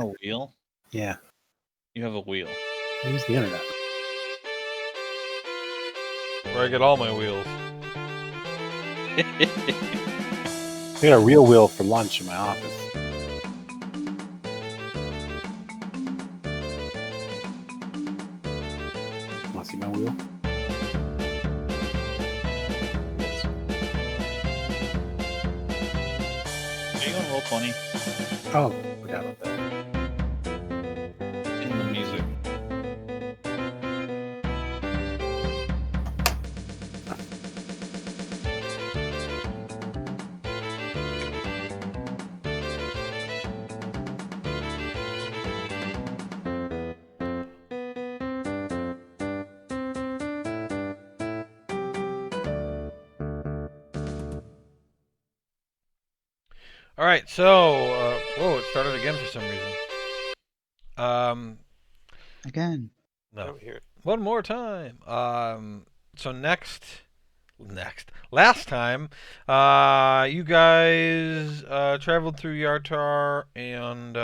want a wheel? Yeah. You have a wheel. I use the internet. Where I get all my wheels. I got a real wheel for lunch in my office. Want to see my wheel? Are you on Roll20? Oh, forgot about that. In the music. All right, so whoa, it started again for some reason. Again. No, Oh, here. one more time. So last time, you guys traveled through Yartar, and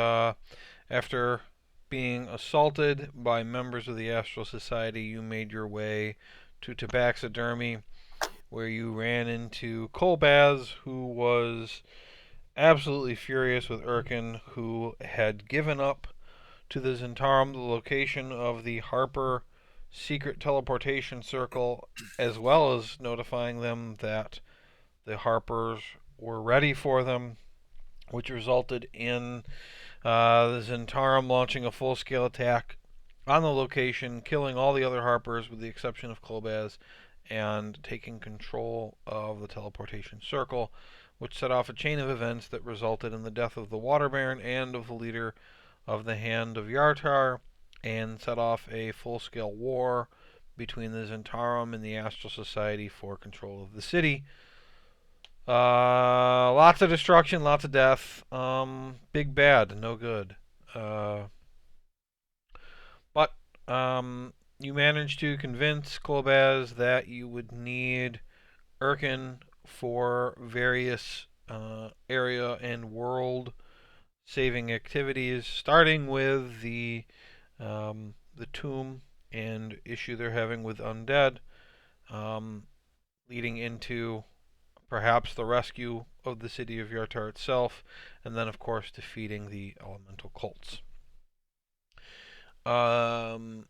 after being assaulted by members of the Astral Society, you made your way to Tabaxidermy, where you ran into Kolbaz, who was absolutely furious with Erkin, who had given up to the Zentarum the location of the Harper secret teleportation circle, as well as notifying them that the Harpers were ready for them, which resulted in the Zentarum launching a full-scale attack on the location, killing all the other Harpers with the exception of Kolbaz, and taking control of the teleportation circle, which set off a chain of events that resulted in the death of the Water Baron and of the leader of the Hand of Yartar, and set off a full-scale war between the Zentarum and the Astral Society for control of the city. Lots of destruction, lots of death. Big bad, no good. But you managed to convince Kolbaz that you would need Erkin for various area and world saving activities, starting with the tomb and issue they're having with undead, leading into perhaps the rescue of the city of Yartar itself, and then of course defeating the elemental cults. And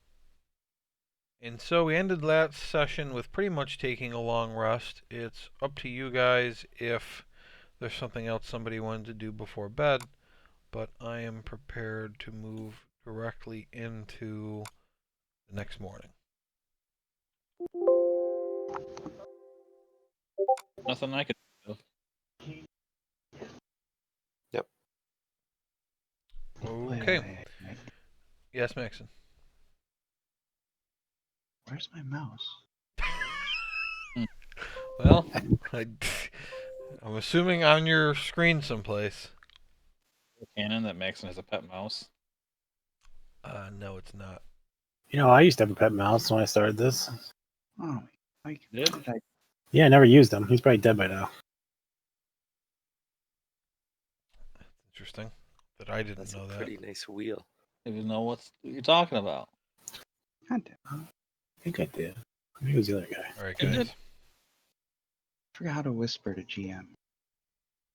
so we ended that session with pretty much taking a long rest. It's up to you guys if there's something else somebody wanted to do before bed, but I am prepared to move directly into the next morning. Nothing I could do. Yep. Okay. Wait. Yes, Maxon. Where's my mouse? Well, I'm assuming on your screen someplace. Canon that Maxon has a pet mouse. No, it's not. You know, I used to have a pet mouse when I started this. Oh, like, Did? what did I? Yeah, I never used him. He's probably dead by now. Interesting. That I didn't That's know a that. pretty nice wheel. I don't even know what you're talking about. God damn. I think I did. Maybe it was the other guy. All right, You guys. did. I forgot how to whisper to GM.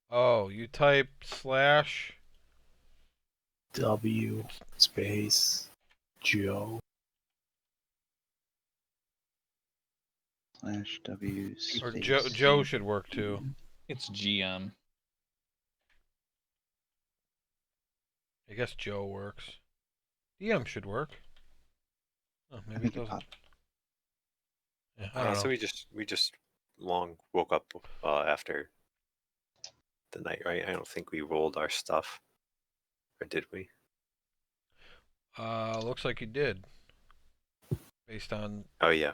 Oh, you type slash. W space Joe. /W space. Or Joe should work too. It's GM. I guess Joe works. DM should work. Oh, I maybe it think it doesn't. popped. Yeah, I don't know. So we just long woke up after the night, right? I don't think we rolled our stuff, or did we? Looks like you did. Based on Oh yeah,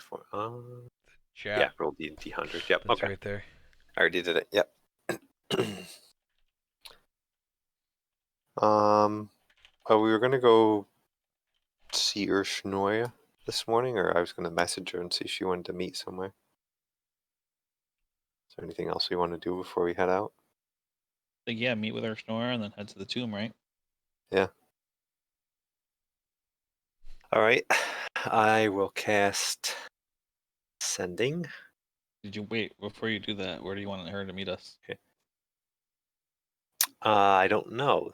chat. yeah, rolled the D100. Yep. That's Okay. right there. I already did it. Yep. Well, we were gonna go see Urshnoya this morning, or I was gonna message her and see if she wanted to meet somewhere. Is there anything else we want to do before we head out? So yeah, meet with our Schnorr and then head to the tomb, right? Yeah. All right. I will cast Sending. Did you wait before you do that? Where do you want her to meet us? I don't know.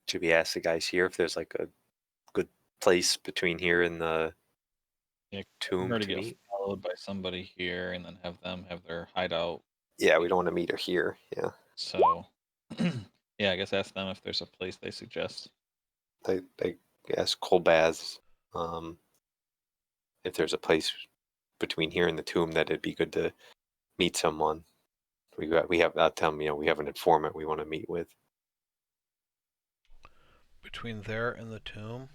Should we ask the guys here if there's like a good place between here and the Yeah, tomb her to to get meet? followed by somebody here, and then have them have their hideout. Yeah, we don't want to meet her here. Yeah, So, yeah, I guess ask them if there's a place they suggest. they ask Kolbaz if there's a place between here and the tomb that it'd be good to meet someone. We have tell them, we have an informant we want to meet with. Between there and the tomb.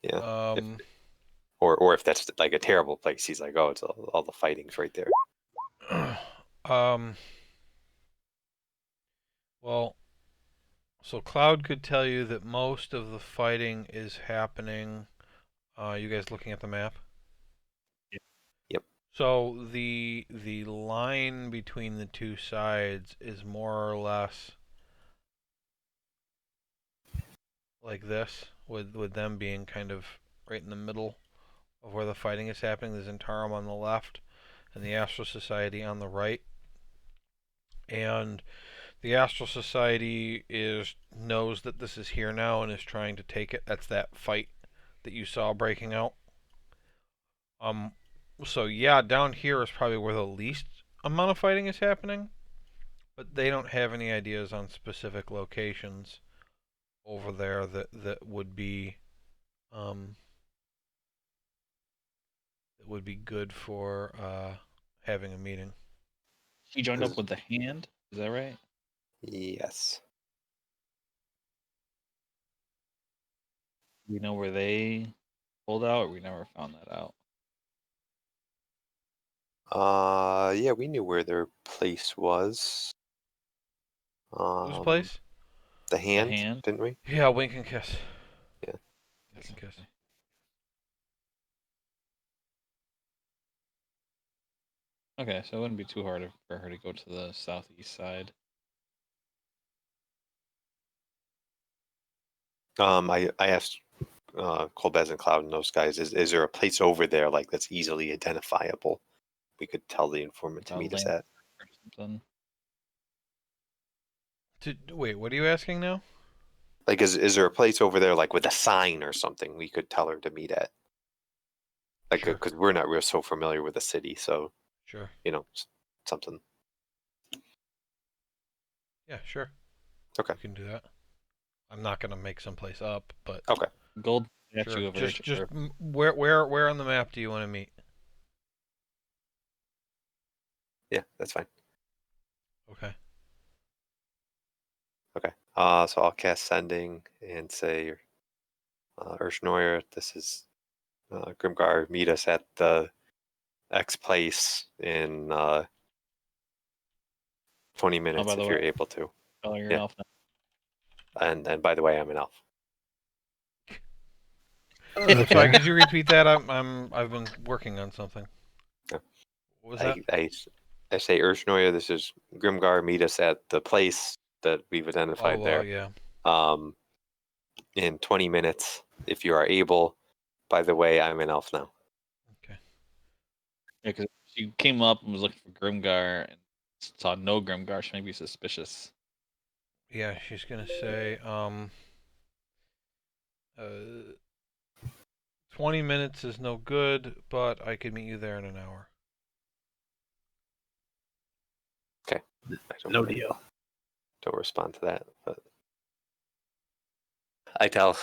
Yeah. Or if that's like a terrible place, he's like, oh, it's all the fighting's right there. Well, so Cloud could tell you that most of the fighting is happening. You guys looking at the map? Yep. So the line between the two sides is more or less like this, with them being kind of right in the middle of where the fighting is happening. There's Zentarum on the left, and the Astral Society on the right. And the Astral Society knows that this is here now and is trying to take it. That's that fight that you saw breaking out. So yeah, down here is probably where the least amount of fighting is happening, but they don't have any ideas on specific locations over there that would be good for having a meeting. She joined up with the hand. Is that right? Yes. We know where they pulled out. Or we never found that out. Yeah, we knew where their place was. Whose place? The hand, hand? didn't we? Yeah, Wink and Kiss. Yeah. Wink and Kiss. Okay, so it wouldn't be too hard for her to go to the southeast side. I asked Kolbez and Cloud and those guys, is there a place over there like that's easily identifiable? We could tell the informant to Like a meet us landmark at. or something. Wait, what are you asking now? Like, is there a place over there like with a sign or something we could tell her to meet at? Like, Sure. because we're so familiar with the city, so Sure. Something. Yeah, sure. Okay. You can do that. I'm not gonna make someplace up, but Okay. Gold statue sure. of Just Urch- where on the map do you want to meet? Yeah, that's fine. Okay. Okay. So I'll cast Sending and say, Urshnoyer, this is Grimgar. Meet us at the X place in 20 Oh, minutes by the if way, you're able to. oh, you're an Yeah. elf now. And by the way, I'm an elf. Sorry, could you repeat that? I've been working on something. Yeah. What was that? I say, Urshnoyer, this is Grimgar. Meet us at the place that we've identified there. Yeah. In 20 minutes, if you are able. By the way, I'm an elf now. Okay. Yeah, because she came up and was looking for Grimgar and saw no Grimgar. She may be suspicious. Yeah, she's gonna say 20 minutes is no good, but I could meet you there in an hour. Okay. No deal. Don't respond to that, but I tell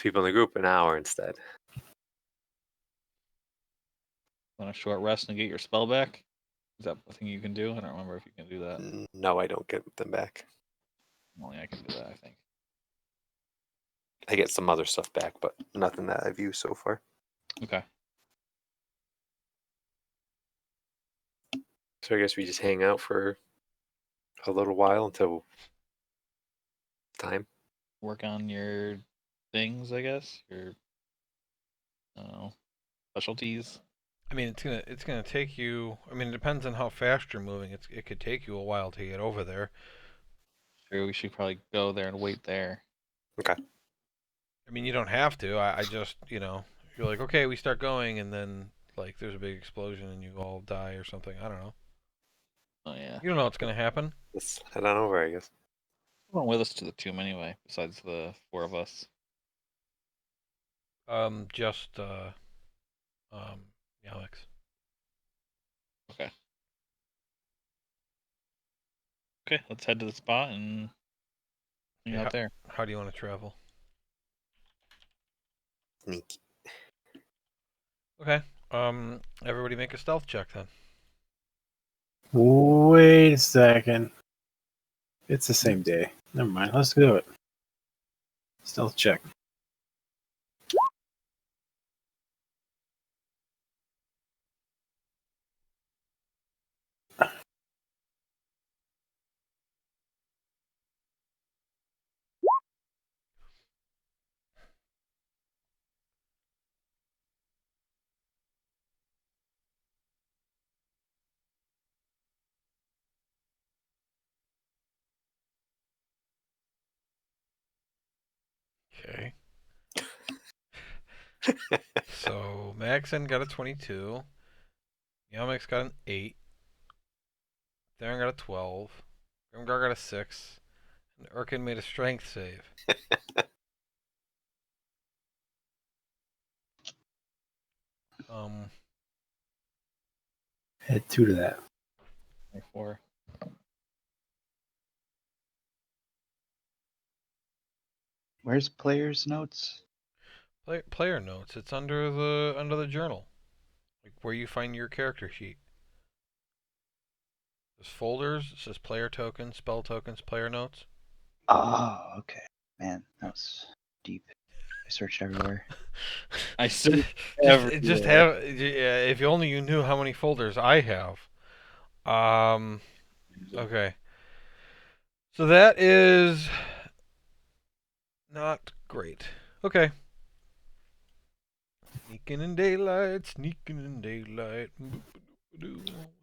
people in the group an hour instead. Want a short rest and get your spell back? Is that a thing you can do? I don't remember if you can do that. No, I don't get them back. Only I can do that, I think. I get some other stuff back, but nothing that I've used so far. Okay. So I guess we just hang out for a little while until time. Work on your things, I guess. Your, I don't know, specialties. I mean, it's gonna take you. I mean, it depends on how fast you're moving. It could take you a while to get over there. Sure, we should probably go there and wait there. Okay. I mean, you don't have to. I just, you're like, okay, we start going, and then like there's a big explosion and you all die or something. I don't know. Oh yeah. You don't know what's gonna happen. Let's head on over, I guess. Everyone with us to the tomb anyway, besides the four of us. Just um, Alex. Okay. Okay, let's head to the spot and hang Okay, out there. how do you want to travel? Sneaky. Okay. Everybody make a stealth check then. Wait a second. It's the same day. Never mind. Let's do it. Stealth check. Okay. So Maxon got a 22. Yamix got an 8. Theron got a 12. Grimgar got a 6. And Urkin made a strength save. Um, Add 2 to that. 24. Where's players' notes? player notes. It's under the journal, like where you find your character sheet. There's folders. It says player tokens, spell tokens, player notes. Oh, okay. Man, that was deep. I searched everywhere. I see just have. Yeah, if only you knew how many folders I have. Okay. So that is not great. Okay. Sneaking in daylight, sneaking in daylight,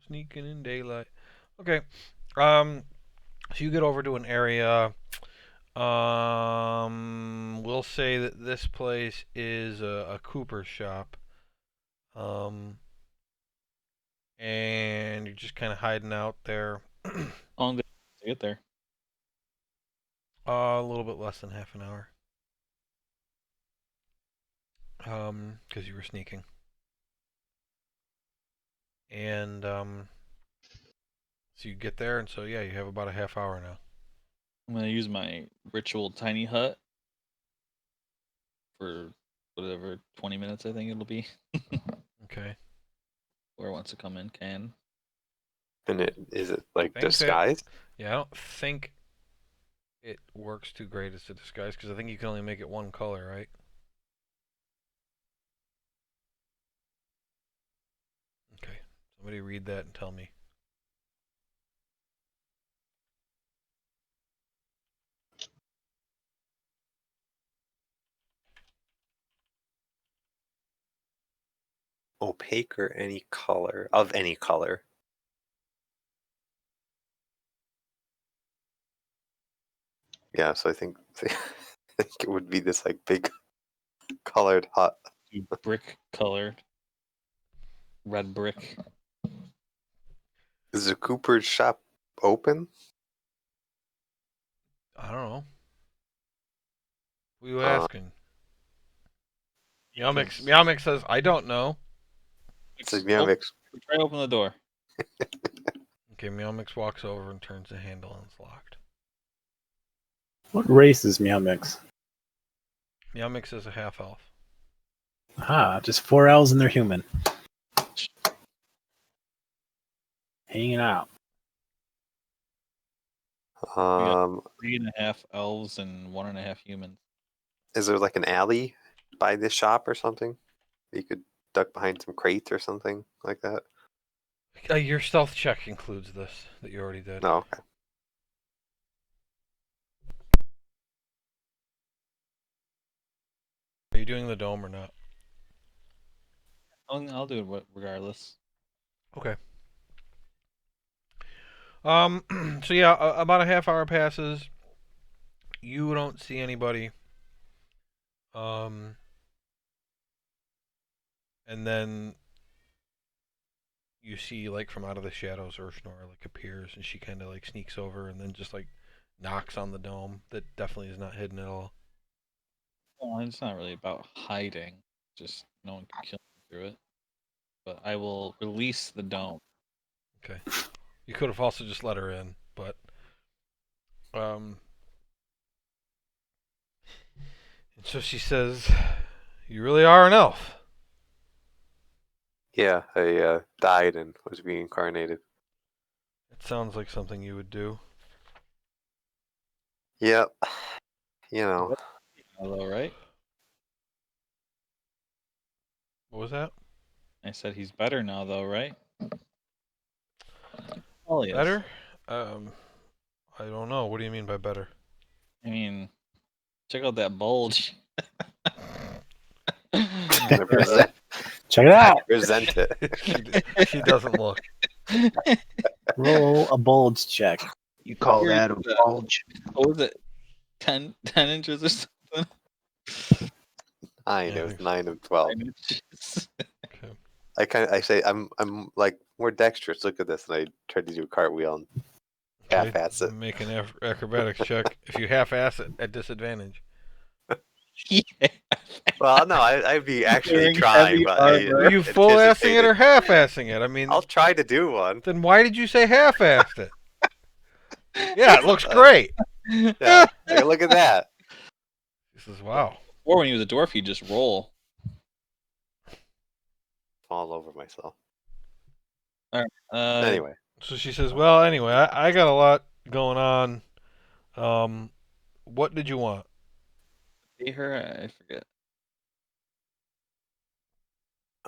sneaking in daylight. Okay. So you get over to an area. We'll say that this place is a cooper's shop. And you're just kind of hiding out there. How long did it get there? A little bit less than half an hour. Because you were sneaking. And so you get there, and so yeah, you have about a half hour now. I'm gonna use my ritual tiny hut for whatever 20 minutes I think it'll be. Okay. Whoever wants to come in can. And is it like Think that disguised? Yeah, I don't think it works too great as a disguise because I think you can only make it one color, right? Okay. Somebody read that and tell me. Opaque or any color of any color. Yeah, so I think I think it would be this like big colored hut. Brick colored. Red brick. Is the Cooper's shop open? I don't know. Who are you Uh, asking? Meowmix says, I don't know. so yeah, Mix. Try to open the door. Okay, Meowmix walks over and turns the handle and it's locked. What race is Meow Mix? Meowmix is a half elf. Aha, just 4 L's and they're human. Hanging out. Um, 3.5 elves and 1.5 humans. is there like an alley by this shop or something? You could duck behind some crates or something like that. Your stealth check includes this that you already did. No, okay. Are you doing the dome or not? I'll do it regardless. Okay. So yeah, about a half hour passes. You don't see anybody. And then you see, like, from out of the shadows, Urshnor, like, appears, and she kind of, like, sneaks over and then just, like, knocks on the dome that definitely is not hidden at all. Well, it's not really about hiding. Just no one can kill me through it. But I will release the dome. Okay. You could have also just let her in, but and so she says, "You really are an elf." Yeah, I died and was reincarnated. It sounds like something you would do. Yep. You know, Hello, right? What was that? I said he's better now, though, right? Oh, he is. Better? I don't know. What do you mean by better? I mean, check out that bulge. gonna present, Check it out. present it. she doesn't look. Roll a bulge check. You call Here, that a bulge? What was it? 10 inches or something? 9. Yeah, It was 9 of 12. 9 inches. Okay. I say I'm like more dexterous. Look at this, and I tried to do a cartwheel and Okay. half-ass it. Make an acrobatics check. If you half-ass it, at disadvantage. Yeah. Well, no, I'd be actually Wearing trying, heavy but armor. Were you full-assing it or half-assing it? I mean, I'll try to do one. then why did you say half-assed it? Yeah, it looks great. Yeah, like, look at that. He says, "Wow." Or when he was a dwarf, he'd just roll. Fall over myself. Uh, Anyway, So she says, "Well, anyway, I got a lot going on. What did you want?" See her? I forget.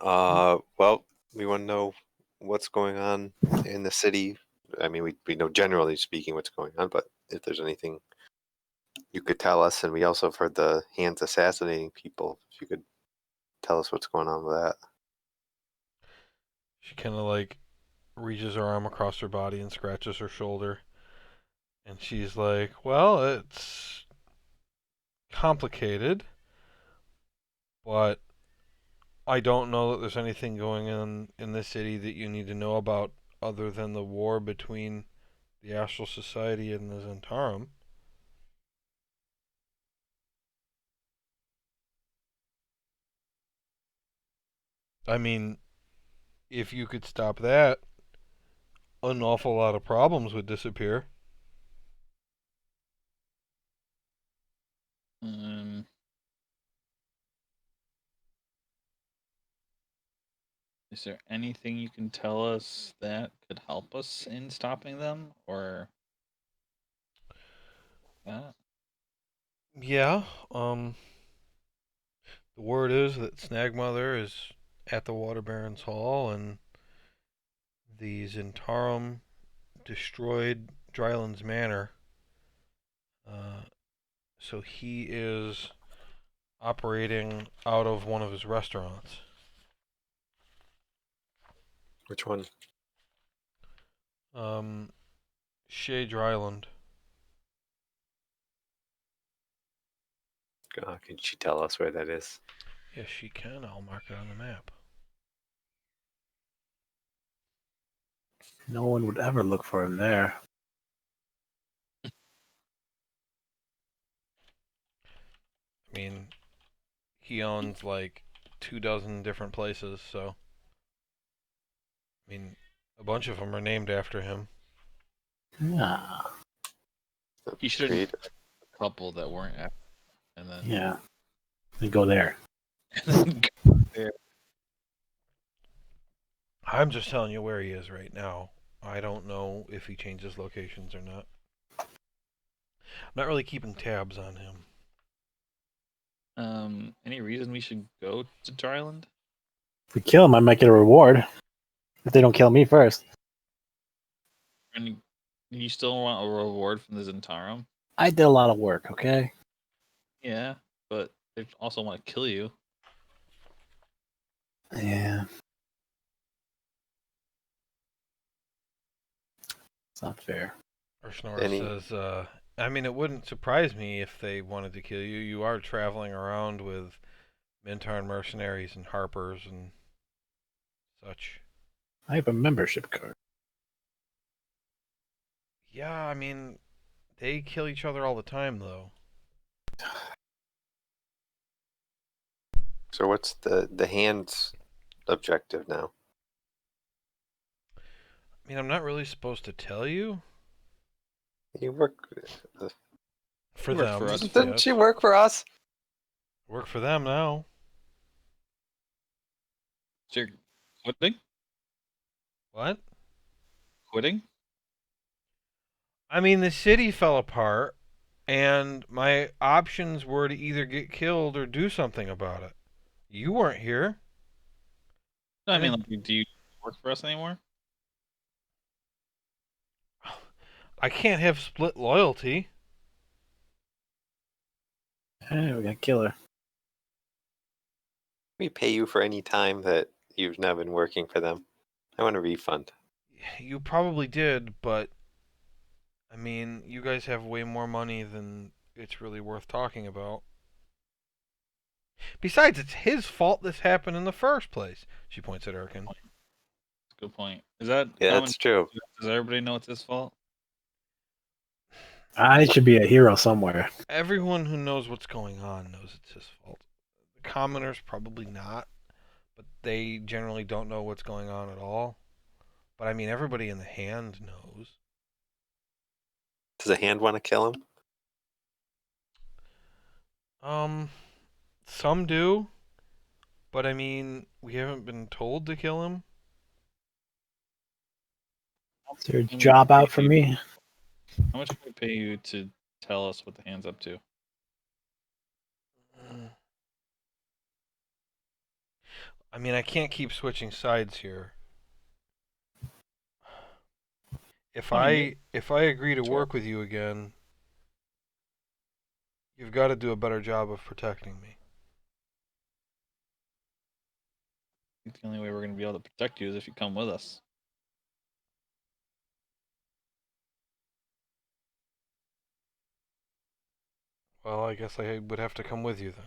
well, we want to know what's going on in the city. I mean, we know generally speaking what's going on, but if there's anything you could tell us, and we also have heard the hands assassinating people. If you could tell us what's going on with that. She kind of like reaches her arm across her body and scratches her shoulder. And she's like, "Well, it's complicated, but I don't know that there's anything going on in this city that you need to know about other than the war between the Astral Society and the Zentarum." I mean, if you could stop that, an awful lot of problems would disappear. Um, is there anything you can tell us that could help us in stopping them, or that? Yeah, the word is that Snagmother is at the Water Baron's Hall, and the Zentarum destroyed Dryland's Manor. So he is operating out of one of his restaurants. Which one? Shea Dryland. Can she tell us where that is? Yes, she can. I'll mark it on the map. No one would ever look for him there. I mean, he owns like 24 different places, so I mean, a bunch of them are named after him. Yeah. He should have Creative. a couple that weren't after, and then Yeah. Then go there. I'm just telling you where he is right now. I don't know if he changes locations or not. I'm not really keeping tabs on him. Any reason we should go to Dryland? If we kill him, I might get a reward. If they don't kill me first. And you still want a reward from the Zentarum? I did a lot of work, okay? Yeah, but they also want to kill you. Yeah. It's not fair. Urshnor Any- says, I mean, it wouldn't surprise me if they wanted to kill you. You are traveling around with Mintarn mercenaries and Harpers and such. I have a membership card. Yeah, I mean, they kill each other all the time, though. So what's the hand's objective now? I mean, I'm not really supposed to tell you. You work. For Works them, for us. Didn't yes. she work for us? Work for them now. So you're quitting? What? Quitting? I mean, the city fell apart, and my options were to either get killed or do something about it. You weren't here. No, I I mean, didn't- like, do you work for us anymore? I can't have split loyalty. Hey, we got killer. We pay you for any time that you've now been working for them. I want a refund. You probably did, but I mean, you guys have way more money than it's really worth talking about. Besides, it's his fault this happened in the first place. She points at Erkin. Good point. Is that Yeah, common? that's true. Does everybody know it's his fault? I should be a hero somewhere. Everyone who knows what's going on knows it's his fault. The commoners probably not, but they generally don't know what's going on at all. But I mean, everybody in the hand knows. Does the hand want to kill him? Some do, but I mean, we haven't been told to kill him. Is there a Can we job pay out for you- me? How much can we pay you to tell us what the hand's up to? I mean, I can't keep switching sides here. If I mean, I agree to Sure. work with you again, you've got to do a better job of protecting me. I think the only way we're going to be able to protect you is if you come with us. Well, I guess I would have to come with you then.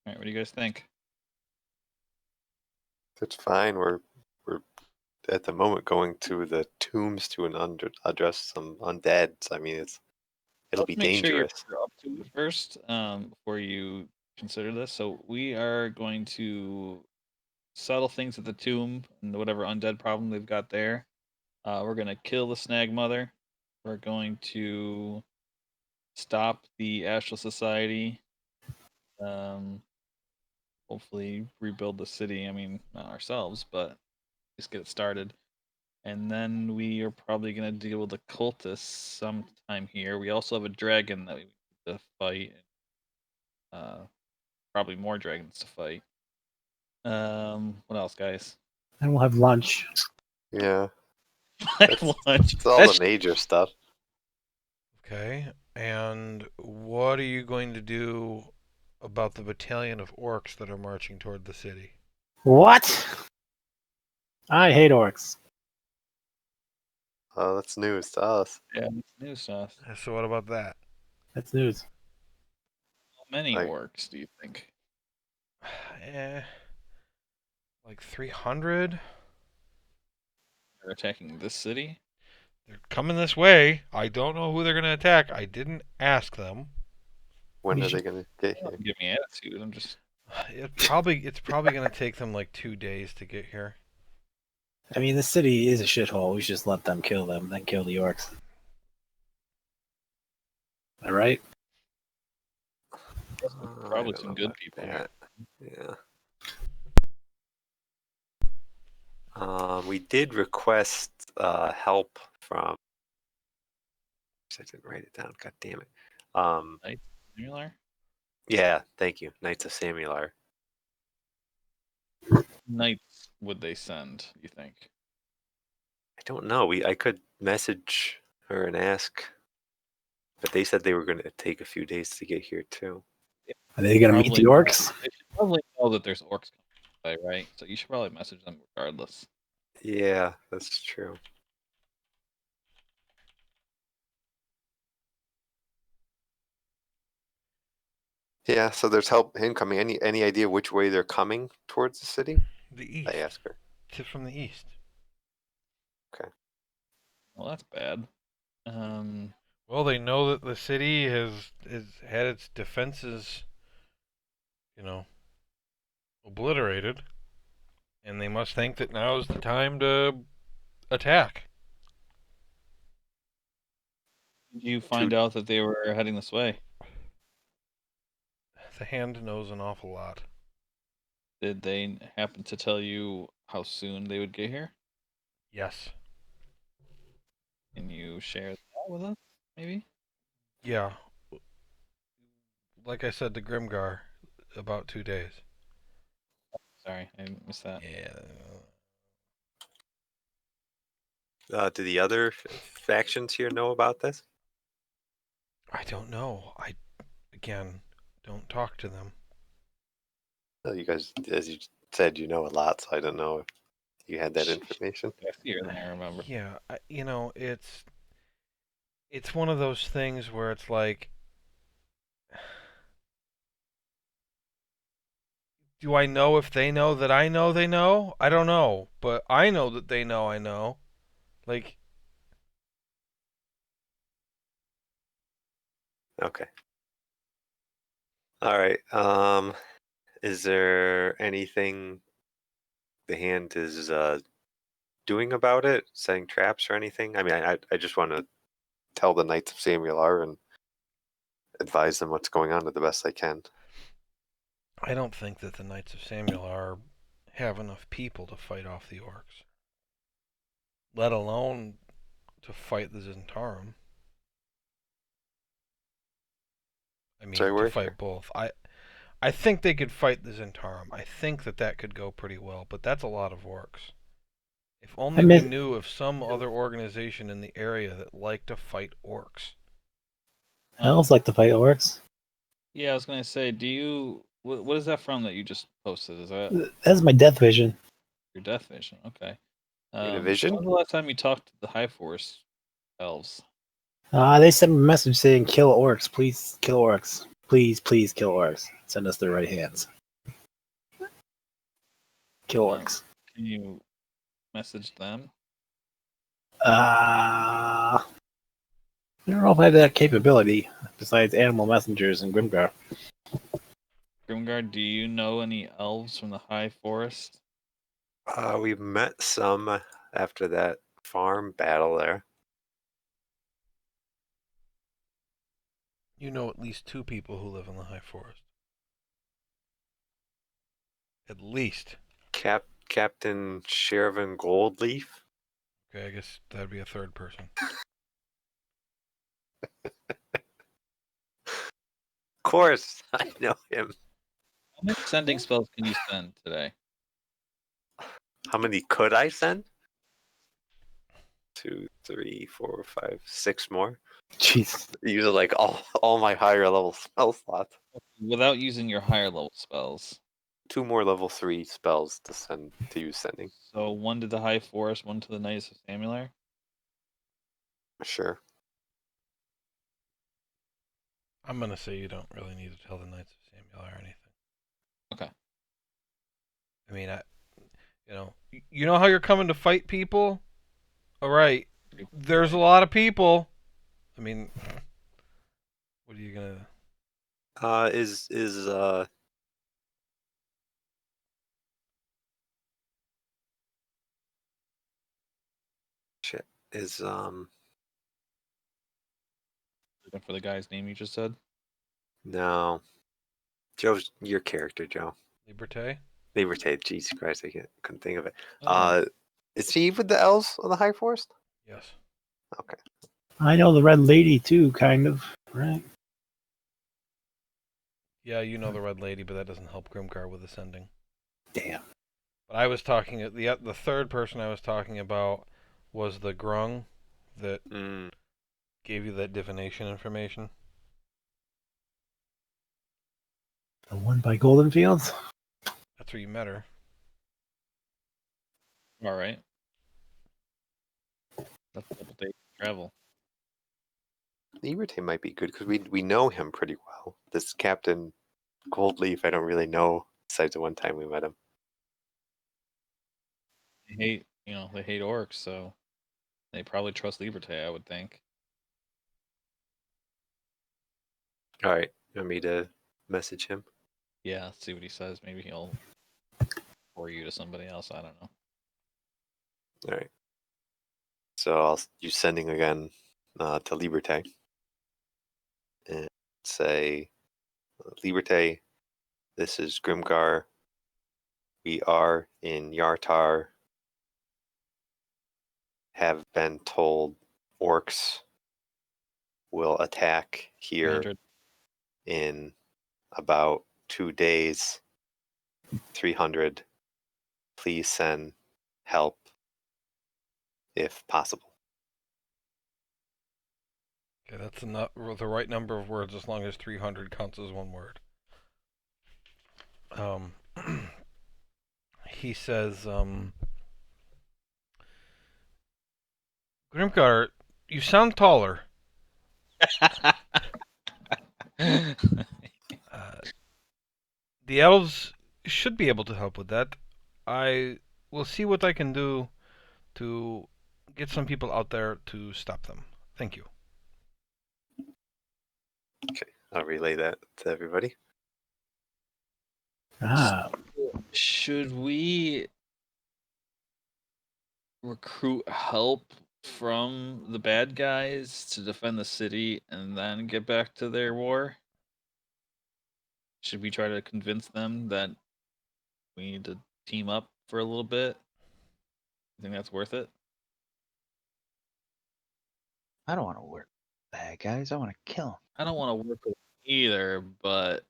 All right, what do you guys think? That's fine. We're at the moment going to the tombs to address some undeads. I mean, it'll be Make sure dangerous. you're up to it first before you consider this. So we are going to settle things at the tomb and whatever undead problem they've got there. We're going to kill the snag mother. We're going to stop the Astral Society. Hopefully rebuild the city. I mean, not ourselves, but just get it started. And then we are probably going to deal with the cultists sometime here. We also have a dragon that we need to fight. Probably more dragons to fight. What else, guys? And we'll have lunch. Yeah, Lunch. it's all That's- the major stuff. Okay. And what are you going to do about the battalion of orcs that are marching toward the city? What? I hate orcs. Oh, that's news to us. Yeah, it's new stuff. So what about that? That's news. How many Like- orcs do you think? Like 300? Are attacking this city? They're coming this way. I don't know who they're going to attack. I didn't ask them. When We are should- they going to get here? Don't give me attitude. I'm just. It's probably going to take them like 2 days to get here. I mean, the city is a shithole. We should just let them kill them, then kill the orcs. All right. Probably I don't some know good about people that. Yeah. We did request help from. I didn't write it down. God damn it. Similar? Yeah, thank you. Knights of Samular. Knights would they send, you think? I don't know. I could message her and ask, but they said they were going to take a few days to get here too. Are they going to meet the orcs? They should probably know that there's orcs coming by, right? So you should probably message them regardless. Yeah, that's true. Yeah, so there's help incoming. Any idea which way they're coming towards the city? The I east. ask her. From the east. Well, that's bad. Well, they know that the city has had its defenses, obliterated, and they must think that now is the time to attack. Did you find out that they were heading this way? The hand knows an awful lot. Did they happen to tell you how soon they would get here? Yes. Can you share that with us, maybe? Yeah. Like I said to Grimgar, about 2 days. Sorry, I missed that. Yeah. Do the other factions here know about this? I don't know. Again, don't talk to them. Well, you guys, as you said, you know a lot, so I don't know if you had that information. Faster than I remember. Yeah, it's one of those things where it's like, do I know if they know that I know they know? I don't know, but I know that they know I know. Like, Okay. All right. Is there anything the hand is doing about it? Setting traps or anything? I mean, I just want to tell the Knights of Samuel and advise them what's going on to the best I can. I don't think that the Knights of Samuel have enough people to fight off the orcs, let alone to fight the Zentarum. I mean, Sorry, to where? fight both. I think they could fight the Zentarum. I think that could go pretty well, but that's a lot of orcs. If only we knew of some other organization in the area that liked to fight orcs. Elves like to fight orcs. Yeah, I was gonna say, do you? What is that from that you just posted? Is that That's my death vision. your death vision? Okay. In a vision? When was the last time you talked to the High Force elves? They sent me a message saying, "Kill orcs, please. Kill orcs, please, please kill orcs. Send us their right hands. Kill orcs." Can you message them? I don't know if I have that capability. Besides animal messengers and Grimgar. Grimgard, do you know any elves from the High Forest? We've met some after that farm battle there. You know at least 2 people who live in the High Forest. At least. Captain Sherivan Goldleaf. Okay, I guess that'd be a third person. Of course, I know him. How many sending spells can you send today? How many could I send? 2, 3, 4, 5, 6 more. Jeez. Use like all my higher level spell slots. Without using your higher level spells. 2 more level 3 spells to use sending. So 1 to the High Forest, 1 to the Knights of Samuel. Sure. I'm gonna say you don't really need to tell the Knights of Samuel or anything. Okay. I mean, you know how you're coming to fight people? All right. There's a lot of people. I mean, what are you gonna? Is shit is Looking for the guy's name you just said. no. Joe's your character, Joe. Liberté? Liberté. Jesus Christ, couldn't think of it. Oh. Is he with the elves on the High Forest? Yes. Okay. I know the Red Lady too, kind of. Right. Yeah, you know the Red Lady, but that doesn't help Grimgar with ascending. Damn. But I was talking the third person I was talking about was the Grung that gave you that divination information. The one by Golden Fields? That's where you met her. All right. That's a couple days of travel. Liberté might be good because we know him pretty well. This Captain Gold Leaf, I don't really know, besides the one time we met him. They hate orcs, so they probably trust Liberté, I would think. All right, you want me to message him? Yeah, let's see what he says. Maybe he'll for you to somebody else. I don't know. All right. So I'll use sending again to Liberté and say, Liberté, this is Grimgar. We are in Yartar. Have been told orcs will attack here 300. in about 2 days. 300. Please send help if possible. Okay, that's the right number of words as long as 300 counts as one word. He says, Grimgar, you sound taller. The elves should be able to help with that. I will see what I can do to get some people out there to stop them. Thank you. Okay, I'll relay that to everybody. Ah, Should we recruit help from the bad guys to defend the city and then get back to their war? Should we try to convince them that we need to team up for a little bit? You think that's worth it? I don't want to work with bad guys. I want to kill them. I don't want to work with them either, but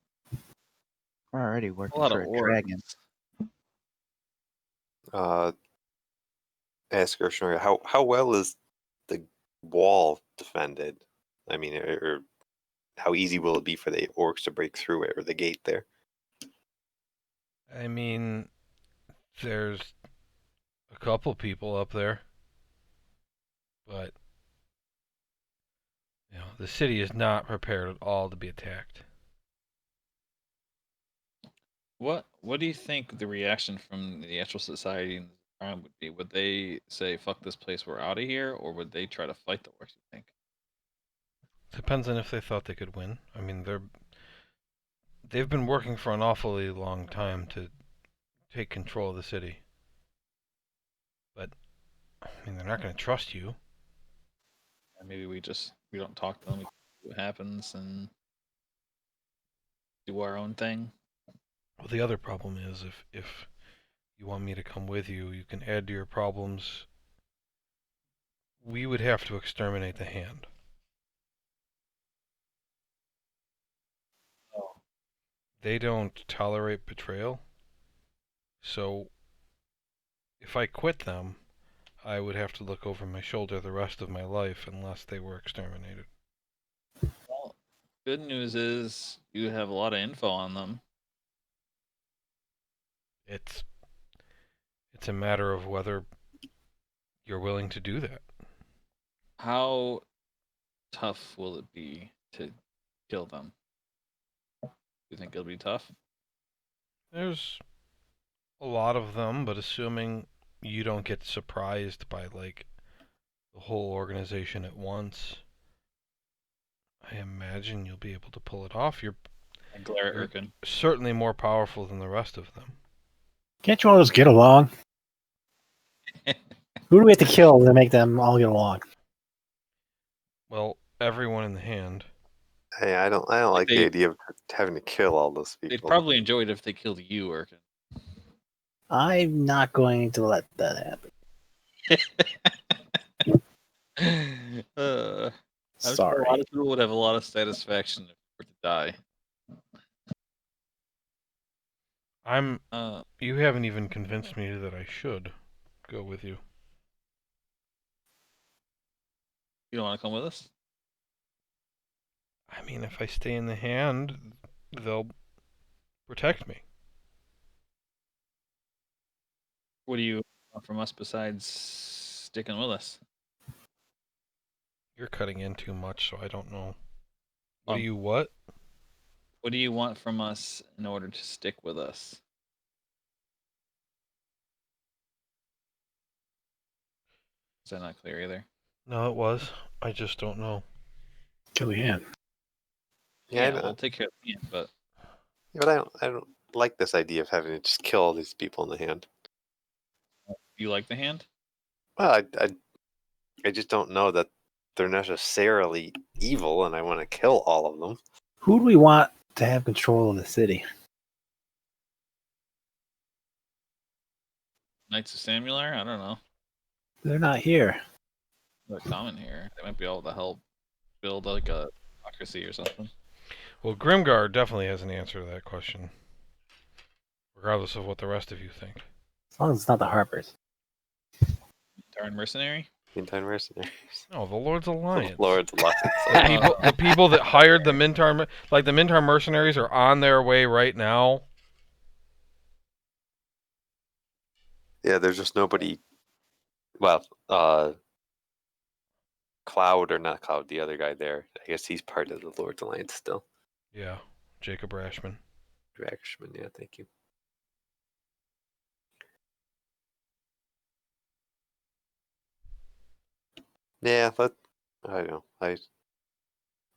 We're already a working lot for of a dragon. orcs. Ask Gershon, how well is the wall defended? I mean, or how easy will it be for the orcs to break through it, or the gate there? I mean, there's a couple people up there, but the city is not prepared at all to be attacked. What do you think the reaction from the actual society and the crime would be? Would they say "fuck this place, we're out of here," or would they try to fight the orcs? You think? Depends on if they thought they could win. I mean, they've been working for an awfully long time to take control of the city. But I mean, they're not going to trust you. Or maybe we don't talk to them. We see what happens and do our own thing. Well, the other problem is if you want me to come with you, you can add to your problems. We would have to exterminate the hand. Oh, They don't tolerate betrayal. So if I quit them, I would have to look over my shoulder the rest of my life unless they were exterminated. well, good news is you have a lot of info on them. It's a matter of whether you're willing to do that. How tough will it be to kill them? Do you think it'll be tough? There's a lot of them, but assuming you don't get surprised by like the whole organization at once, I imagine you'll be able to pull it off. You're And glare at Urkin. certainly more powerful than the rest of them. can't you all just get along? Who do we have to kill to make them all get along? Well, everyone in the hand. Hey, I don't like the They- idea of having to kill all those They'd people. probably enjoy it if they killed you, Urkin. I'm not going to let that happen. I'm sure a Sorry. lot of people would have a lot of satisfaction if they were to die. You haven't even convinced me that I should go with you. You don't want to come with us? I mean, if I stay in the hand, they'll protect me. What do you want from us besides sticking with us? You're cutting in too much, so I don't know. What Um, do you what? What do you want from us in order to stick with us? Is that not clear either? No, it was. I just don't know. Kill the hand. Yeah, Yeah, we'll take care of the hand, but but I don't like this idea of having to just kill all these people in the hand. you like the hand? Well, I just don't know that they're necessarily evil, and I want to kill all of them. Who do we want to have control of the city? Knights of Samular? I don't know. They're not here. They're common here. They might be able to help build like a democracy or something. Well, Grimgar definitely has an answer to that question, regardless of what the rest of you think. As long as it's not the Harpers. Darn mercenary? Meantime, mercenaries. No, the Lord's Alliance. Lord's Alliance. The people that hired the Mintar, like the Mintar mercenaries, are on their way right now. Yeah, there's just nobody. Well, Cloud or not Cloud, the other guy there. I guess he's part of the Lord's Alliance still. Yeah, Jacob Rashman. Rashman, yeah, thank you. Yeah, but I don't know.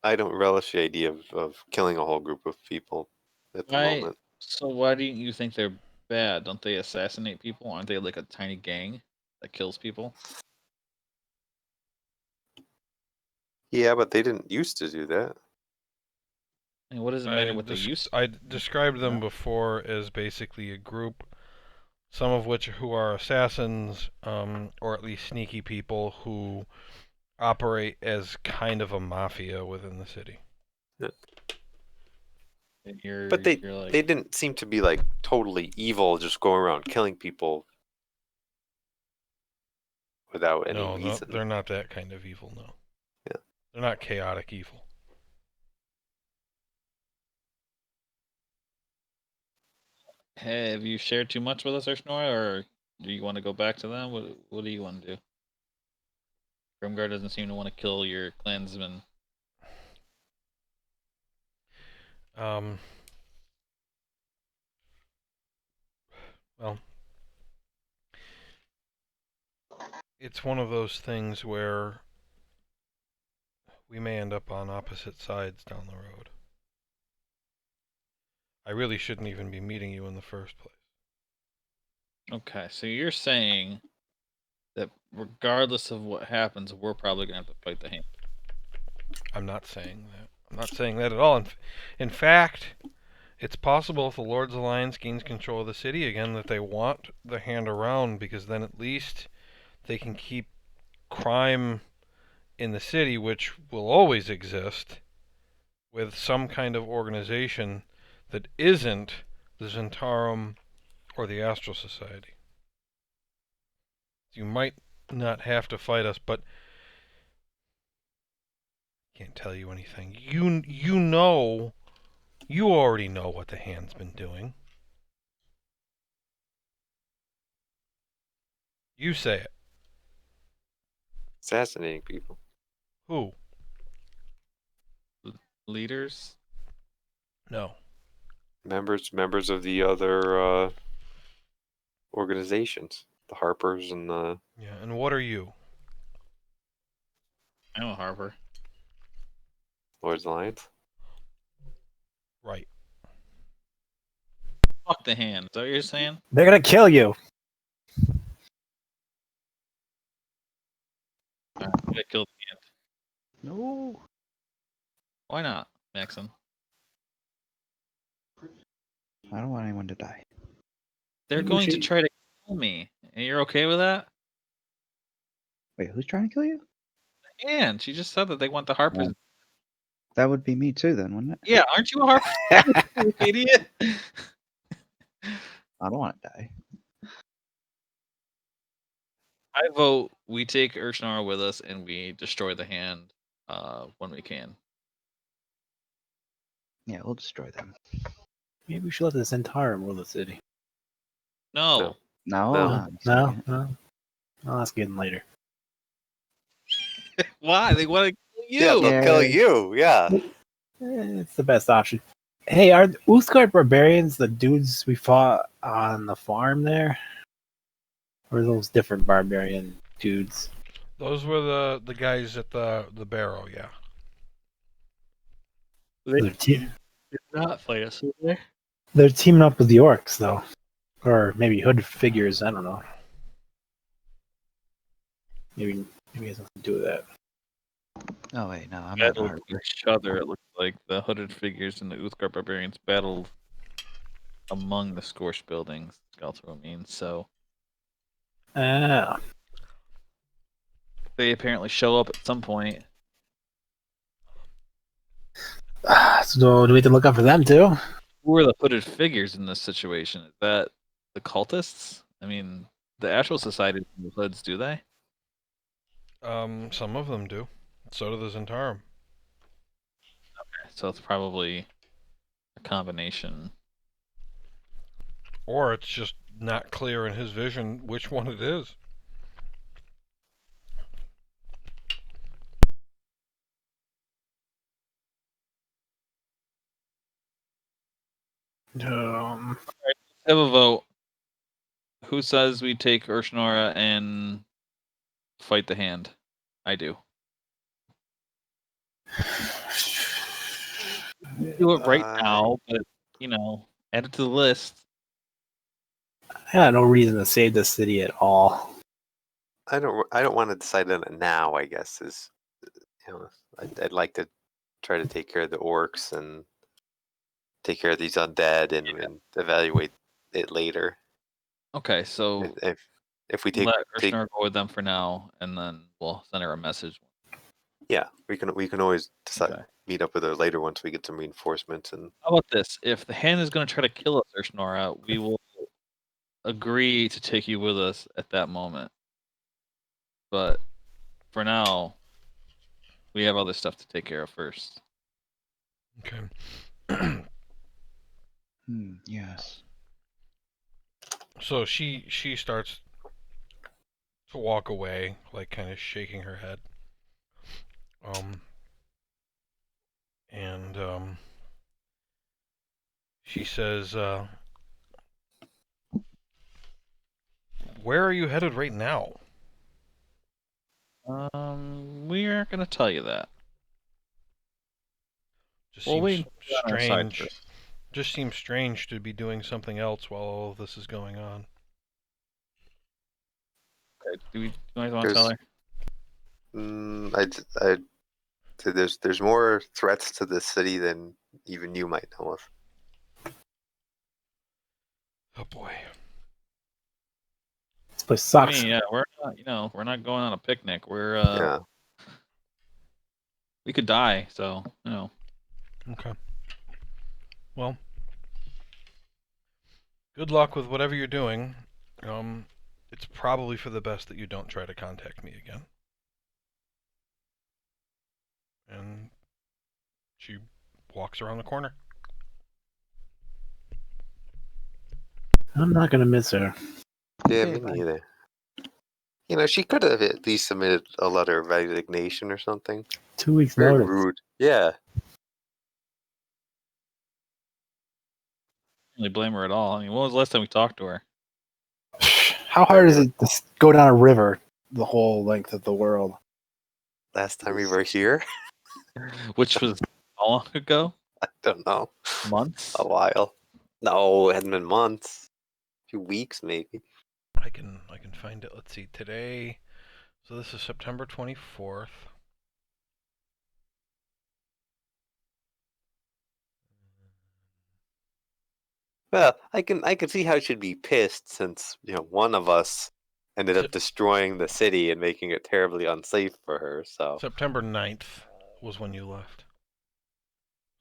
I don't relish the idea of killing a whole group of people at the moment. So why do you think they're bad? Don't they assassinate people? Aren't they like a tiny gang that kills people? Yeah, but they didn't used to do that. And what does it matter what they used to? I described them before as basically a group, some of which who are assassins, or at least sneaky people who operate as kind of a mafia within the city. Yeah. And But they you're like, they didn't seem to be like totally evil, just going around killing people without any No, reason. they're not that kind of evil. No. Yeah. They're not chaotic evil. hey, have you shared too much with us, Urshnora, or do you want to go back to them? What do you want to do? Grimgar doesn't seem to want to kill your clansmen. Well, it's one of those things where we may end up on opposite sides down the road. I really shouldn't even be meeting you in the first place. Okay, so you're saying that regardless of what happens, we're probably gonna have to fight the hand. I'm not saying that. I'm not saying that at all. In fact, it's possible if the Lord's Alliance gains control of the city again that they want the hand around, because then at least they can keep crime in the city, which will always exist, with some kind of organization that isn't the Zentarum or the Astral Society. You might not have to fight us, but I can't tell you anything. You know, you already know what the hand's been doing. You say it. Assassinating people. Who? Leaders? No. Members of the other organizations. The Harpers and the Yeah, and what are you? I'm a Harper. Lord's Alliance. Right. Fuck the hand. Is that what you're saying? They're gonna kill you. I'm gonna kill the hand. No. Why not, Maxon? I don't want anyone to die. They're Maybe going to she- try to kill me. And you're okay with that? Wait, who's trying to kill you? And she just said that they want the Harpers. Oh. That would be me too, then, wouldn't it? Yeah, aren't you a Harper? You idiot. I don't want to die. I vote we take Urshnara with us and we destroy the hand when we can. Yeah, we'll destroy them. Maybe we should let the Zentarum rule the city. No. No, No. not No, necessarily. no. I'll ask again later. Why? They want to kill you. Yeah, they'll kill Yeah. you. Yeah. It's the best option. Hey, are the Uthgard barbarians the dudes we fought on the farm there? Or are those different barbarian dudes? Those were the guys at the barrow, yeah. They're, te- Did not fight us, did they? they're teaming up with the orcs, though. Or maybe hood figures, I don't know. Maybe it has nothing to do with that. Oh wait, no, I'm on Battled hard. each other. It looked like the hooded figures and the Uthgar barbarians battled among the Scorched buildings. Skeletor means so. Ah. They apparently show up at some point. So do we have to look out for them, too? Who are the hooded figures in this situation? Is that the cultists? I mean, the Astral Society the hoods, do they? Some of them do. So do the Zentarum. So it's probably a combination. Or it's just not clear in his vision which one it is. Have a vote. Who says we take Urshnora and fight the hand? I do. Do it right now, but add it to the list. I got no reason to save the city at all. I don't want to decide on it now. I guess is, I'd like to try to take care of the orcs and take care of these undead and evaluate it later. Okay, so And if we take let Urshnora go with them for now, and then we'll send her a message. yeah, we can always decide Okay. meet up with her later once we get some reinforcements and How about this? If the hand is going to try to kill us, Urshnora, we will agree to take you with us at that moment. But for now, we have other stuff to take care of first. Okay. Yes. So she starts to walk away, like kind of shaking her head. And she says, "Where are you headed right now?" We aren't going to tell you that. Just We'll seems wait on our side strange. first. Just seems strange to be doing something else while all of this is going on. Okay, do you guys want to tell her? I'd say there's more threats to this city than even you might know of. Oh boy. This place sucks. I mean, yeah, we're not going on a picnic. Yeah. We could die, so Okay. Well, good luck with whatever you're doing. It's probably for the best that you don't try to contact me again. And she walks around the corner. I'm not going to miss her. Yeah, Okay, me bye. neither. She could have at least submitted a letter of resignation or something. 2 weeks Very notice. rude. Yeah. really blame her at all. I mean, when was the last time we talked to her? How hard is it to go down a river the whole length of the world? Last time we were here, Which was how long ago? I don't know, Months? a while. No, it hadn't been months. A few weeks maybe. I can find it. Let's see. Today, so this is September 24th. Well, I can see how she'd be pissed since one of us ended up destroying the city and making it terribly unsafe for her. So September 9th was when you left.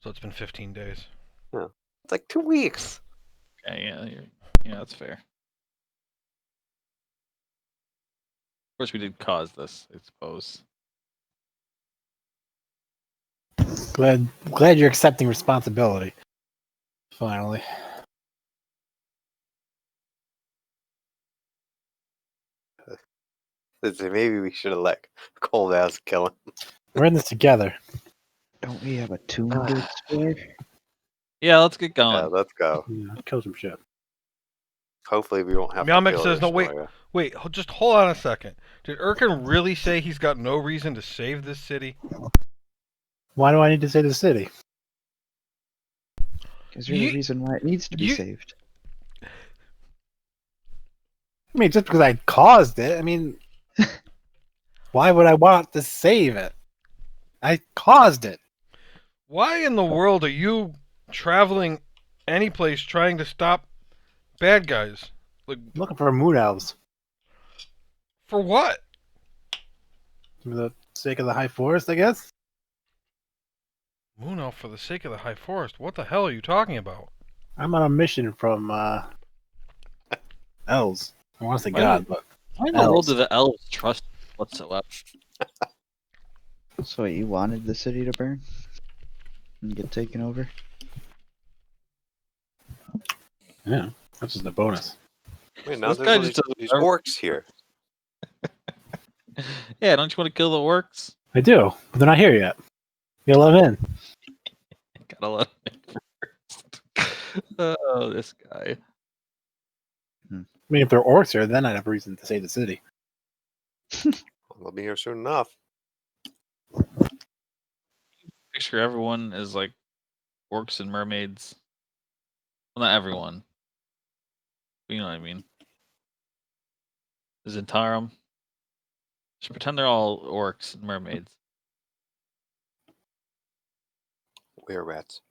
So it's been 15 days. yeah, it's like 2 weeks. Okay, yeah, that's fair. Of course, we did cause this, I suppose. Glad you're accepting responsibility. Finally. Maybe we should have let Cold Ass kill him. We're in this together. Don't we have a tomb to explore? Yeah, let's get going. Yeah, let's go. Yeah, kill some shit. Hopefully, we won't have to Melmick kill says, "No, wait, Destroyer. wait, just hold on a second. Did Urkin really say he's got no reason to save this city? Why do I need to say the city? Because you're the You, reason why it needs to be you, saved. I mean, just because I caused it, I mean, why would I want to save it? I caused it. why in the world are you traveling any place trying to stop bad guys? Like, I'm looking for moon elves for what? for the sake of the high forest, I guess. Moon Elf for the sake of the High Forest. What the hell are you talking about? I'm on a mission from elves. I want to say Why God, but Why in the world elves. do the elves trust whatsoever? So you wanted the city to burn and get taken over? Yeah, that's just a bonus. Wait, now This there's guy all just these, doesn't. these orcs here. Yeah, don't you want to kill the orcs? I do, but they're not here yet. You gotta let them in. Gotta let him in first. Oh, this guy. I mean, if they're orcs here, then I'd have a reason to save the city. We'll be here soon enough. Picture everyone is like orcs and mermaids. Well, not everyone. But you know what I mean. Zentarum. Just pretend they're all orcs and mermaids. Were rats.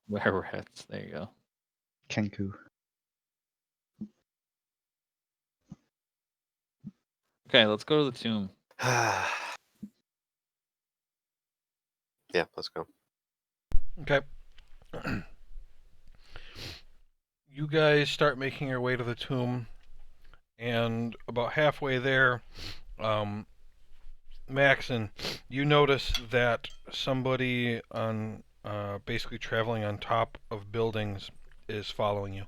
Were-rats. There you go. Kenku. Okay, let's go to the tomb. Yeah, let's go. Okay. You guys start making your way to the tomb, and about halfway there, Maxon, you notice that somebody on basically traveling on top of buildings is following you.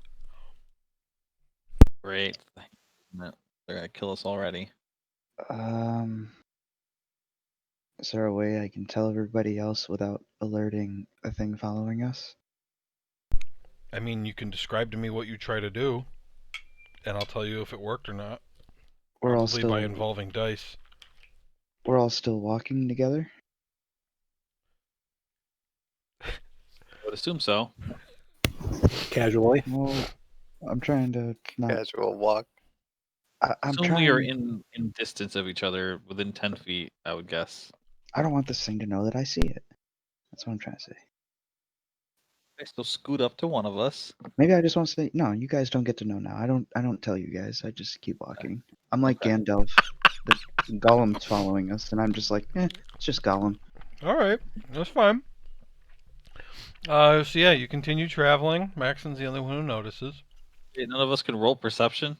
Great. No, they're gonna kill us already. Um, is there a way I can tell everybody else without alerting a thing following us? I mean, you can describe to me what you try to do, and I'll tell you if it worked or not. We're all Probably by still involving dice. we're all still walking together. I would assume so. Casually. Well, I'm trying to not. Casual walk. I'm Assume we are trying. in distance of each other within 10 feet, I would guess. I don't want this thing to know that I see it. That's what I'm trying to say. Okay, so scoot up to one of us. Maybe I just want to say no. You guys don't get to know now. I don't tell you guys. I just keep walking. I'm like Okay. Gandalf. The Gollum's following us, and I'm just like, it's just Gollum. All right, that's fine. So yeah, you continue traveling. Maxon's the only one who notices. Okay, none of us can roll perception.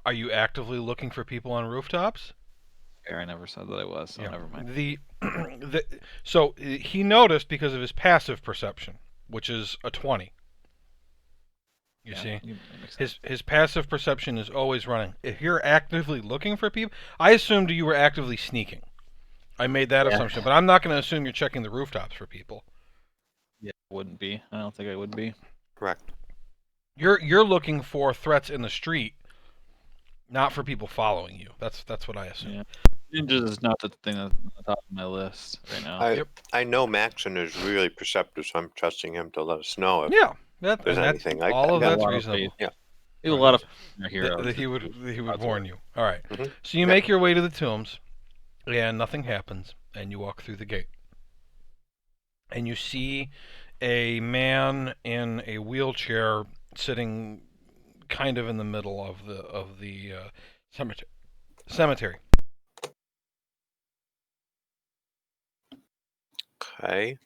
Are you actively looking for people on rooftops? Okay, I never said that I was, so never mind. So he noticed because of his passive perception, which is a 20. You Yeah, see, that makes sense. his passive perception is always running. If you're actively looking for people, I assumed you were actively sneaking. I made that Yeah. assumption, but I'm not going to assume you're checking the rooftops for people. Yeah, wouldn't be. I don't think I would be. Correct. You're looking for threats in the street, not for people following you. That's what I assume. Yeah. Ninjas is not the thing that's on the top of my list right now. I Yep. I know Maxon is really perceptive, so I'm trusting him to let us know if Yeah, there's and anything like all that. of Yeah. that's A lot of reasonable. faith. Yeah. We have a Right. lot of faith in our heroes. That he would Odds warn are. you. All right. Mhm. So you Yeah. make your way to the tombs, and nothing happens, and you walk through the gate, and you see a man in a wheelchair sitting kind of in the middle of the cemetery. Okay.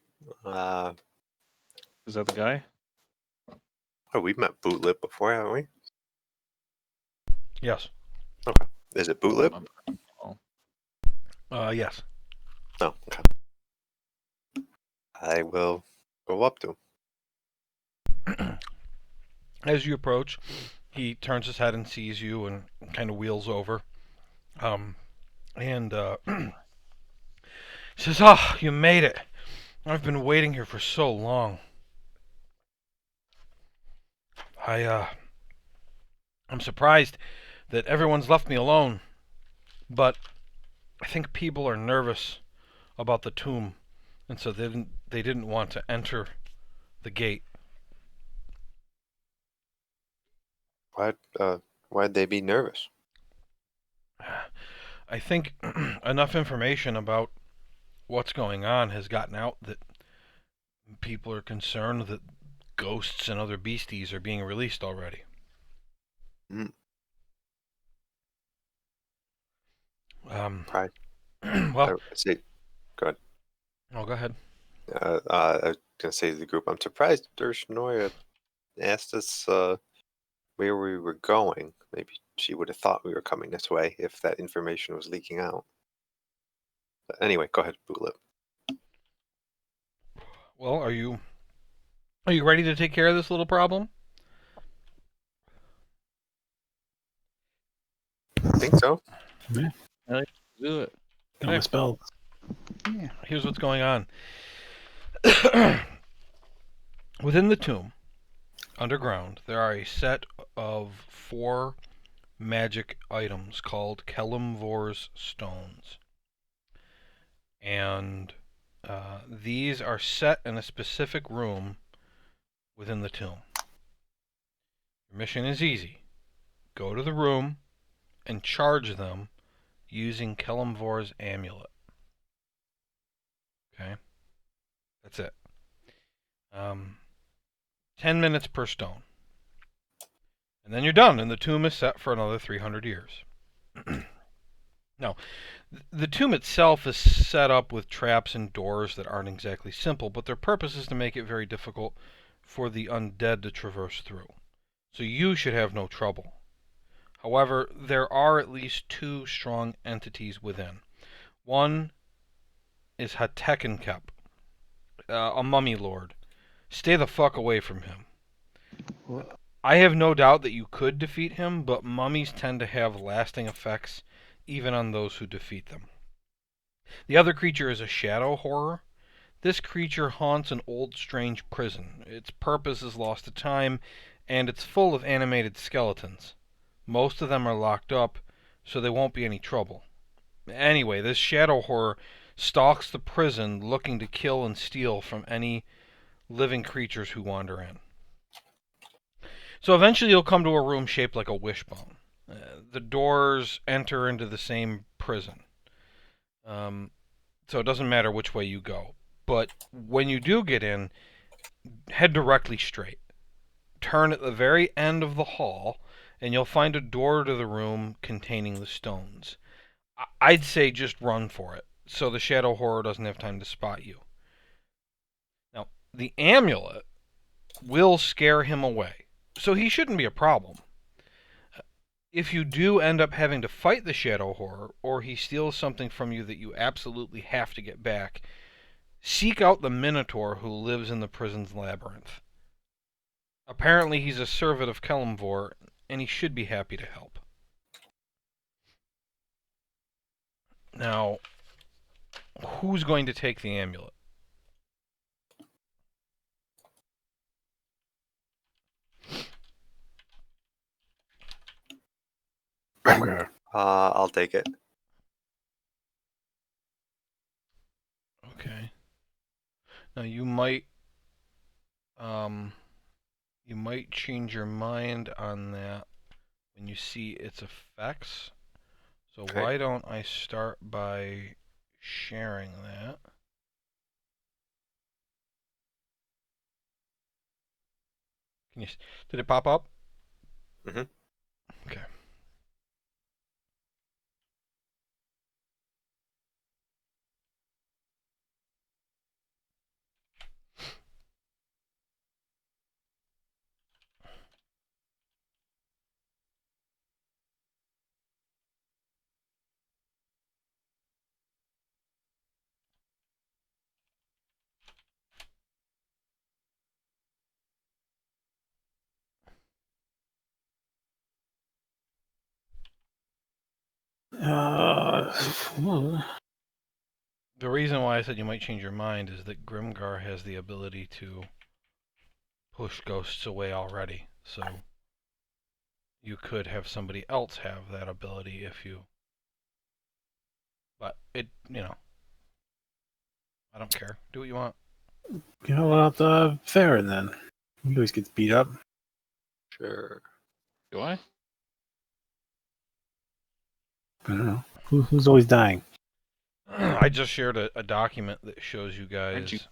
Is that the guy? Oh, we've met Bootlip before, haven't we? Yes. Is it Bootlip? Yes. No. Okay. I will go up to him. As you approach, he turns his head and sees you and kind of wheels over. And says, "Oh, you made it. I've been waiting here for so long." I'm surprised that everyone's left me alone, but I think people are nervous about the tomb, and so they didn't want to enter the gate. Why'd they be nervous? I think enough information about what's going on has gotten out that people are concerned that ghosts and other beasties are being released already. Mm. Pride. Well, I say, go ahead. oh, go ahead. I was gonna say to the group, I'm surprised Dershnoya asked us where we were going. Maybe she would have thought we were coming this way if that information was leaking out. But anyway, go ahead, Boolip. Well, are you ready to take care of this little problem? I think so. Yeah. Do it. Got my Okay. spells. Yeah. Here's what's going on. Within the tomb, underground, there are a set of 4 magic items called Kelimvor's stones. And these are set in a specific room within the tomb. Your mission is easy. Go to the room and charge them using Kelimvor's amulet. Okay? That's it. 10 minutes per stone. And then you're done, and the tomb is set for another 300 years. Now, the tomb itself is set up with traps and doors that aren't exactly simple, but their purpose is to make it very difficult for the undead to traverse through. So you should have no trouble. However, there are at least 2 strong entities within. One is Hatekenkep, a mummy lord. Stay the fuck away from him. What? I have no doubt that you could defeat him, but mummies tend to have lasting effects even on those who defeat them. The other creature is a shadow horror. This creature haunts an old, strange prison. Its purpose is lost to time, and it's full of animated skeletons. Most of them are locked up, so there won't be any trouble. Anyway, this shadow horror stalks the prison, looking to kill and steal from any living creatures who wander in. So eventually you'll come to a room shaped like a wishbone. The doors enter into the same prison. So it doesn't matter which way you go. But when you do get in, head directly straight. Turn at the very end of the hall, and you'll find a door to the room containing the stones. I'd say just run for it, so the shadow horror doesn't have time to spot you. Now, the amulet will scare him away, so he shouldn't be a problem. If you do end up having to fight the shadow horror, or he steals something from you that you absolutely have to get back, seek out the Minotaur who lives in the prison's labyrinth. Apparently he's a servant of Kelimvor, and he should be happy to help. Now, who's going to take the amulet? I'll take it. Okay. Now you might change your mind on that when you see its effects. So Okay. why don't I start by sharing that? Did it pop up? Mhm. Okay. Well, The reason why I said you might change your mind is that Grimgar has the ability to push ghosts away already. So you could have somebody else have that ability if you. But it, I don't care. Do what you want. You know what? Farron then. He always gets beat up. Sure. Do I? I don't know. Who's always dying? I just shared a document that shows you Aren't you guys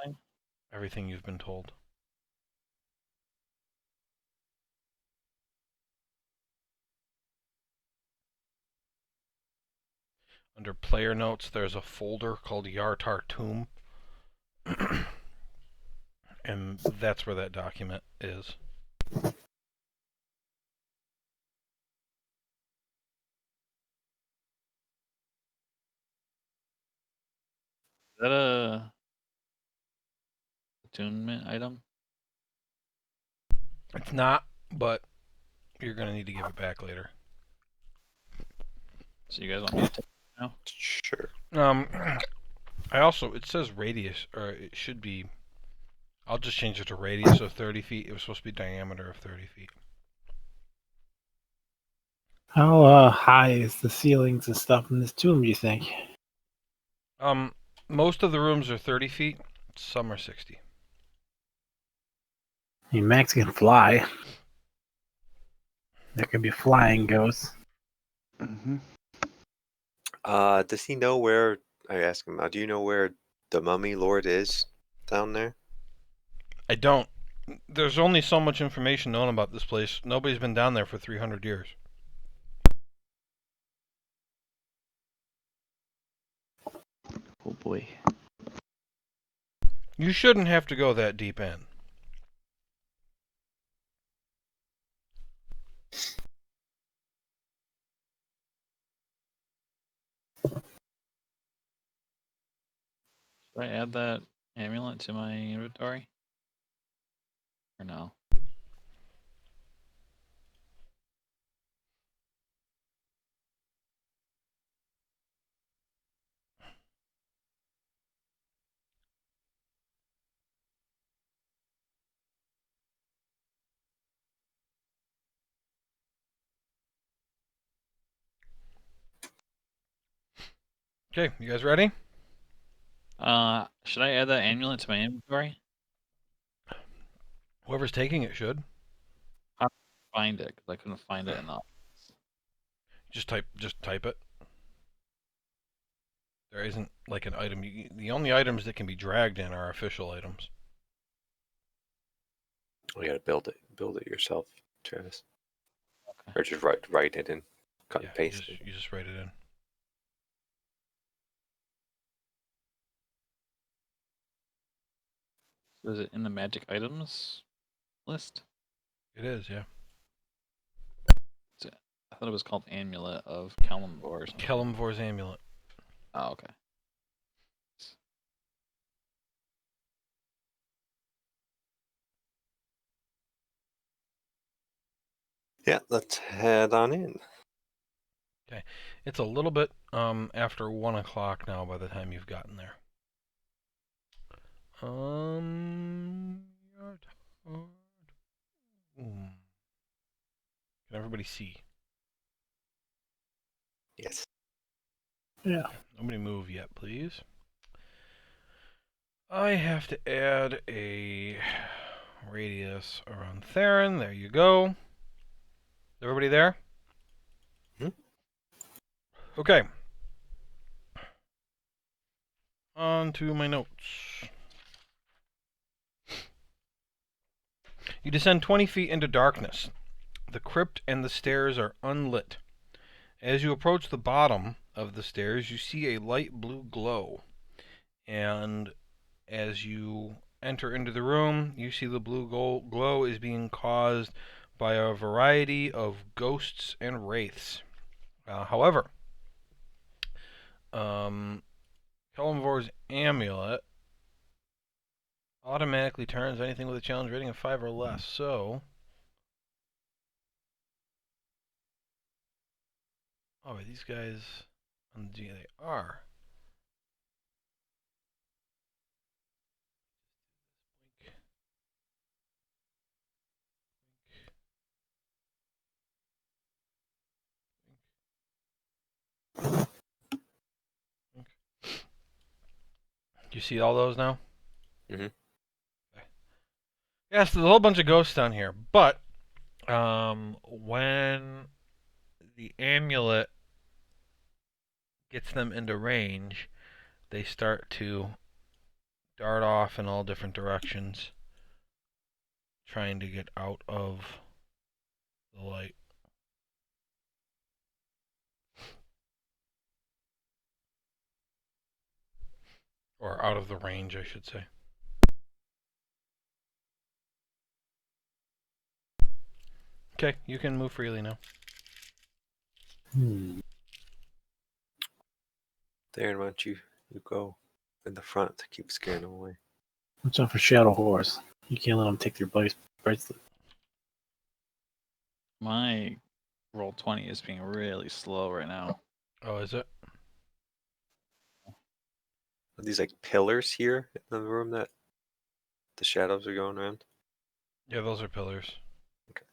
dying? everything you've been told. Under player notes, there's a folder called Yartar Tomb, and that's where that document is. Is that a attunement item? It's not, but you're gonna need to give it back later. So you guys want me to take it now? Sure. It says radius, or it should be. I'll just change it to radius of 30 feet. It was supposed to be diameter of 30 feet. How high is the ceilings and stuff in this tomb, do you think? Most of the rooms are 30 feet. Some are 60. I mean, Max can fly. There can be flying ghosts. Mm-hmm. Does he know where? I asked him. Do you know where the Mummy Lord is down there? I don't. There's only so much information known about this place. Nobody's been down there for 300 years. Oh boy. You shouldn't have to go that deep in. Should I add that amulet to my inventory? Or no? Okay, you guys ready? Should I add that amulet to my inventory? Whoever's taking it should. How do I find it? Because I couldn't find it enough. Just type it. There isn't like an item. The only items that can be dragged in are official items. We gotta build it. Build it yourself, Travis. Okay. Or just write it and cut Yeah, and paste it. you just write it in. So is it in the magic items list? It is, yeah. I thought it was called Amulet of Kalimdor or something. Kalimvor's amulet. Oh, okay. Yeah, let's head on in. Okay, it's a little bit after 1 o'clock now by the time you've gotten there. Can everybody see? Yes. Yeah. Nobody move yet, please. I have to add a radius around Theron. There you go. Everybody there? Hmm? Okay. On to my notes. You descend 20 feet into darkness. The crypt and the stairs are unlit. As you approach the bottom of the stairs, you see a light blue glow. And as you enter into the room, you see the blue glow is being caused by a variety of ghosts and wraiths. However, Kalimvor's amulet automatically turns anything with a challenge rating of 5 or less. So, are these guys on the G? They are. You see all those now? Mhm. Okay. Yes, there's a whole bunch of ghosts down here, but when the amulet gets them into range, they start to dart off in all different directions, trying to get out of the light. Or out of the range, I should say. Okay, you can move freely now. Darren, why don't you go in the front to keep scaring them away? Watch out for Shadow Horse. You can't let them take your bracelet. My roll 20 is being really slow right now. Oh, is it? Are these like pillars here in the room that the shadows are going around? Yeah, those are pillars. Okay.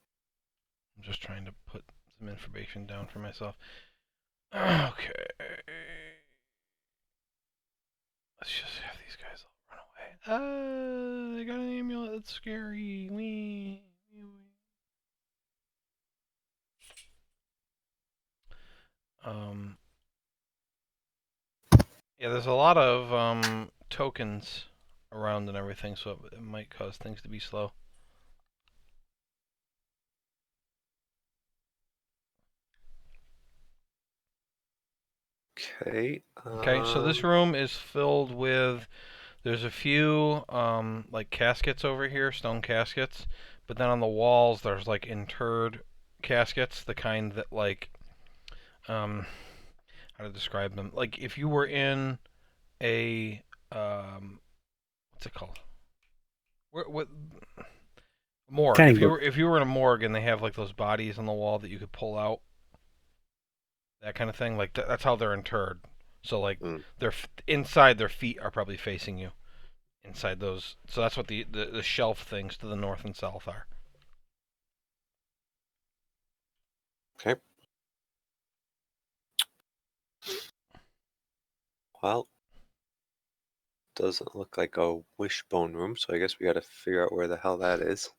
I'm just trying to put some information down for myself. Okay. Let's just have these guys all run away. They got an amulet that's scary. Wee. Yeah, there's a lot of tokens around and everything, so it might cause things to be slow. Okay. Okay, so this room is filled with. There's a few like caskets over here, stone caskets, but then on the walls there's like interred caskets, the kind that like how to describe them? Like if you were in a what's it called? What morgue? Kind of. If you were in a morgue and they have like those bodies on the wall that you could pull out, that kind of thing. Like that's how they're interred. So like they're inside, their feet are probably facing you inside those. So that's what the shelf things to the north and south are. Okay. Well, doesn't look like a wishbone room, so I guess we got to figure out where the hell that is.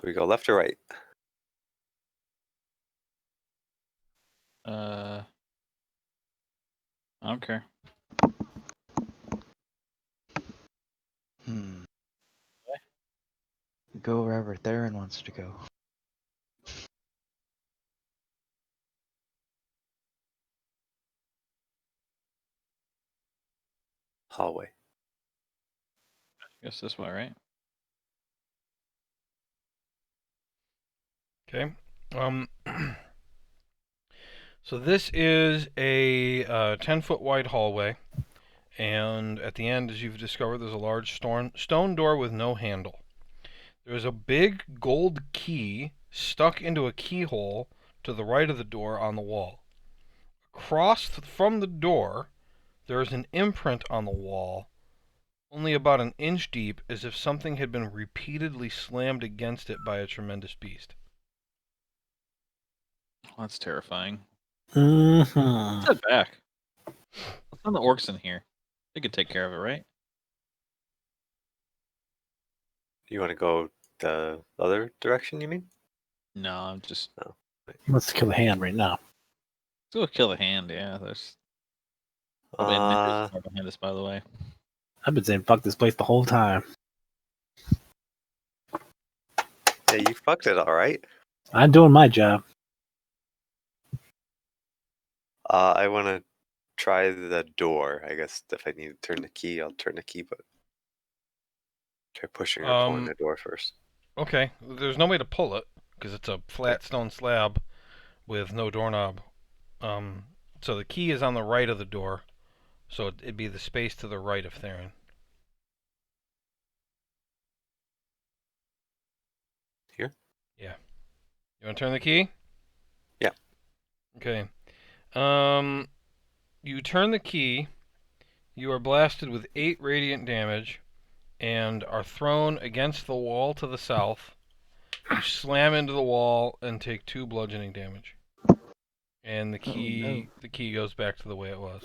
We go left or right? I don't care. Go wherever Theron wants to go. Hallway. I guess this way, right? Okay. So this is a 10-foot wide hallway, and at the end, as you've discovered, there's a large stone door with no handle. There's a big gold key stuck into a keyhole to the right of the door on the wall. Across from the door, there is an imprint on the wall, only about an inch deep, as if something had been repeatedly slammed against it by a tremendous beast. Oh, that's terrifying. Mm-hmm. Head back. Let's send the orcs in here. They could take care of it, right? You want to go the other direction, you mean? No, I'm just. No. Let's kill the hand right now. Let's go kill the hand. Yeah, there's probably a ninja somewhere behind us, by the way. I've been saying fuck this place the whole time. Yeah, you fucked it all right. I'm doing my job. I want to try the door. I guess if I need to turn the key, I'll turn the key, but try pushing or pulling the door first. Okay, there's no way to pull it because it's a flat stone slab with no doorknob. So the key is on the right of the door, so it'd be the space to the right of Theron. Here? Yeah. You want to turn the key? Yeah. Okay. You turn the key. You are blasted with 8 radiant damage, and are thrown against the wall to the south. You slam into the wall and take 2 bludgeoning damage. And the key goes back to the way it was.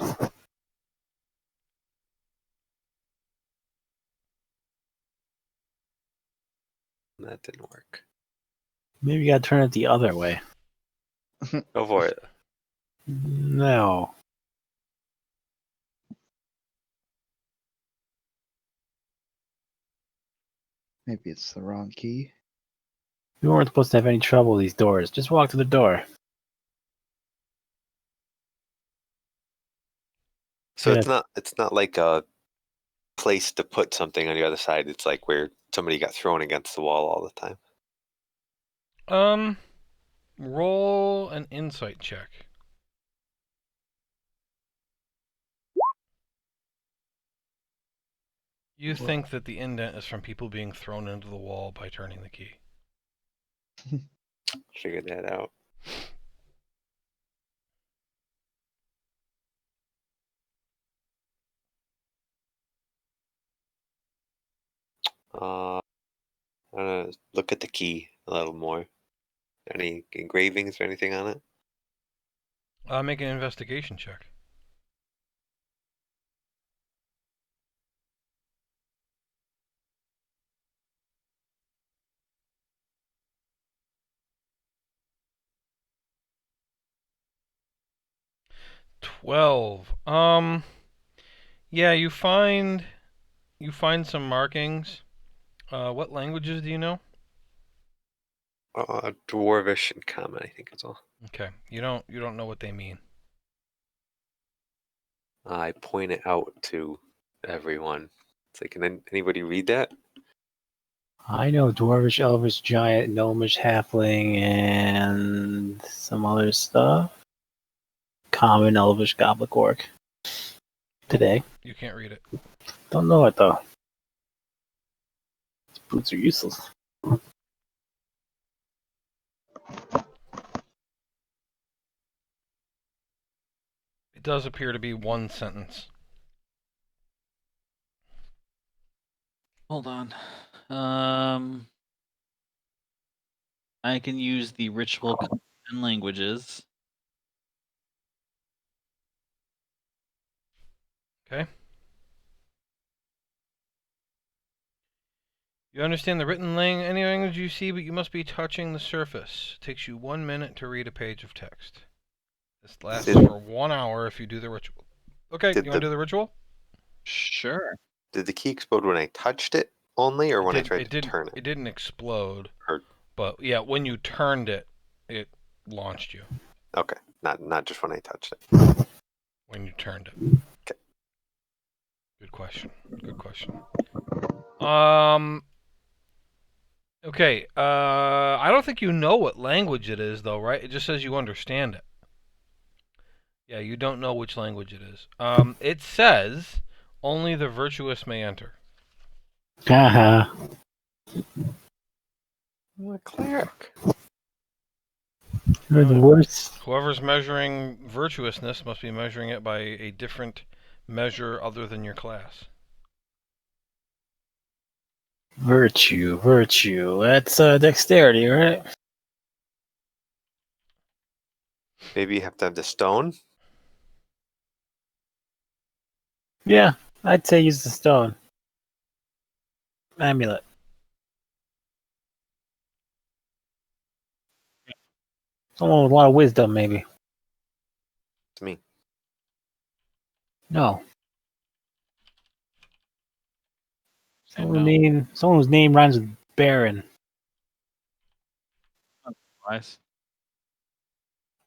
That didn't work. Maybe you gotta turn it the other way. Go for it. No. Maybe it's the wrong key. We weren't supposed to have any trouble with these doors. Just walk to the door. So Yeah. it's not like a place to put something on the other side. It's like where somebody got thrown against the wall all the time. Roll an insight check. You think that the indent is from people being thrown into the wall by turning the key. Figured that out. I'm gonna look at the key a little more. Any engravings or anything on it? Make an investigation check. $12. Yeah, you find some markings. What languages do you know? Dwarvish and common, I think is all. Okay, you don't know what they mean. I point it out to everyone. It's like, can anybody read that? I know Dwarvish, Elvish, Giant, Gnomish, Halfling, and some other stuff. Common, Elvish, Goblin, Orc. Today. You can't read it. Don't know it though. These boots are useless. It does appear to be one sentence. Hold on. I can use the ritual common languages. Okay. You understand the written any language you see, but you must be touching the surface. It takes you 1 minute to read a page of text. This lasts for 1 hour if you do the ritual. Okay, you want to do the ritual? Sure. Did the key explode when I touched it only, or when I tried to turn it? It didn't explode. Or, but yeah, when you turned it, it launched you. okay, not just when I touched it. When you turned it. Okay. Good question. Good question. Okay. I don't think you know what language it is, though, right? It just says you understand it. Yeah, you don't know which language it is. It says only the virtuous may enter. Haha. I'm a cleric. You're the worst. Whoever's measuring virtuousness must be measuring it by a different measure other than your class. Virtue. That's dexterity, right? Maybe you have to have the stone. Yeah, I'd say use the stone. Amulet. Someone with a lot of wisdom, maybe. It's me. No. No. Someone whose name rhymes with Baron. Nice.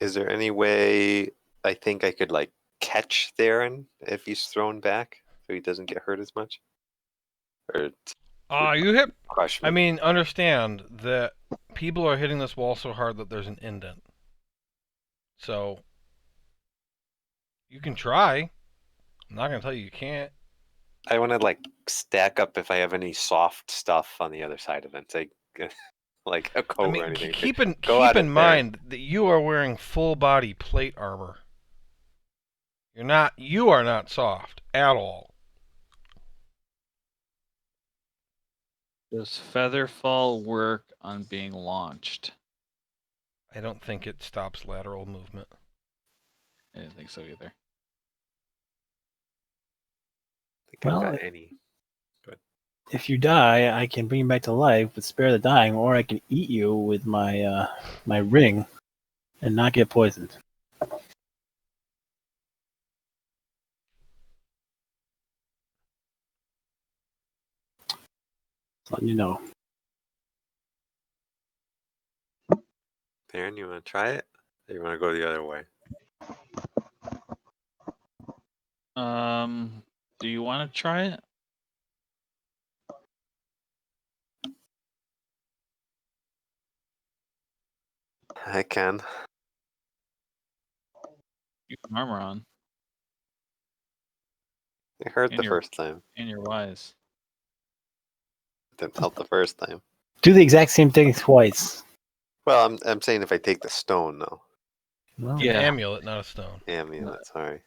Is there any way I think I could like catch Theron if he's thrown back so he doesn't get hurt as much? Or You hit. crush me? I mean, understand that people are hitting this wall so hard that there's an indent. So you can try. I'm not gonna tell you can't. I want to like stack up if I have any soft stuff on the other side of it, like a coat or anything. Keep in mind that you are wearing full body plate armor. You are not soft at all. Does Featherfall work on being launched? I don't think it stops lateral movement. I didn't think so either. I think I've Well, got any. if you die, I can bring you back to life, but spare the dying, or I can eat you with my my ring and not get poisoned. Just letting you know. Darren, you want to try it? Or you want to go the other way? Do you want to try it? I can. You have armor on, It hurt and the you're first time. wise. It didn't help the first time. Do the exact same thing twice. Well, I'm saying if I take the stone though. Well, It's an Yeah. amulet, not a stone. Amulet, sorry.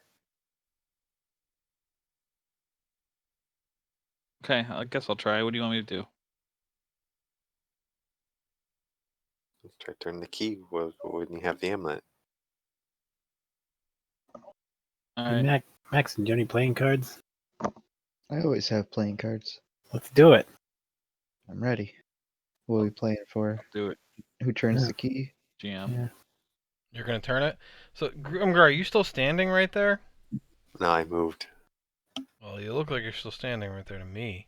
Okay, I guess I'll try. What do you want me to do? Let's try to turn the key when you have the amulet. All hey, right. Max, do you have any playing cards? I always have playing cards. Let's do it. I'm ready. What are we playing for? Do it, Who turns Yeah. the key? GM. Yeah. You're gonna turn it. So, Grimgar, are you still standing right there? No, I moved. Well, you look like you're still standing right there to me.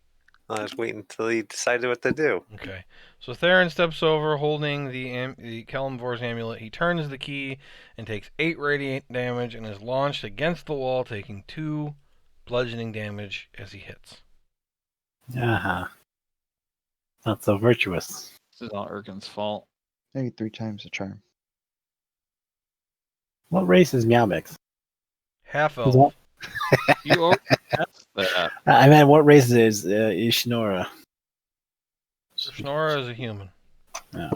I was waiting until he decided what to do. Okay. So Theron steps over, holding the Kalimvor's amulet. He turns the key and takes 8 radiant damage and is launched against the wall, taking 2 bludgeoning damage as he hits. Uh-huh. Not so virtuous. This is all Erkin's fault. Maybe 3 times the charm. What race is Meowmix? Half Who's elf. You already asked that. I meant, what race is Ishinora? Snora is a human. Yeah.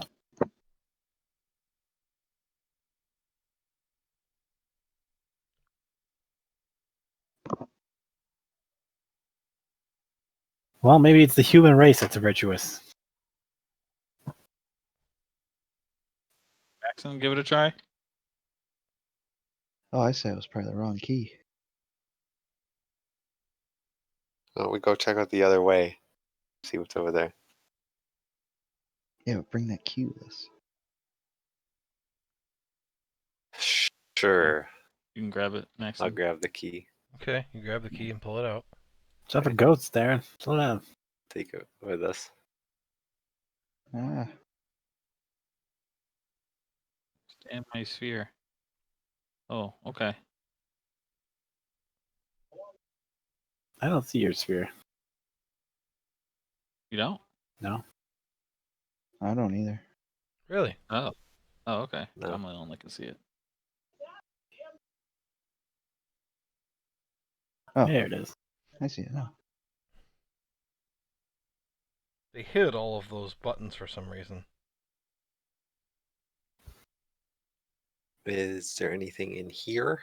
Well, maybe it's the human race that's virtuous. Maxon, give it a try. Oh, I said it was probably the wrong key. Oh, we go check out the other way. See what's over there. Yeah, but bring that key with us. Sure. You can grab it, I'll Maxon. grab the key. Okay, you grab the key and pull it out. Stop for goats, Darren. Slow down. Take it with us. Ah, Stand my sphere. Oh, okay. I don't see your sphere. You don't? No. I don't either. Really? Oh. Oh, okay. No. I'm the only one that can see it. Oh, There it is. I see it now. They hid all of those buttons for some reason. Is there anything in here?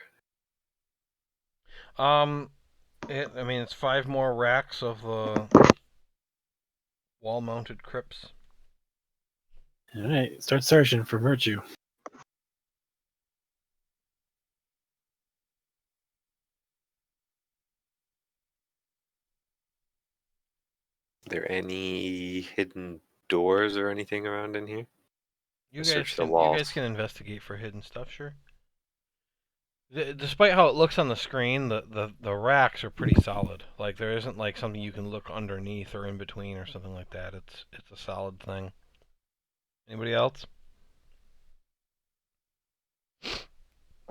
I mean, it's 5 more racks of the wall-mounted crypts. All right, start searching for virtue. There any hidden doors or anything around in here? You Let's guys search the can walls. investigate for hidden stuff, sure. Despite how it looks on the screen, the racks are pretty solid. Like there isn't like something you can look underneath or in between or something like that. It's a solid thing. Anybody else?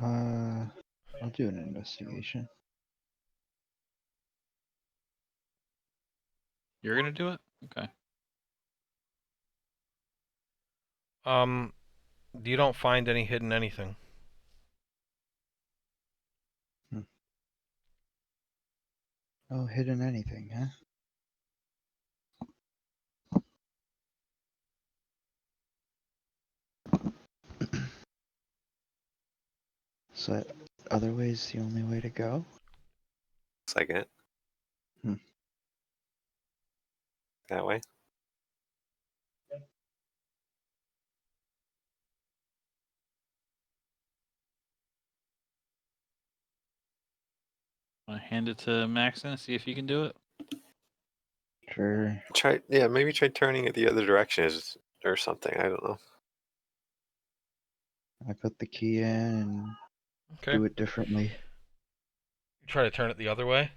I'll do an investigation. You're gonna do it? Okay. You don't find any hidden anything. Oh, hidden anything, huh? So that other way's the only way to go? Looks like it. Hmm. That way? Want to hand it to Maxon and see if he can do it? Sure. Maybe try turning it the other direction or something. I don't know. I put the key in and Okay. do it differently. You try to turn it the other way?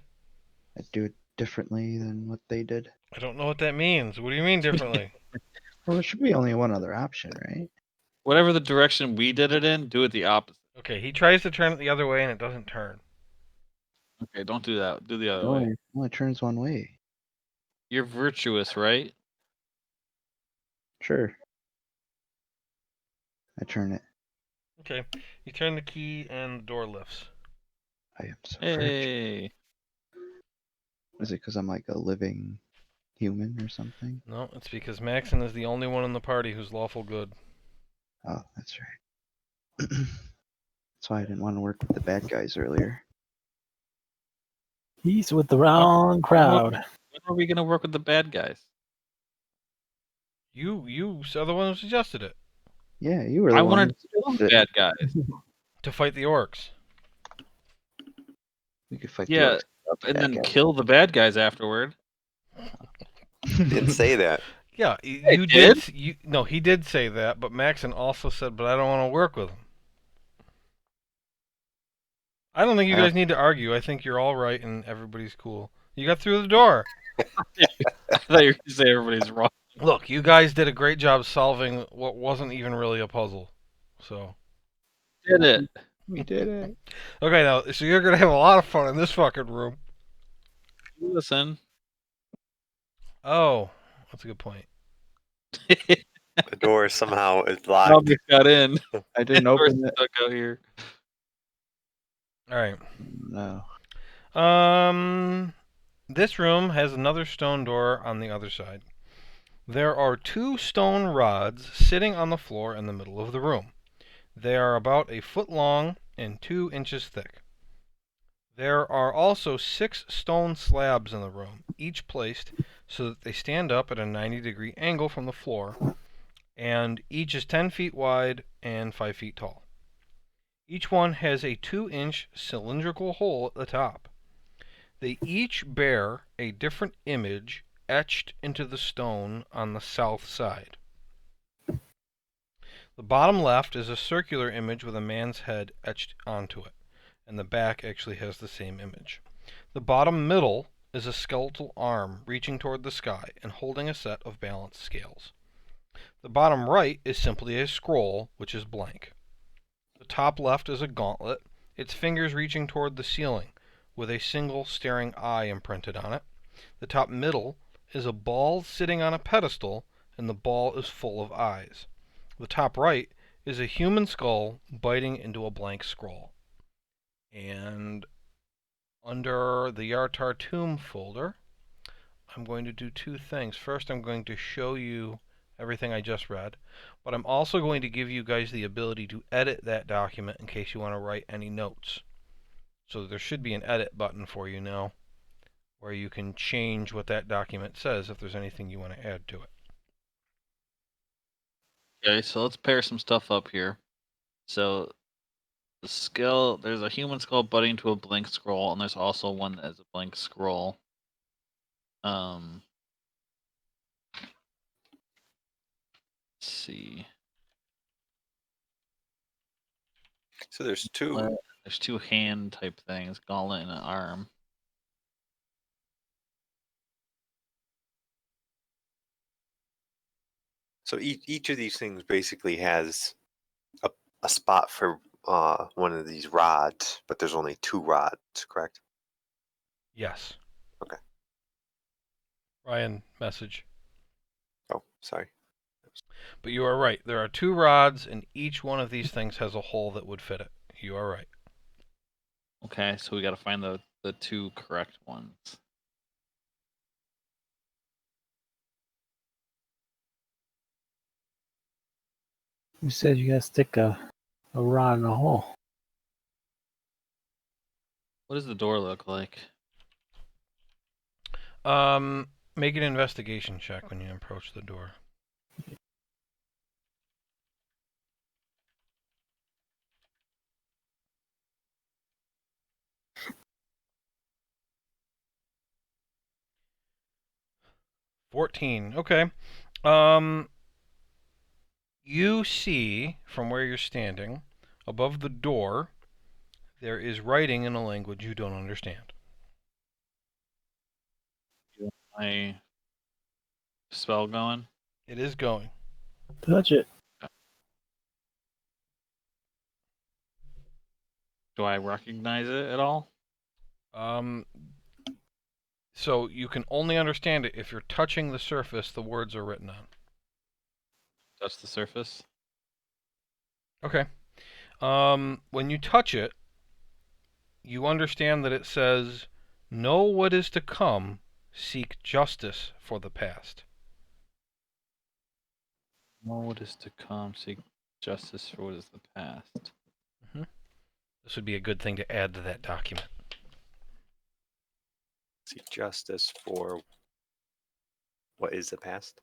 I do it differently than what they did. I don't know what that means. What do you mean differently? Well, there should be only one other option, right? Whatever the direction we did it in, do it the opposite. Okay, he tries to turn it the other way and it doesn't turn. Okay, don't do that. Do the It other way. only turns one way. You're virtuous, right? Sure. I turn it. Okay, you turn the key and the door lifts. I am so virtuous. Hey. Is it because I'm like a living human or something? No, it's because Maxon is the only one in the party who's lawful good. Oh, that's right. That's why I didn't want to work with the bad guys earlier. He's with the wrong crowd. When are we gonna work with the bad guys? You are the one who suggested it. Yeah, you were the I one wanted to who kill the suggested it. bad guys. To fight the orcs. We could fight the Yeah, orcs without the and bad then guys. kill the bad guys afterward. Didn't say that. Yeah, Hey, you did? did. No, he did say that, but Maxon also said, "But I don't want to work with him." I don't think you guys need to argue. I think you're all right and everybody's cool. You got through the door. I thought you were gonna say everybody's wrong. Look, you guys did a great job solving what wasn't even really a puzzle. So, Did it? We did it. okay, now, so you're gonna have a lot of fun in this fucking room. Listen. Oh, that's a good point. The door somehow is locked. Probably got in. I didn't We're open it. stuck out here. All right. No. This room has another stone door on the other side. There are 2 stone rods sitting on the floor in the middle of the room. They are about a foot long and 2 inches thick. There are also 6 stone slabs in the room, each placed so that they stand up at a 90-degree angle from the floor, and each is 10 feet wide and 5 feet tall. Each one has a 2-inch cylindrical hole at the top. They each bear a different image etched into the stone on the south side. The bottom left is a circular image with a man's head etched onto it, and the back actually has the same image. The bottom middle is a skeletal arm reaching toward the sky and holding a set of balance scales. The bottom right is simply a scroll, which is blank. The top left is a gauntlet, its fingers reaching toward the ceiling, with a single staring eye imprinted on it. The top middle is a ball sitting on a pedestal, and the ball is full of eyes. The top right is a human skull biting into a blank scroll. And under the Yartar Tomb folder, I'm going to do 2 things. First, I'm going to show you everything I just read, but I'm also going to give you guys the ability to edit that document in case you want to write any notes. So there should be an edit button for you now, where you can change what that document says if there's anything you want to add to it. Okay, so let's pair some stuff up here. So the skull, there's a human skull butting to a blank scroll, and there's also one that is a blank scroll. Let's see. So there's 2. There's 2 hand type things, gauntlet and an arm. So each of these things basically has a spot for one of these rods, but there's only 2 rods, correct? Yes. Okay. Ryan, message. Oh, sorry. But you are right. There are 2 rods, and each one of these things has a hole that would fit it. You are right. Okay, so we got to find the 2 correct ones. You said you gotta stick a rod in a hole. What does the door look like? Make an investigation check when you approach the door. 14. Okay. You see from where you're standing, above the door, there is writing in a language you don't understand. My spell going. It is going. Touch it. Do I recognize it at all? So you can only understand it if you're touching the surface the words are written on. Touch the surface. Okay. When you touch it, you understand that it says, "Know what is to come, seek justice for the past." Know what is to come. Seek justice for what is the past. This would be a good thing to add to that document. Seek justice for what is the past.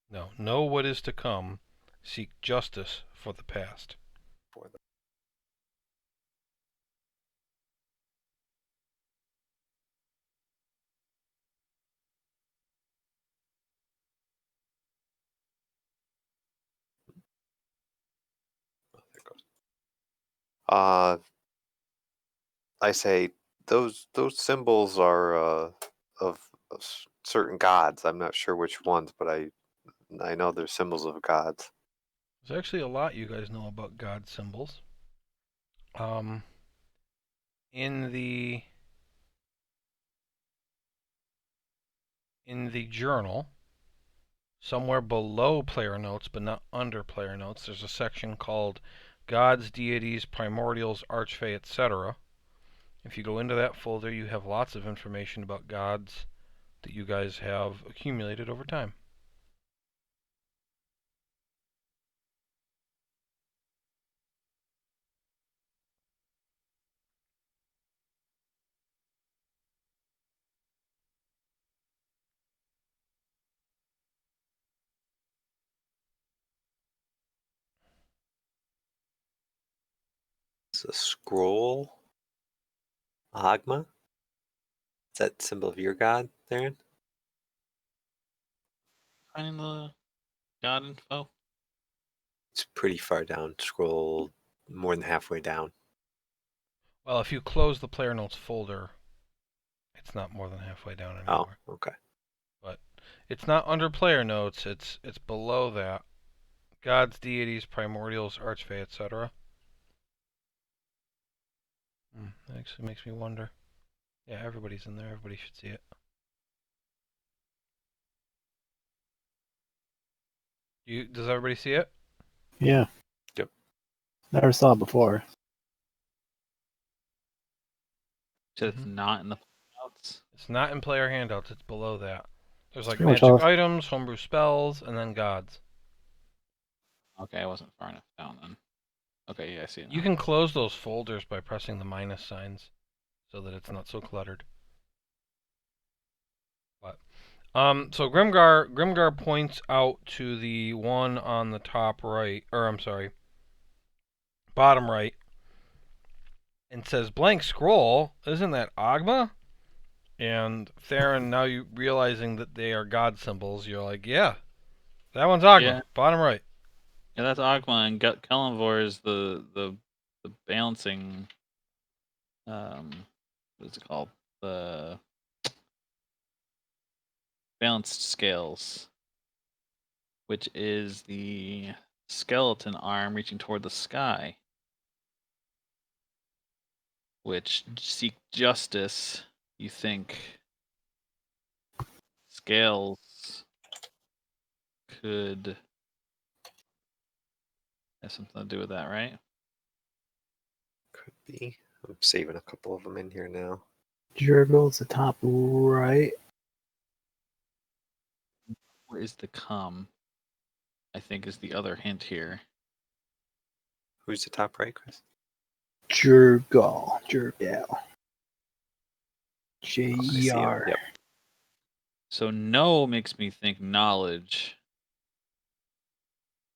No, know what is to come, seek justice for the past. For the there it goes. I say those symbols are of certain gods. I'm not sure which ones, but I know they're symbols of gods. There's actually a lot you guys know about God symbols. In the journal, somewhere below player notes, but not under player notes, there's a section called Gods, Deities, Primordials, Archfey, etc. If you go into that folder, you have lots of information about gods that you guys have accumulated over time. It's a scroll. Agma. Is that symbol of your god, Theron? Finding the god info. It's pretty far down. Scroll more than halfway down. Well, if you close the player notes folder, it's not more than halfway down Oh, anymore. okay. But it's not under player notes, it's below that. Gods, Deities, Primordials, Archfey, etc. That actually makes me wonder. Yeah, everybody's in there. Everybody should see it. Does everybody see it? Yeah. Yep. Never saw it before. So it's not in the notes. It's not in player handouts. It's below that. There's like Pretty much magic all. items, homebrew spells, and then gods. Okay, I wasn't far enough down then. Okay, yeah, I see it now. You can close those folders by pressing the minus signs so that it's not so cluttered. But so Grimgar points out to the one on the top right, or I'm sorry, bottom right, and says, "Blank scroll, isn't that Agma?" And Theron, now you realizing that they are god symbols, you're like, "Yeah, that one's Agma, Yeah. bottom right." Yeah, that's Agma, and Kellenvor is the balancing. What is it called? The balanced scales, which is the skeleton arm reaching toward the sky, which seek justice. You think scales could have something to do with that, right? Could be. I'm saving a couple of them in here now. Jurgle's the top right. Where is the come? I think is the other hint here. Who's the top right, Chris? Jurgle. Oh, I see him. J-E-R. Yep. So no makes me think knowledge.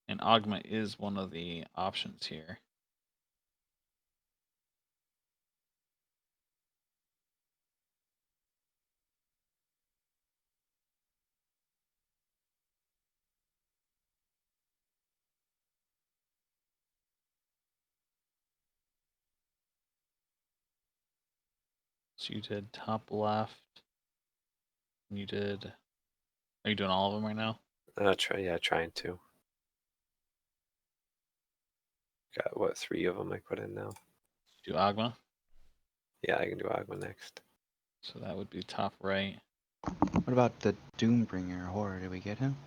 And Agma is one of the options here. So you did top left. You did. Are you doing all of them right now? Trying to. Got what, 3 of them I put in now? Do Agma. Yeah, I can do Agma next. So that would be top right. What about the Doombringer Horror? Did we get him?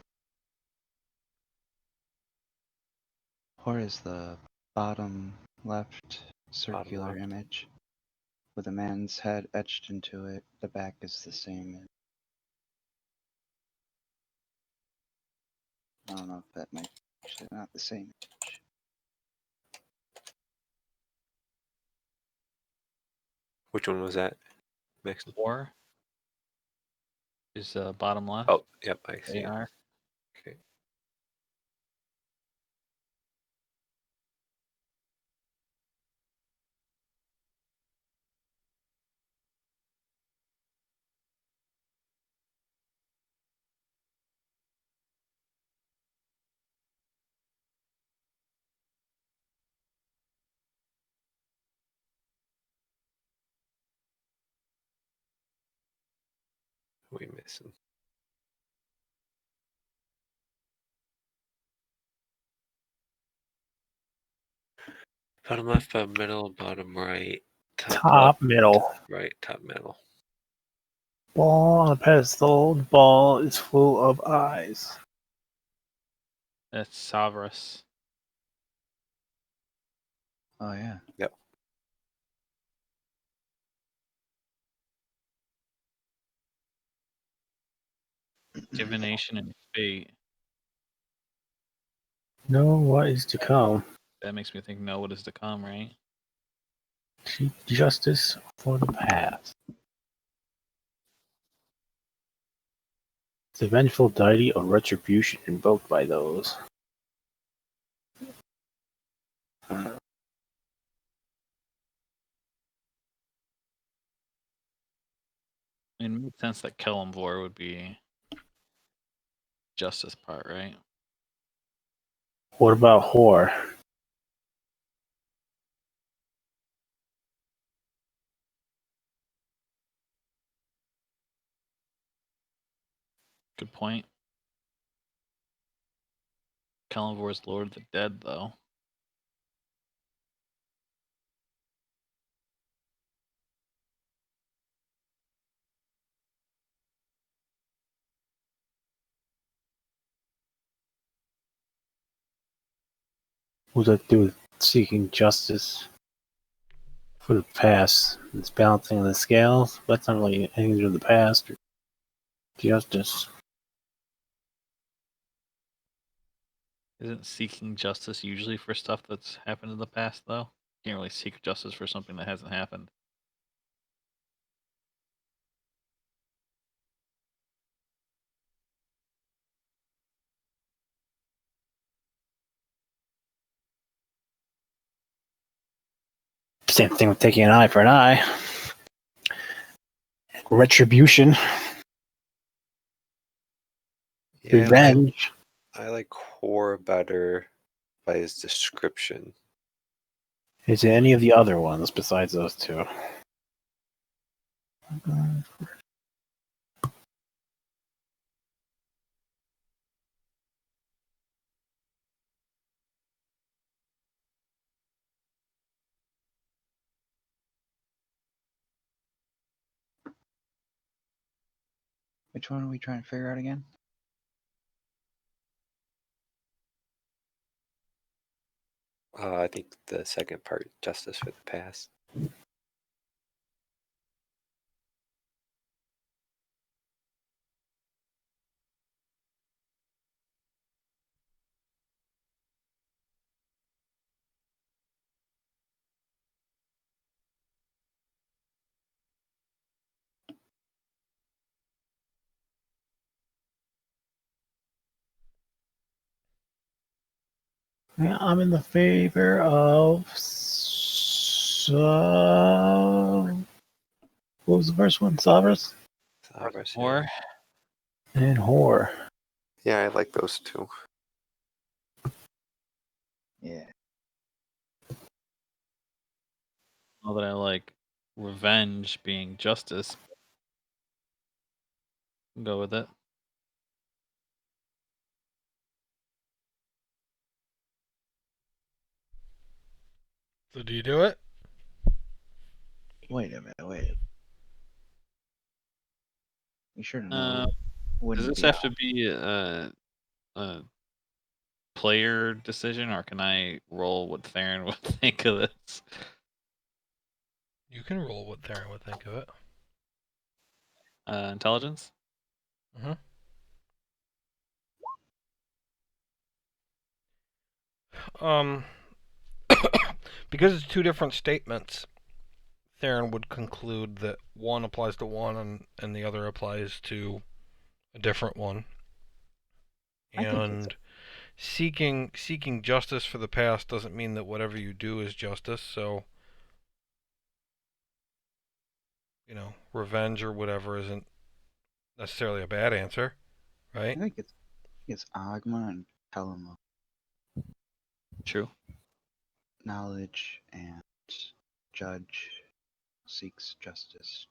Horror is the bottom left circular left. image with a man's head etched into it. The back is the same. I don't know if that might actually not the same image. Which one was that? Mixed. War is bottom left. Oh, yep, I see it. AR. Okay. We missing. Bottom left, bottom middle, bottom right, Top middle. right, top middle. Ball on a pedestal. The ball is full of eyes. That's Savrus. Oh yeah. Yep. Divination and fate. Know what is to come. That makes me think, know what is to come, right? Seek justice for the past. It's a vengeful deity or retribution invoked by those. It makes sense that Kellamvor would be justice part, right? What about whore? Good point. Kellamvor is Lord of the Dead, though. What does that do with seeking justice for the past? It's balancing the scales. That's not really anything to do with the past or justice. Isn't seeking justice usually for stuff that's happened in the past, though? Can't really seek justice for something that hasn't happened. Same thing with taking an eye for an eye. Retribution. Yeah, Revenge. I like Horror better by his description. Is it any of the other ones besides those two? Which one are we trying to figure out again? I think the second part, Justice for the Past. Yeah, I'm in the favor of. What was the first one? Savrus Cyrus, yeah. Or and whore. Yeah, I like those two. Yeah. all that I like revenge being justice. Go with it. So do you do it? Wait a minute, wait. You sure to know Does wouldn't this be have to be a player decision, or can I roll what Theron would think of this? You can roll what Theron would think of it. Intelligence? Um, because it's two different statements, Theron would conclude that one applies to one and the other applies to a different one. I think it's And seeking justice for the past doesn't mean that whatever you do is justice. So, you know, revenge or whatever isn't necessarily a bad answer, right? I think it's Agma and Pelama. True. Knowledge and judge seeks justice.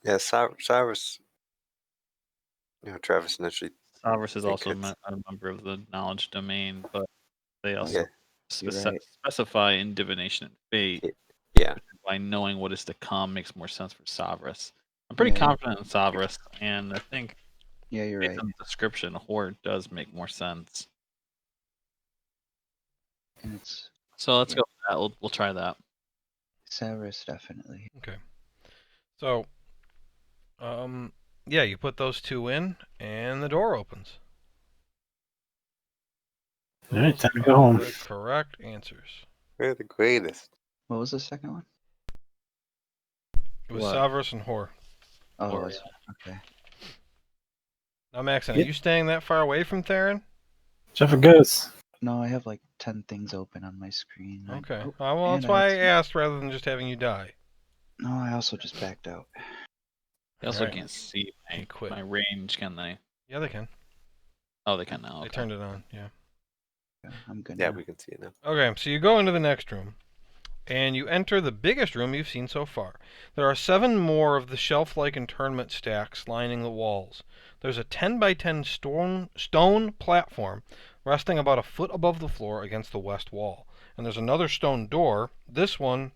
Yeah, Cyrus. Travis initially. Cyrus is think also it's- a member of the knowledge domain, but they Oh, also Yeah. You're right. specify in divination and fate, Yeah. which is why knowing what is to come makes more sense for Savras. I'm pretty Yeah. confident in Savras, and I think Yeah, you're based right. on the description, Horde does make more sense. And it's So let's Yeah. go with that. We'll try that. Severus, definitely. Okay. So, yeah, you put those two in, and the door opens. All right, Those time to go are home. the correct answers. We're the greatest. What was the second one? It was What? Savras and Hor. Oh, Or, it was, okay. Now, Maxon, Yep. are you staying that far away from Theron? Jeff it goes. No, I have like 10 things open on my screen. Okay. Oh, Well, and that's I why I had asked rather than just having you die. No, I also just backed out. They also Alright. can't see He quit. my range, can they? Yeah, they can. Oh, they can now. They Okay. turned it on, yeah. Yeah, I'm good Yeah, now. we can see it now. Okay, so you go into the next room, and you enter the biggest room you've seen so far. There are 7 more of the shelf-like internment stacks lining the walls. There's a 10 by 10 stone platform resting about a foot above the floor against the west wall. And there's another stone door, this one,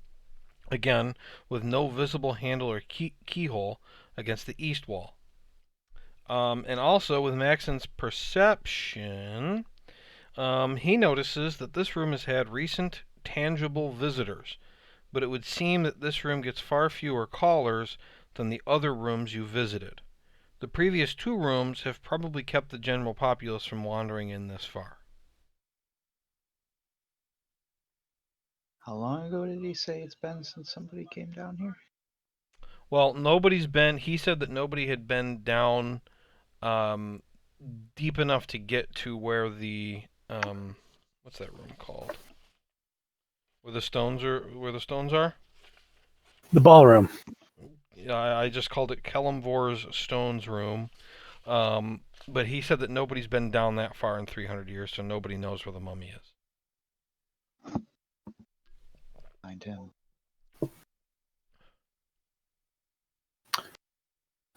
again, with no visible handle or keyhole against the east wall. And also, with Maxon's perception, he notices that this room has had recent tangible visitors, but it would seem that this room gets far fewer callers than the other rooms you visited. The previous 2 rooms have probably kept the general populace from wandering in this far. How long ago did he say it's been since somebody came down here? Well, he said that nobody had been down deep enough to get to where the, what's that room called? Where the stones are? The ballroom. I just called it Kellamvor's Stones Room. But he said that nobody's been down that far in 300 years, so nobody knows where the mummy is. Find him.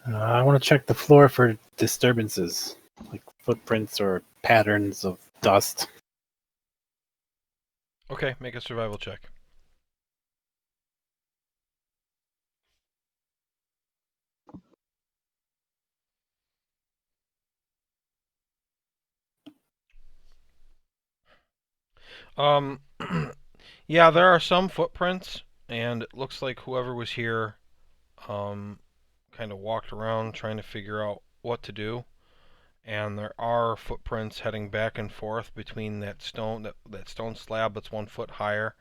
I want to check the floor for disturbances, like footprints or patterns of dust. Okay, make a survival check. Yeah, there are some footprints, and it looks like whoever was here, kind of walked around trying to figure out what to do. And there are footprints heading back and forth between that stone slab that's 1 foot higher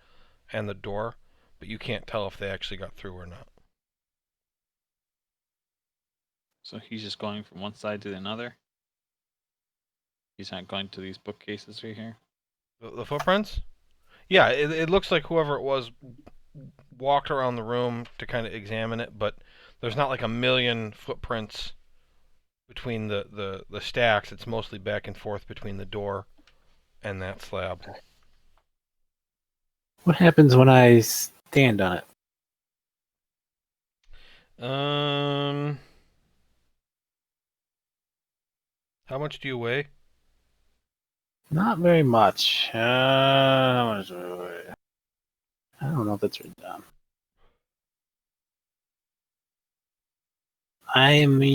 and the door, but you can't tell if they actually got through or not. So he's just going from one side to another. He's not going to these bookcases right here. The footprints? Yeah, it looks like whoever it was walked around the room to kind of examine it, but there's not like a million footprints between the stacks. It's mostly back and forth between the door and that slab. What happens when I stand on it? How much do you weigh? Not very much. How much do I weigh? I don't know if that's written down. I'm a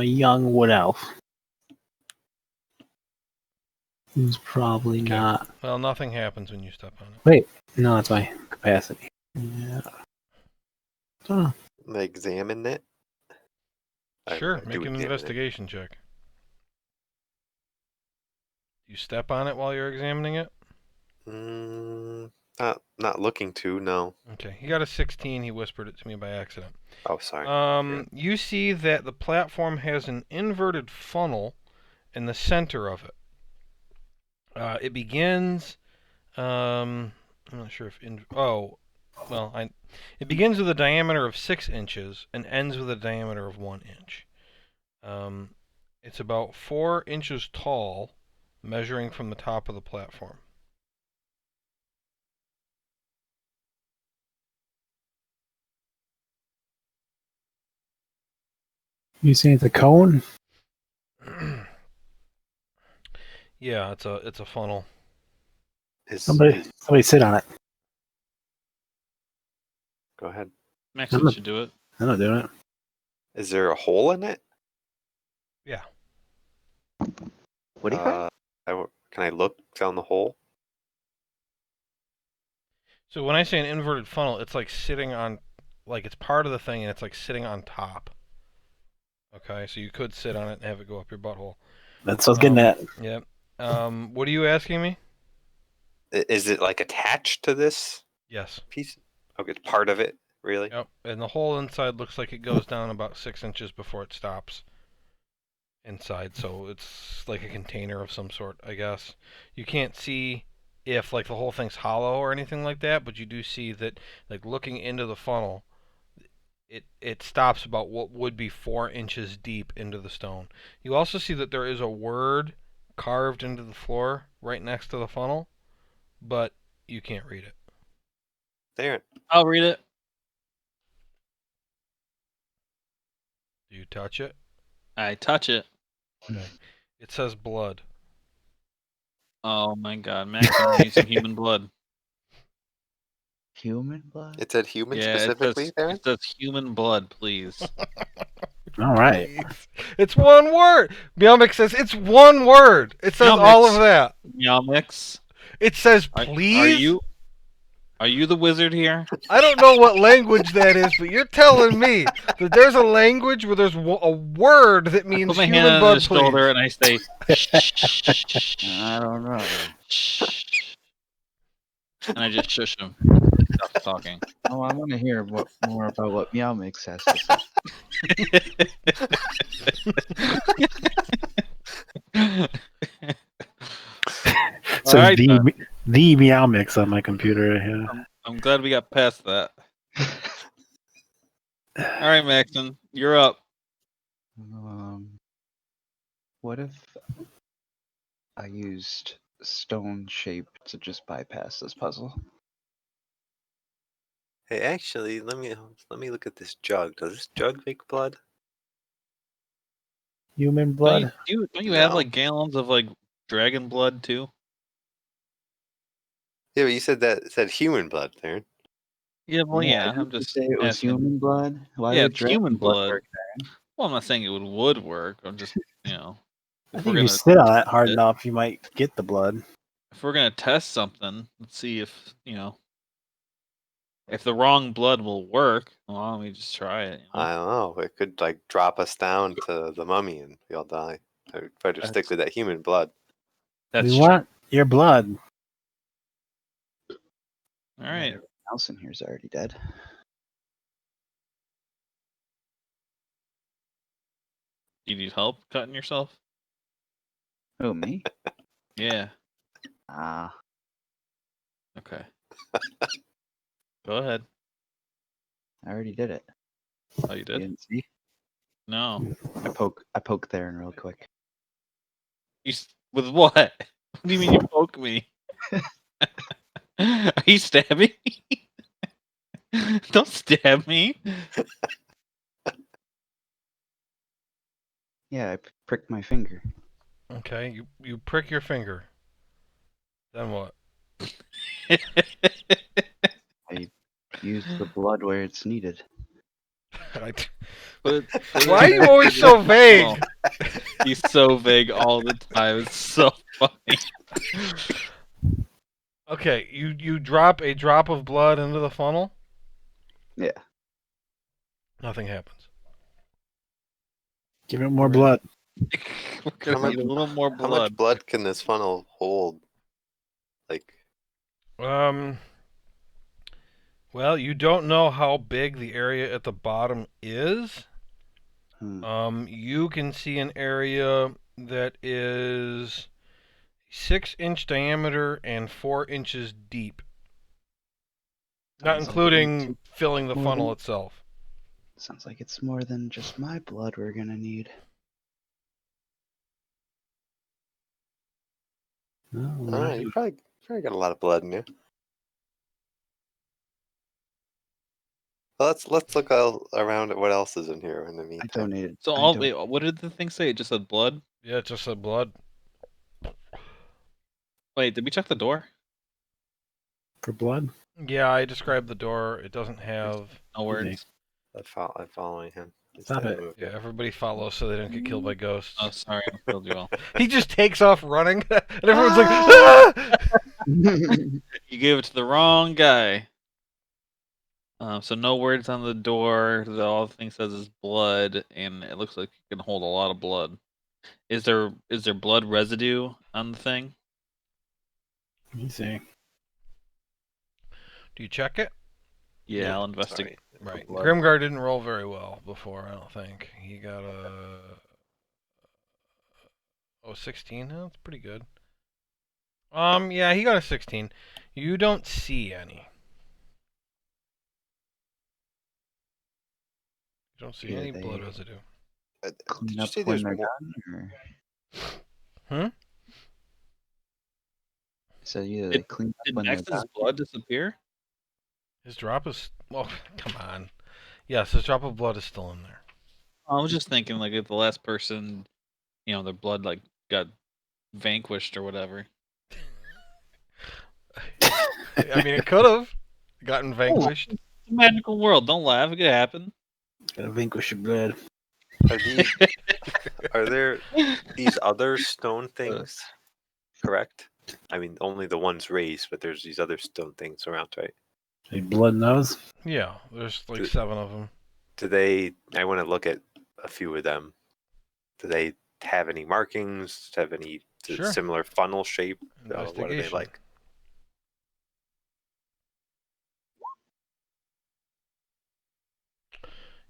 young wood elf. Who's probably Okay. not. Well, nothing happens when you step on it. Wait, no, that's my capacity. Yeah. Don't know. Examine it. Sure, I make do an examine it. investigation check. You step on it while you're examining it? Not looking to, no. Okay, he got a 16. He whispered it to me by accident. Oh, sorry. You see that the platform has an inverted funnel in the center of it. It begins. I'm not sure if. It begins with a diameter of 6 inches and ends with a diameter of 1 inch. It's about 4 inches tall, measuring from the top of the platform. You say it's a cone? Yeah, it's a funnel. Somebody sit on it. Go ahead. Maxon should do it. I'm not doing it. Is there a hole in it? Yeah. What do you have? Can I look down the hole? So when I say an inverted funnel, it's like sitting on, like it's part of the thing and it's like sitting on top. Okay, so you could sit on it and have it go up your butthole. That's what I was getting at. Yep. What are you asking me? Is it like attached to this Yes. piece? Okay, it's part of it, really? Yep. And the hole inside looks like it goes down about 6 inches before it stops inside. So it's like a container of some sort, I guess. You can't see if like the whole thing's hollow or anything like that, but you do see that like looking into the funnel, it stops about what would be 4 inches deep into the stone. You also see that there is a word carved into the floor right next to the funnel, but you can't read it. There. I'll read it. Do you touch it? I touch it. Okay. It says blood. Oh my god, Maxon needs some human blood. Human blood? It said human Yeah, specifically, Darren? it says human blood, please. All right. It's one word. Biomix says it's one word. It says all of that. Yamix. It says please. Are you the wizard here? I don't know what language that is, but you're telling me that there's a language where there's a word that means Put my human hand on blood, his please. shoulder and I say, shh. I don't know. Shh. And I just shush him. Stop talking. Oh, I want to hear more about what Meow Mix has to say. So All right, the meow mix on my computer right here. I'm glad we got past that. All right, Maxon, you're up. What if I used stone shape to just bypass this puzzle? Hey, actually, let me look at this jug. Does this jug make blood? Human blood? Don't you have No. like gallons of like dragon blood too? Yeah, but you said it said human blood, Darren. Yeah, well, yeah. Didn't I'm you just say it was asking. human blood. Why Yeah, would it's human dragon blood blood. work? Well, I'm not saying it would work. I'm just, I if think if you sit on it hard it- enough, you might get the blood. if we're gonna test something, let's see if if the wrong blood will work. Well, let me just try it. I don't know. It could like drop us down to the mummy and we all die. I'd better stick with that human blood. That's We true. want your blood. All right. Everyone else in here is already dead. Do you need help cutting yourself? Oh, me? Yeah. Ah, Okay. Go ahead. I already did it. Oh, you You did? didn't see? No. I poke Theron real quick. With what? What do you mean you poke me? Are you stabbing me? Don't stab me. Yeah, I pricked my finger. Okay, you prick your finger. Then what? I used the blood where it's needed. Put it Why are in you the always so funnel. vague? He's so vague all the time. It's so funny. Okay, you drop a drop of blood into the funnel. Yeah. Nothing happens. Give it more Okay. blood. We're How gonna need much, a little more how much blood. blood can this funnel hold? Like, Well, you don't know how big the area at the bottom is. You can see an area that is 6-inch diameter and 4 inches deep, not Sounds like way including too filling the more funnel than- itself. Sounds like it's more than just my blood we're gonna need. Oh, all right, you probably got a lot of blood in you. Well, let's look around at what else is in here in the I meantime. donated. So I wait, what did the thing say? It just said blood. Yeah, it just said blood. Wait, did we check the door? for blood? Yeah, I described the door. It doesn't have. No words. I'm following him. Stop it. Yeah, everybody follows so they don't get killed by ghosts. Oh, sorry, I killed you all. He just takes off running, and everyone's like, "Ah!" You gave it to the wrong guy. So no words on the door. All the thing says is blood, and it looks like it can hold a lot of blood. Is there blood residue on the thing? Let me see. Do you check it? Yeah, Nope, I'll investigate. sorry. Right. Blood. Grimgar didn't roll very well before, I don't think. He got a 16. Oh, that's pretty good. Yeah, he got a 16. You don't see any. You don't see Yeah, any they blood residue. Did clean you up say when there's they're more? done, or so yeah, they Did, clean up did when they're Max's done. blood disappear? His drop is. Well, come on. Yes, his drop of blood is still in there. I was just thinking, like, if the last person, their blood like got vanquished or whatever. I mean, it could have gotten vanquished. It's a magical world. Don't laugh. It could happen. Gotta vanquish your blood. Are there these other stone things? Correct. I mean, only the ones raised, but there's these other stone things around, right? A blood nose? Yeah, there's like Th- 7 of them. Do they? I want to look at a few of them. Do they have any markings? Have any Sure. similar funnel shape? What are they Investigation. like?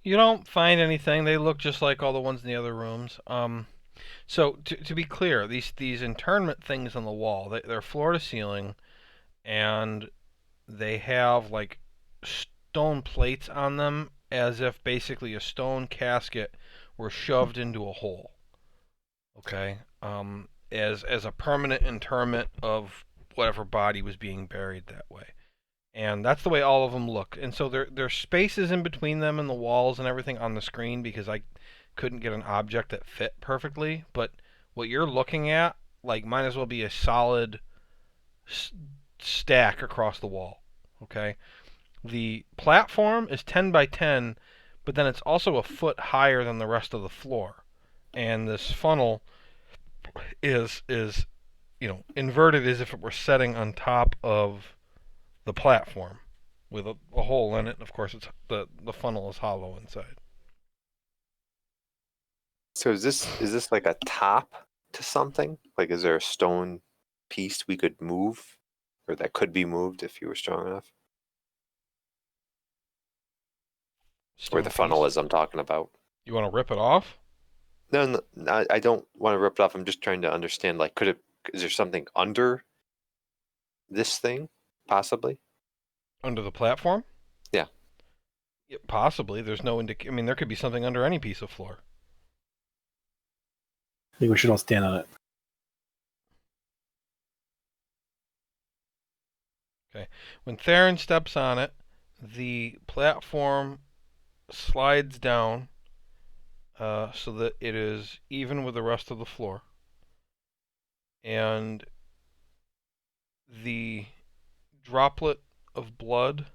You don't find anything. They look just like all the ones in the other rooms. So to be clear, these internment things on the wall, they're floor to ceiling, and they have like stone plates on them, as if basically a stone casket were shoved into a hole. Okay, as a permanent interment of whatever body was being buried that way. And that's the way all of them look. And so there's spaces in between them and the walls and everything on the screen because I couldn't get an object that fit perfectly. But what you're looking at, like, might as well be a solid stack across the wall. Okay, the platform is 10 by 10, but then it's also a foot higher than the rest of the floor. And this funnel is inverted as if it were setting on top of the platform with a hole in it, and of course it's the funnel is hollow inside. So is this like a top to something? Like, is there a stone piece we could move, or that could be moved if you were strong enough? Where Stone the funnel piece. is, I'm talking about. You want to rip it off? No, I don't want to rip it off. I'm just trying to understand. Like, is there something under this thing, possibly? Under the platform? Yeah. Possibly. There's no I mean, there could be something under any piece of floor. I think we should all stand on it. When Theron steps on it, the platform slides down so that it is even with the rest of the floor. And the droplet of blood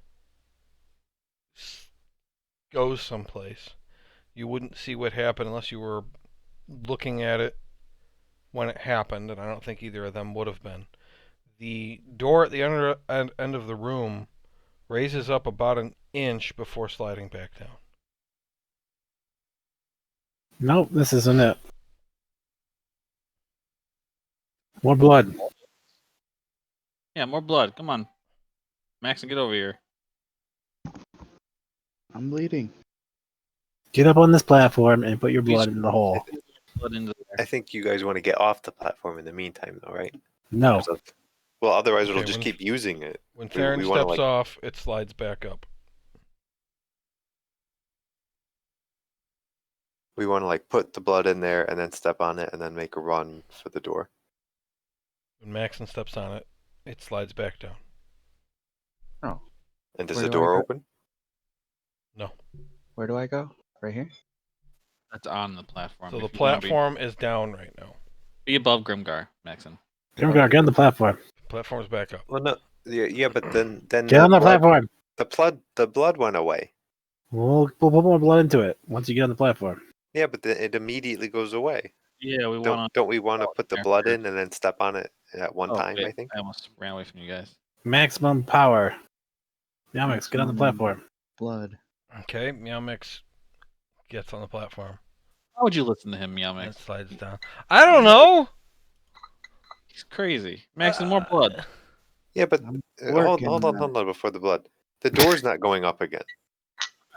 goes someplace. You wouldn't see what happened unless you were looking at it when it happened, and I don't think either of them would have been. The door at the end of the room raises up about an inch before sliding back down. Nope, this isn't it. More blood. Yeah, more blood. Come on, Maxon, get over here. I'm bleeding. Get up on this platform and put your blood Please- in the hole. Blood into I think you guys want to get off the platform in the meantime, though, right? No. 'Cause of- Well, otherwise it'll Okay, just when- keep using it. When We- Theron we wanna, steps like- off, it slides back up. We want to like put the blood in there and then step on it and then make a run for the door. When Maxon steps on it, it slides back down. Oh, And does Where the do I door go? open? No. where do I go? Right here? That's on the platform. So the If you wanna platform is down right now. be above Grimgar, Maxon. Grimgar, get on the platform. Platform's back up. Well, no. Yeah, but then Get on the platform. the blood went away. We'll put more blood into it once you get on the platform. Yeah, but then it immediately goes away. Yeah, we want Don't we want to put the blood in and then step on it at one time? I think. I almost ran away from you guys. Maximum power. Yamix, get on the Maximum- platform. Blood. Okay, Meowmix gets on the platform How would you listen to him, and Meowmix? slides down. I don't know. He's crazy. Maxon, more blood. Yeah, but I'm hold working on before the blood. The door's not going up again.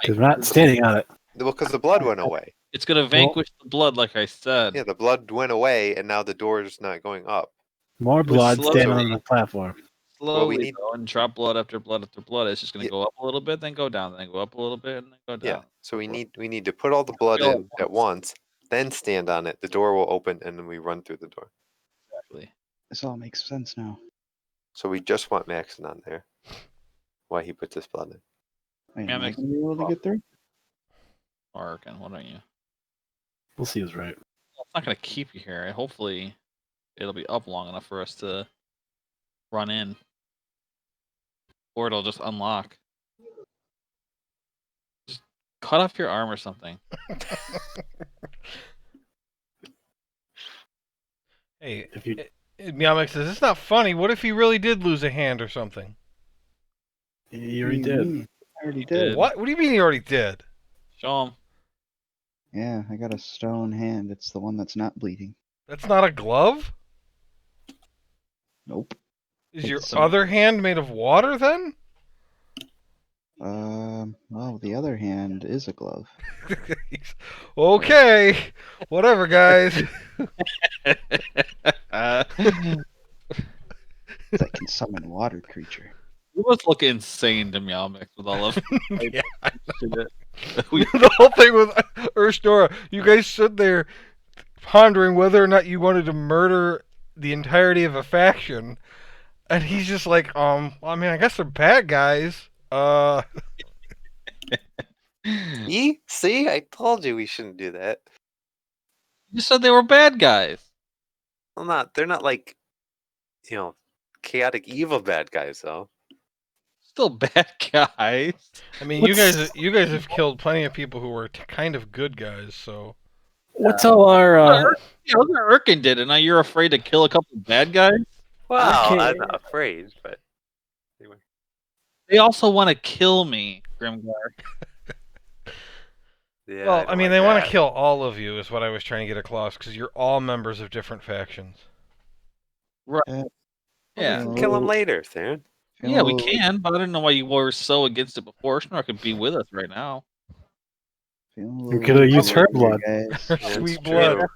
Because we're not standing on it. Well, because the blood went away. It's gonna vanquish the blood, like I said. Yeah, the blood went away, and now the door's not going up. More was blood slow. standing on the platform. Slowly, need- though, and drop blood after blood after blood. It's just gonna Yeah. go up a little bit, then go down, then go up a little bit, and then go Yeah. down. So we need to put all the blood All in at once, then stand on it. The door will open, and then we run through the door. Exactly. This all makes sense now. So we just want Maxon on there. Why he puts his blood in? Wait, Yeah, am I makes- gonna be able to get through? Arkin, what are you? We'll see who's right. Well, it's not gonna keep you here. Hopefully, it'll be up long enough for us to run in, or it'll just unlock. Just cut off your arm or something. Hey, If you Meowmix says, it's not funny. What if he really did lose a hand or something? you already What do you did. mean? I already He did. did. What? What do you mean he already did? Show him. Yeah, I got a stone hand. It's the one that's not bleeding. That's not a glove? Nope. Is your It's some- other hand made of water then? Well, the other hand is a glove. Okay. Whatever, guys. That can summon water creature. You must look insane to Meowmix with all of Yeah. we, The whole thing with Urshnora, you guys stood there pondering whether or not you wanted to murder the entirety of a faction, and he's just like, I mean, I guess they're bad guys. See, I told you we shouldn't do that. You said they were bad guys. Well, they're not like, chaotic evil bad guys though. Still bad guys. I mean, What's- you guys have killed plenty of people who were kind of good guys, so What's all our Yeah, look what Urkin did, and now you're afraid to kill a couple of bad guys? Well, Okay. I'm not afraid, but anyway. They also want to kill me, Grimgar. Yeah, well, don't I mean, like they want that. to kill all of you, is what I was trying to get across, because you're all members of different factions. Yeah. Kill them later, Theron. Yeah, we Feeling a can, but I didn't know why you were so against it before. Shnor could be with us right now. feeling a You little could have used her weird here, blood. guys. Her Yeah, sweet it's true. blood.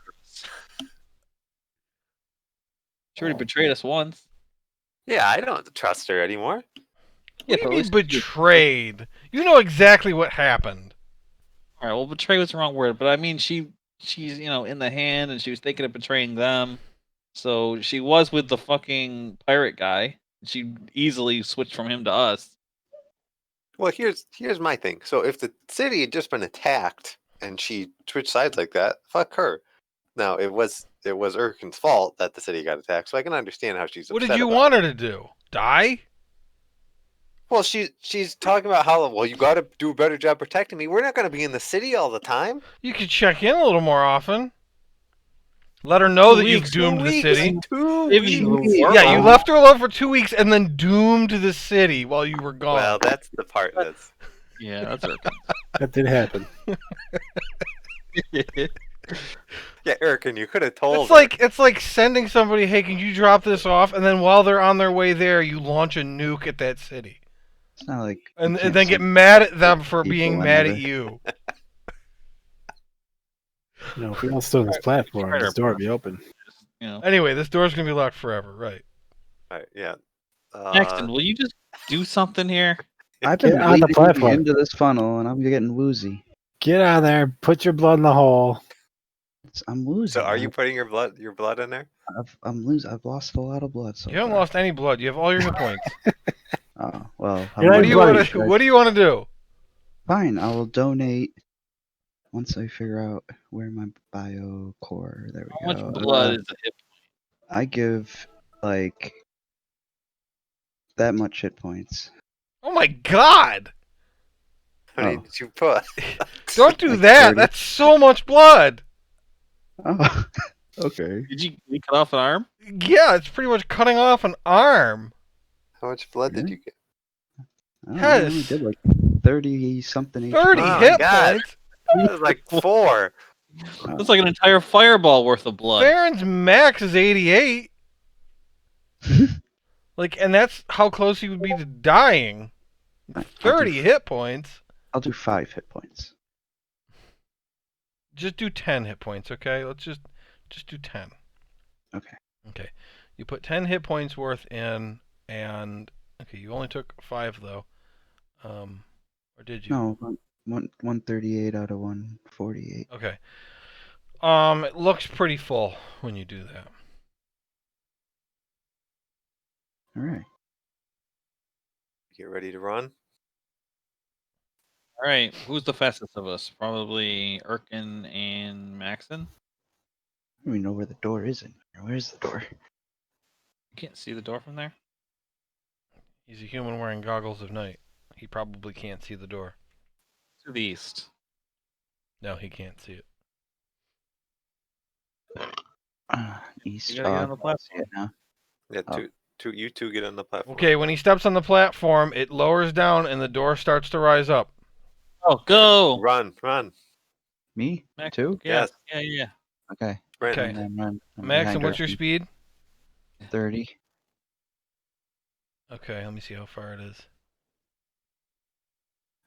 She already betrayed us once. Yeah, I don't trust her anymore. Yeah, What do but at you mean least you- betrayed? You know exactly what happened. All right, well, betray was the wrong word, but I mean, she's in the hand, and she was thinking of betraying them. So she was with the fucking pirate guy. She easily switched from him to us. Well, here's my thing. So if the city had just been attacked and she switched sides like that, fuck her. Now it was Urkin's fault that the city got attacked, so I can understand how she's What upset did you about want it. her to do? Die? Well, she's talking about how you got to do a better job protecting me. We're not going to be in the city all the time. You could check in a little more often. Let her know 2 that you've weeks. doomed the city. 2 Maybe weeks. a little Yeah, you warm. left her alone for 2 weeks and then doomed the city while you were gone. Well, that's the part that's. Yeah, that's Urkin. That did happen. Yeah, Urkin, you could have told It's her. like sending somebody, hey, can you drop this off? And then while they're on their way there, you launch a nuke at that city. It's not like. And you can't then get send mad at them for people being mad at whenever. you. You know, if we all stood on this platform, Right, this door would be open. You know, Anyway, this door's going to be locked forever, right? All right, yeah. Paxton, will you just do something here? I've Get been on the leading platform. into this funnel and I'm getting woozy. Get out of there. Put your blood in the hole. I'm woozy. So are you putting your blood in there? I'm losing. I've lost a lot of blood so You haven't far. lost any blood. You have all your hit points. Oh well. You're What not do you bloody, want to? What do you want to do? Fine. I will donate once I figure out where my bio core. There we How go. much blood is a hit? I give like that much hit points. Oh my God! How many Oh. did you put? Don't do Like that. 30. That's so much blood. Oh, okay. Did you cut off an arm? Yeah, it's pretty much cutting off an arm. How much blood did Really? you get? I don't know, I only Yes. did like 30 something. 30 Oh my hit God. points. That was like 4. That's like an entire fireball worth of blood. Baron's max is 88. Like, and that's how close he would be to dying. 30 hit points. I'll do 5 hit points. Just do 10 hit points, okay? Let's just do 10. Okay. Okay. You put 10 hit points worth in, and okay, you only took 5 though. Or did you? No, 138 out of 148. Okay. It looks pretty full when you do that. All right. Get ready to run. All right, who's the fastest of us? Probably Urkin and Maxon. I don't even know where the door is in here. Where's the door? You can't see the door from there. He's a human wearing goggles of night. He probably can't see the door. To the east. No, he can't see it. East. You gotta get on the I see platform. it now. Yeah, Oh. you two get on the platform. Okay, when he steps on the platform, it lowers down and the door starts to rise up. Oh, go! Run. Me? Max, Too? Yeah, Yes. yeah. Okay. Sprint. Okay. And then run. I'm Max, behind and what's your Urkin. speed? 30. Okay, let me see how far it is.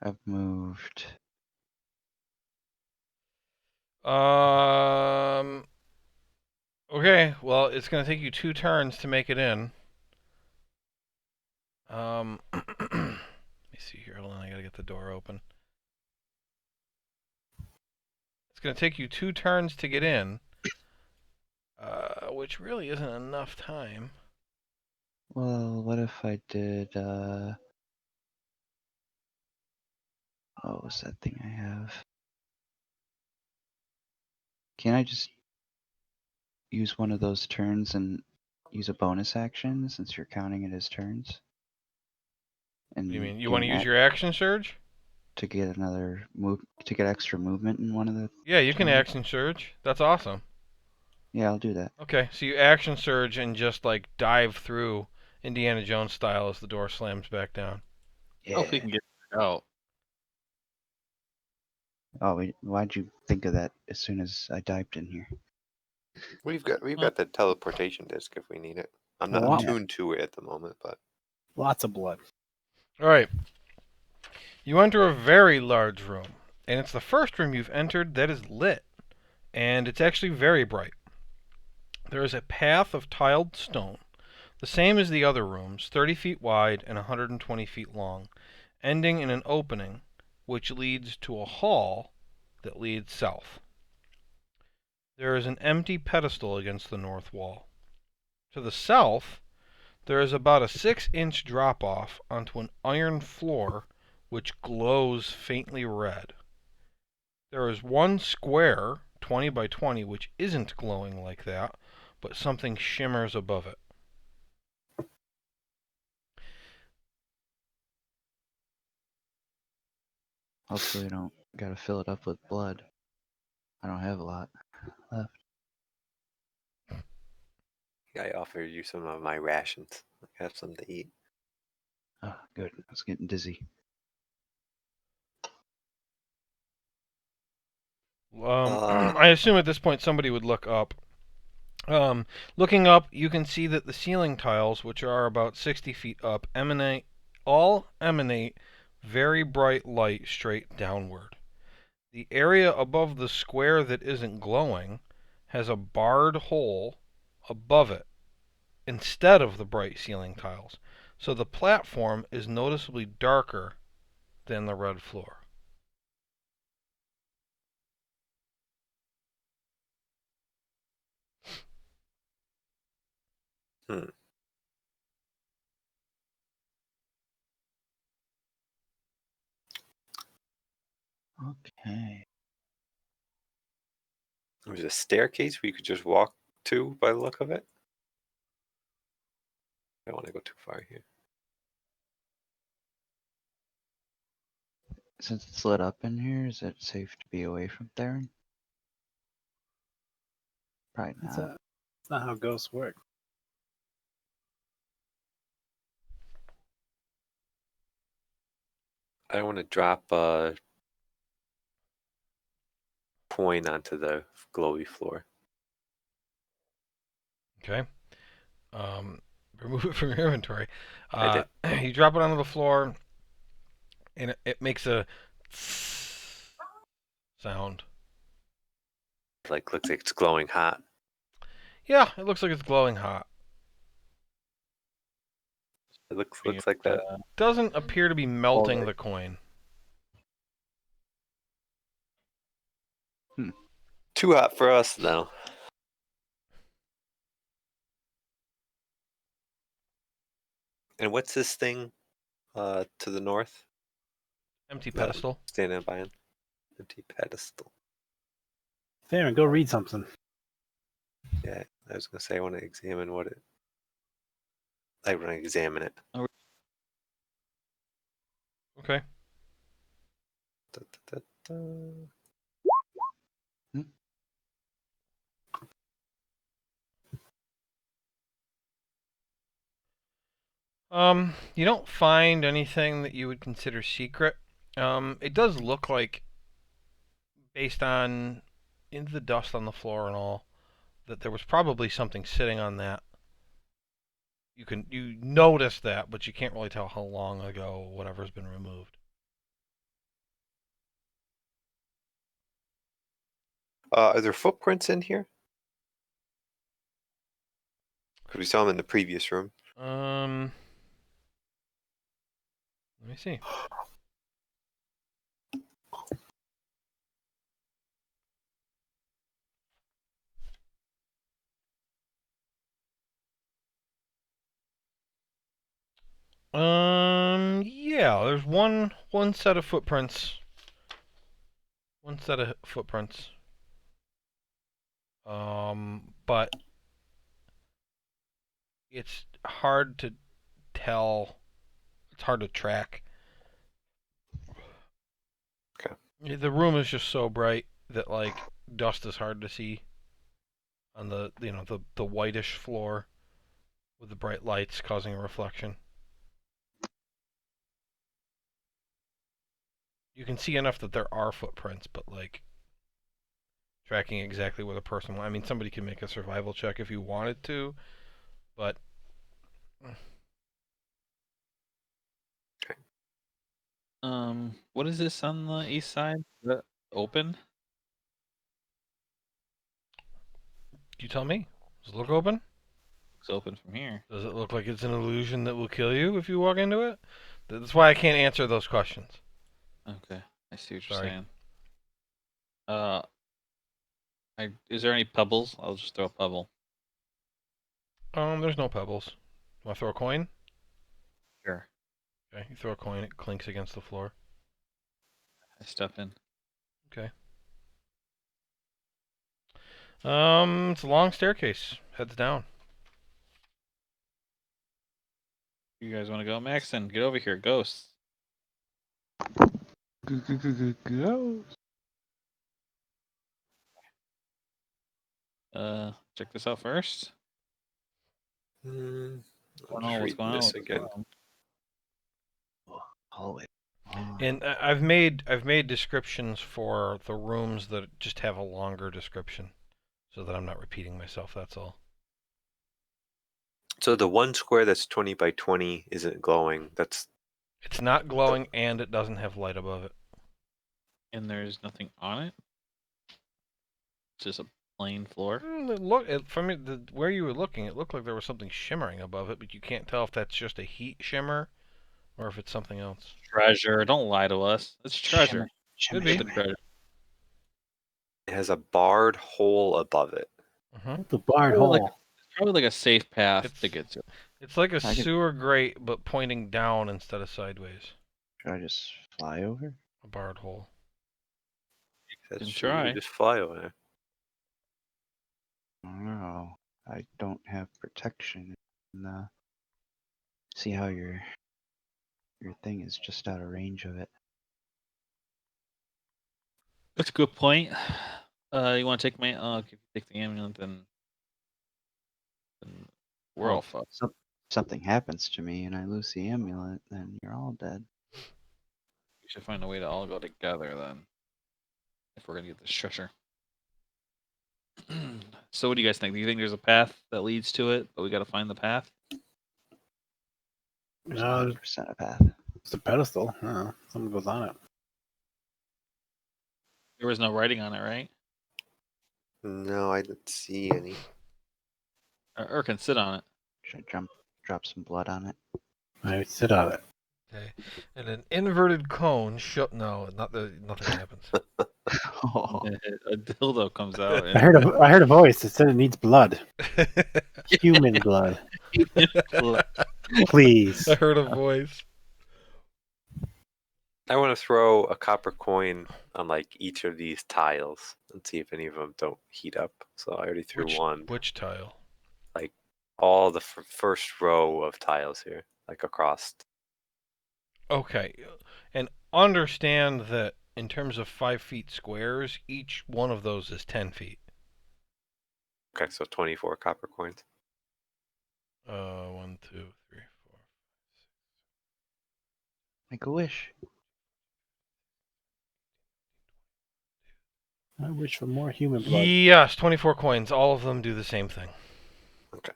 I've moved. Okay, well, it's going to take you 2 turns to make it in. Let me see here. Hold on, I got to get the door open. It's going to take you 2 turns to get in, which really isn't enough time. Well, what if I did, what's that thing I have? Can I just use one of those turns and use a bonus action since you're counting it as turns? And What do you mean? You gain want to use your action surge? to get another move to get extra movement in one of the. Yeah, you can turns? action surge. That's awesome. Yeah, I'll do that. Okay, so you action surge and just like dive through Indiana Jones style as the door slams back down. Yeah. Hope we can get it out. Oh, why'd you think of that as soon as I dived in here? We've got the teleportation disc if we need it. I'm not Wow. tuned to it at the moment, but Lots of blood. All right. You enter a very large room, and it's the first room you've entered that is lit, and it's actually very bright. There is a path of tiled stone, the same as the other rooms, 30 feet wide and 120 feet long, ending in an opening which leads to a hall that leads south. There is an empty pedestal against the north wall. To the south, There is about a 6-inch drop off onto an iron floor which glows faintly red. There is one square, 20 by 20, which isn't glowing like that, but something shimmers above it. Hopefully we don't gotta fill it up with blood. I don't have a lot left. I offer you some of my rations. Have some to eat. Oh, good. I was getting dizzy. I assume at this point somebody would look up. Looking up, you can see that the ceiling tiles, which are about 60 feet up, all emanate very bright light straight downward. The area above the square that isn't glowing has a barred hole above it instead of the bright ceiling tiles, so the platform is noticeably darker than the red floor. Hmm. Okay. There's a staircase we could just walk to by the look of it. I don't want to go too far here. Since it's lit up in here, is it safe to be away from there? Probably That's not. not how ghosts work. I want to drop a coin onto the glowy floor. Okay. Remove it from your inventory. I did. You drop it onto the floor, and it makes a sound. Like, looks like it's glowing hot. Yeah, it looks like it's glowing hot. It looks Bring it, like that. Doesn't appear to be melting Alright. the coin. Too hot for us now. And what's this thing to the north? Empty That I'm pedestal. standing by an empty pedestal. Theron, go read something. Yeah, I was gonna say I want to examine what it. I want to examine it. Okay. Da, da, da, da. You don't find anything that you would consider secret. It does look like, based on the dust on the floor and all, that there was probably something sitting on that. You notice that, but you can't really tell how long ago whatever's been removed. Are there footprints in here? Because we saw them in the previous room. Let me see. Yeah, there's one set of footprints. One set of footprints. But it's hard to tell. It's hard to track. Okay. The room is just so bright that like dust is hard to see on the the whitish floor with the bright lights causing a reflection. You can see enough that there are footprints, but like tracking exactly where the person went. I mean, somebody can make a survival check if you wanted to, but What is this on the east side? Is that open? you tell me. Does it look open? Looks open from here. Does it look like it's an illusion that will kill you if you walk into it? That's why I can't answer those questions. Okay, I see what you're Sorry. saying. Is there any pebbles? I'll just throw a pebble. There's no pebbles. Want to throw a coin? Sure. Okay, you throw a coin, it clinks against the floor. I step in. Okay. It's a long staircase. Heads down. You guys want to go, Maxon? Get over here, ghosts. Go. Check this out first. I'm What's just going on? What's reading going on? this What's again. going on? Hallway. And I've made descriptions for the rooms that just have a longer description, so that I'm not repeating myself. That's all. So the one square that's 20 by 20 isn't glowing. That's It's not glowing, and it doesn't have light above it. And there's nothing on it. It's just a plain floor. From where you were looking, it looked like there was something shimmering above it, but you can't tell if that's just a heat shimmer or if it's something else. Treasure. Don't lie to us. It's treasure. Could Get be. the treasure. it has a barred hole above it. Mm-hmm. The barred Probably hole. Probably like a safe path It's- to get to. It's like a I could- sewer grate, but pointing down instead of sideways. Should I just fly over? A barred hole. That's can true. You try. could just fly over there. I don't know. I don't have protection. And, see how your thing is just out of range of it. That's a good point. You want to take my? If you take the amulet, then we're Well, all fucked. Something happens to me and I lose the amulet, then you're all dead. We should find a way to all go together then, if we're gonna get this treasure. So, what do you guys think? Do you think there's a path that leads to it, but we got to find the path? There's No, 100% a path. it's a pedestal. Something goes on it. There was no writing on it, right? No, I didn't see any. Or can sit on it. Should I drop some blood on it? I sit on it. Okay. And an inverted cone. No, nothing happens. Oh, A dildo comes out. I heard a voice that said it needs blood. Human blood. Please. I heard a voice. I want to throw a copper coin on like each of these tiles and see if any of them don't heat up. So I already threw one. Which tile? Like all the first row of tiles here, like across. Okay. And understand that in terms of 5 feet squares, each one of those is 10 feet. Okay, so 24 copper coins. 1, 2, 3, 4. make a wish. I wish for more human blood. Yes, 24 coins. All of them do the same thing. Okay.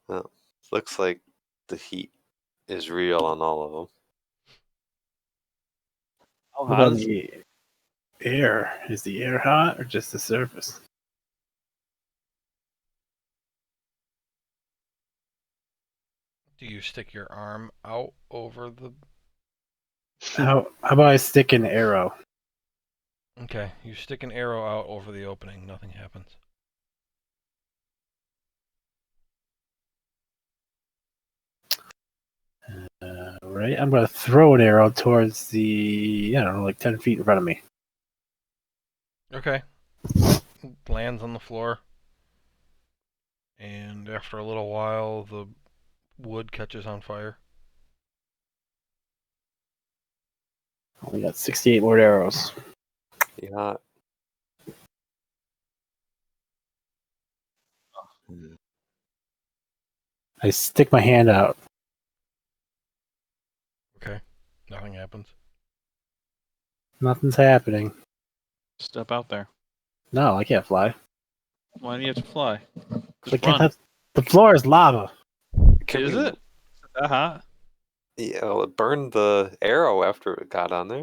Well, looks like the heat is real on all of them. What about the air? Is the air hot or just the surface? Do you stick your arm out over the... How about I stick an arrow? Okay, you stick an arrow out over the opening. Nothing happens. Right? I'm going to throw an arrow towards the, I don't know, like 10 feet in front of me. Okay. Lands on the floor. And after a little while, the wood catches on fire. We got 68 more arrows. Yeah. I stick my hand out. Okay. Nothing happens. Nothing's happening. Step out there. No, I can't fly. Why do you have to fly? I Just can't run. have... The floor is lava. Is it? That hot? Yeah, well, it burned the arrow after it got on there.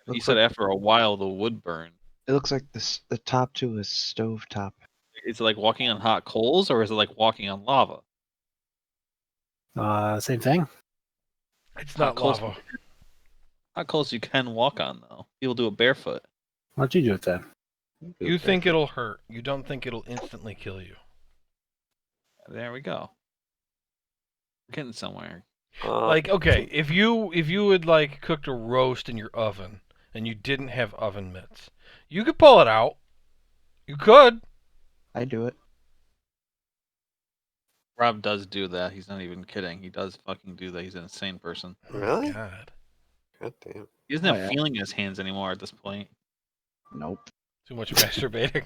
You Looks said like- after a while the wood burn. It looks like the top two is stove top. Is it like walking on hot coals, or is it like walking on lava? Same thing. It's How not close- lava. Hot coals you can walk on though. People do it barefoot. Why don't you do it then? You think it'll hurt. You don't think it'll instantly kill you. There we go. We're getting somewhere. Like, okay, if you had like cooked a roast in your oven and you didn't have oven mitts, you could pull it out. You could. I do it. Rob does do that. He's not even kidding. He does fucking do that. He's an insane person. Oh my Really? God. God damn. He doesn't Oh, have yeah. feeling in his hands anymore at this point. Nope. Too much masturbating.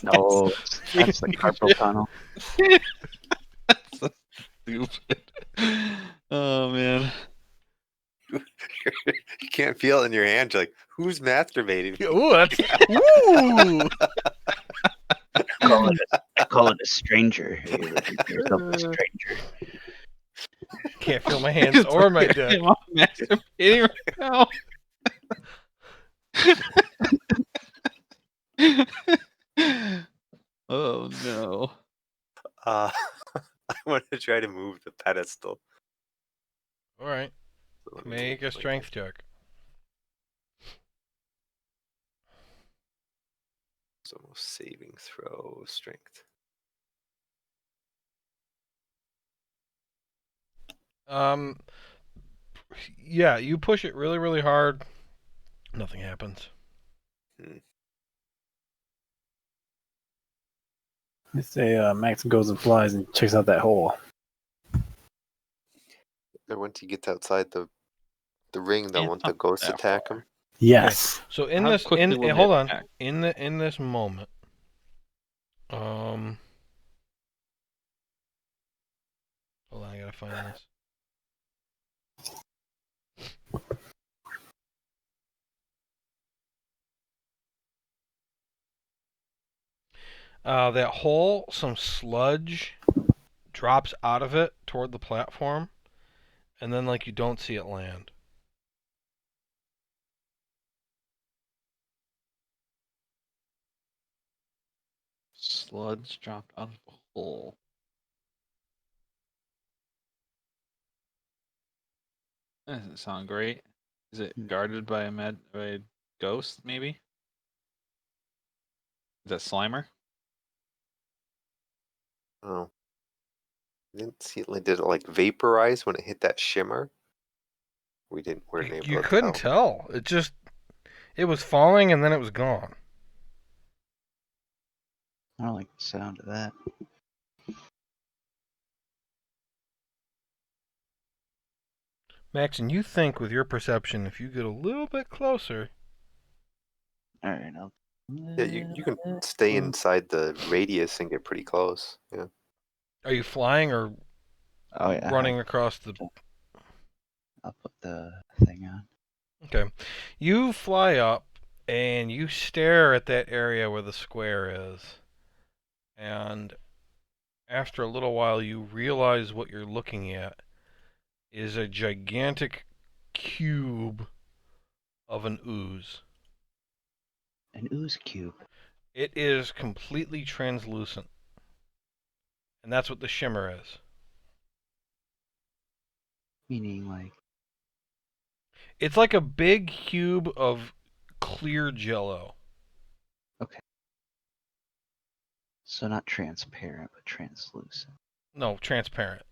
No, that's the carpal tunnel. That's so stupid. Oh man. You can't feel it in your hand. You're like, who's masturbating? Ooh, that's ooh. I call it a stranger. You refer to yourself as a stranger. Can't feel my hands or my dick. I'm masturbating right now. Oh no. I want to try to move the pedestal. All right, So let me make a like- strength check. So saving throw strength. Yeah, you push it really, really hard. Nothing happens. I say Max goes and flies and checks out that hole. Then once he gets outside the ring, then Can't won't the up ghosts that attack far. him? Yes. So in How this, quickly will they hold on, attack? in this moment, hold on, I gotta find this. That hole, some sludge drops out of it toward the platform, and then like you don't see it land. Sludge dropped out of a hole. That doesn't sound great. Is it guarded by a ghost, maybe? Is that Slimer? Oh. I didn't see it. Did it like vaporize when it hit that shimmer? Weren't able You to couldn't tell. It was falling and then it was gone. I don't like the sound of that. Max, and you think with your perception, if you get a little bit closer, All right, I'll. Yeah, you can stay inside the radius and get pretty close. Yeah. are you flying or Oh yeah. running across the? I'll put the thing on. Okay, you fly up and you stare at that area where the square is, and after a little while, you realize what you're looking at is a gigantic cube of an ooze. An ooze cube. It is completely translucent. And that's what the shimmer is. Meaning like. It's like a big cube of clear jello. So not transparent, but translucent. No, transparent.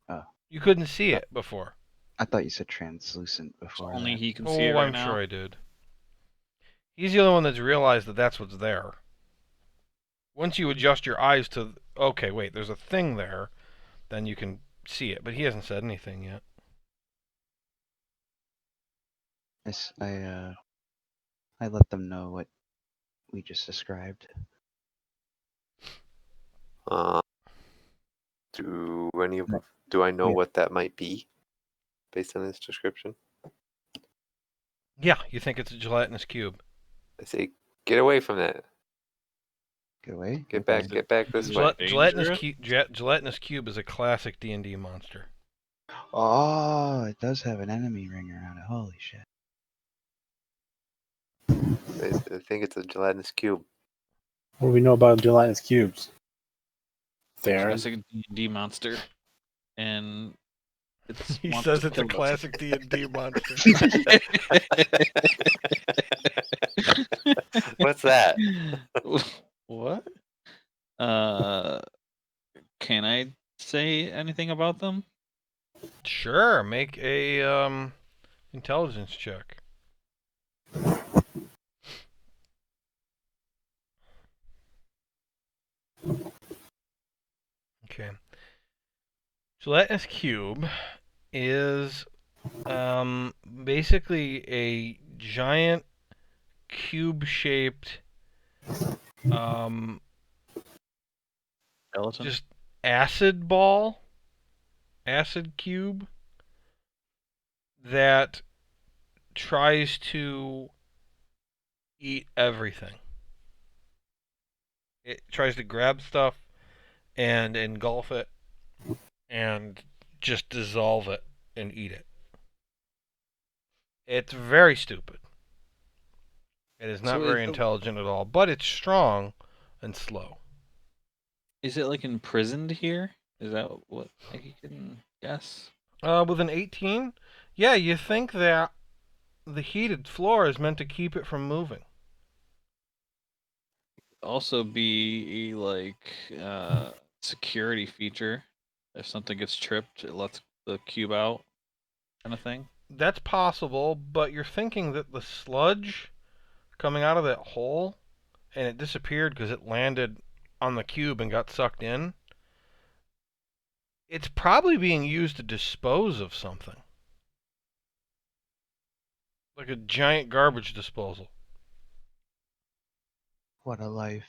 Oh. You couldn't see it before. I thought you said translucent So before. only that. he can see it Oh, right I'm now. sure I did. He's the only one that's realized that that's what's there. Once you adjust your eyes to, okay, wait, there's a thing there, then you can see it. But he hasn't said anything yet. I let them know what we just described. Do I know Yeah. what that might be based on this description? Yeah, you think it's a gelatinous cube. I say, get away from that. Get away. Get Okay. back this Is way. it Gelatinous cube is a classic D&D monster. Oh, it does have an enemy ring around it. Holy shit. I think it's a gelatinous cube. What do we know about gelatinous cubes? There. Classic D&D monster. And it's He wants says to it's a kill us. classic D&D monster. What's that? What? Can I say anything about them? Sure, make a intelligence check. Okay. Gelatinous cube is basically a giant cube-shaped Skeleton? just acid ball, acid cube that tries to eat everything. It tries to grab stuff and engulf it and just dissolve it and eat it. It's very stupid. It is not So very intelligent at all, but it's strong and slow. is it like imprisoned here? Is that what I can guess? With an 18, yeah, you think that the heated floor is meant to keep it from moving. Also be a security feature. If something gets tripped, it lets the cube out, kind of thing. That's possible, but you're thinking that the sludge coming out of that hole and it disappeared because it landed on the cube and got sucked in. It's probably being used to dispose of something. Like a giant garbage disposal. What a life.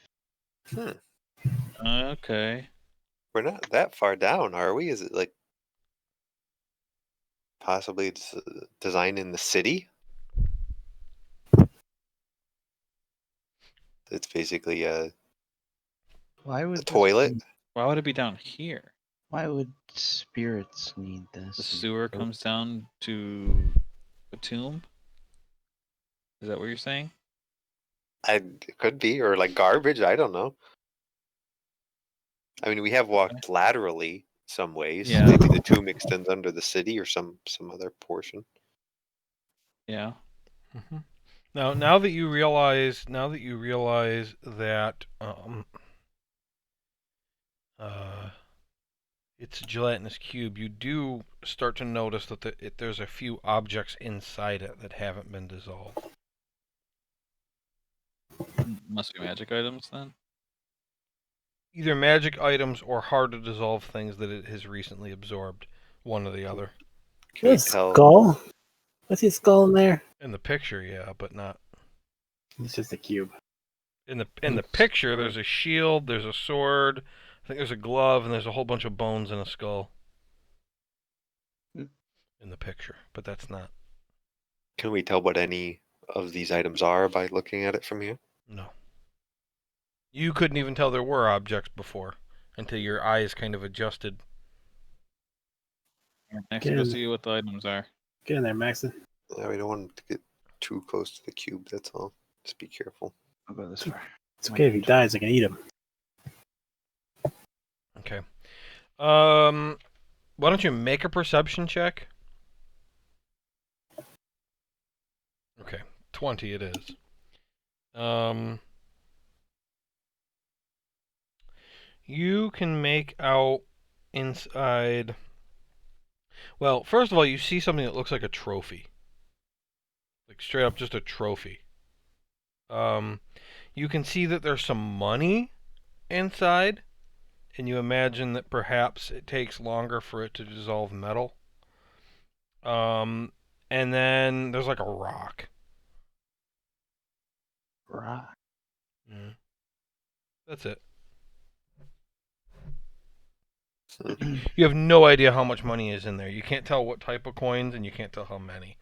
Hmm. Okay. We're not that far down, are we? Is it like possibly designed in the city? It's basically Why a would this toilet. Why would it be down here? Why would spirits need this? The and sewer go- comes down to a tomb? Is that what you're saying? It could be, or like garbage. I don't know. I mean, we have walked laterally some ways. Yeah. Maybe the tomb extends under the city or some other portion. Yeah. Mm-hmm. Now that you realize that it's a gelatinous cube, you do start to notice that there's a few objects inside it that haven't been dissolved. Must be magic items then. Either magic items or hard to dissolve things that it has recently absorbed, one or the other. Can we This tell? skull? What's his skull in there? In the picture, yeah, but not It's just a cube. in the picture. There's a shield, there's a sword, I think there's a glove, and there's a whole bunch of bones and a skull. In the picture, but that's not. Can we tell what any of these items are by looking at it from here? No. You couldn't even tell there were objects before until your eyes kind of adjusted. Next, Get go in, see what the items are. get in there, Maxon. Yeah, we don't want to get too close to the cube. That's all. Just be careful. I'll go this far. It's okay if he dies, I can eat him. Okay. Why don't you make a perception check? Okay, 20 it is. You can make out inside. Well, first of all, you see something that looks like a trophy. Like straight up just a trophy. You can see that there's some money inside, and you imagine that perhaps it takes longer for it to dissolve metal. And then there's like a rock. Rock. Mm. That's it. You have no idea how much money is in there. You can't tell what type of coins, and you can't tell how many.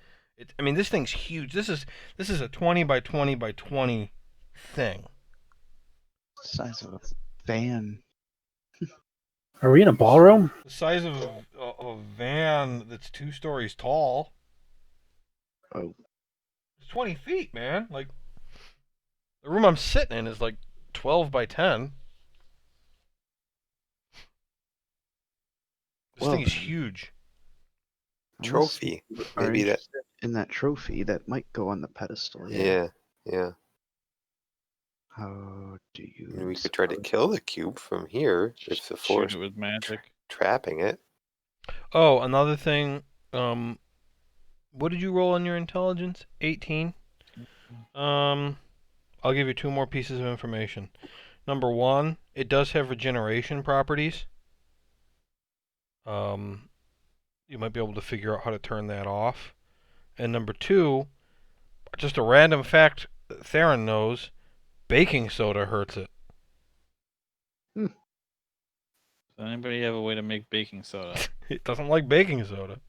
I mean, this thing's huge. This is a 20 by 20 by 20 thing. Size of a van. Are we in a ballroom? The size of a van that's 2 stories tall. Oh. It's 20 feet, man. Like, the room I'm sitting in is like 12 by 10. This thing is huge. Trophy. Maybe that. In that trophy that might go on the pedestal. Yeah. Yeah. How do you? I mean, we could try to kill the cube from here if the Shoot force it with magic. trapping it. Oh, another thing. What did you roll on your intelligence? 18. I'll give you 2 more pieces of information. Number 1, it does have regeneration properties. You might be able to figure out how to turn that off. And number 2, just a random fact Theron knows, baking soda hurts it. Does anybody have a way to make baking soda? It doesn't like baking soda.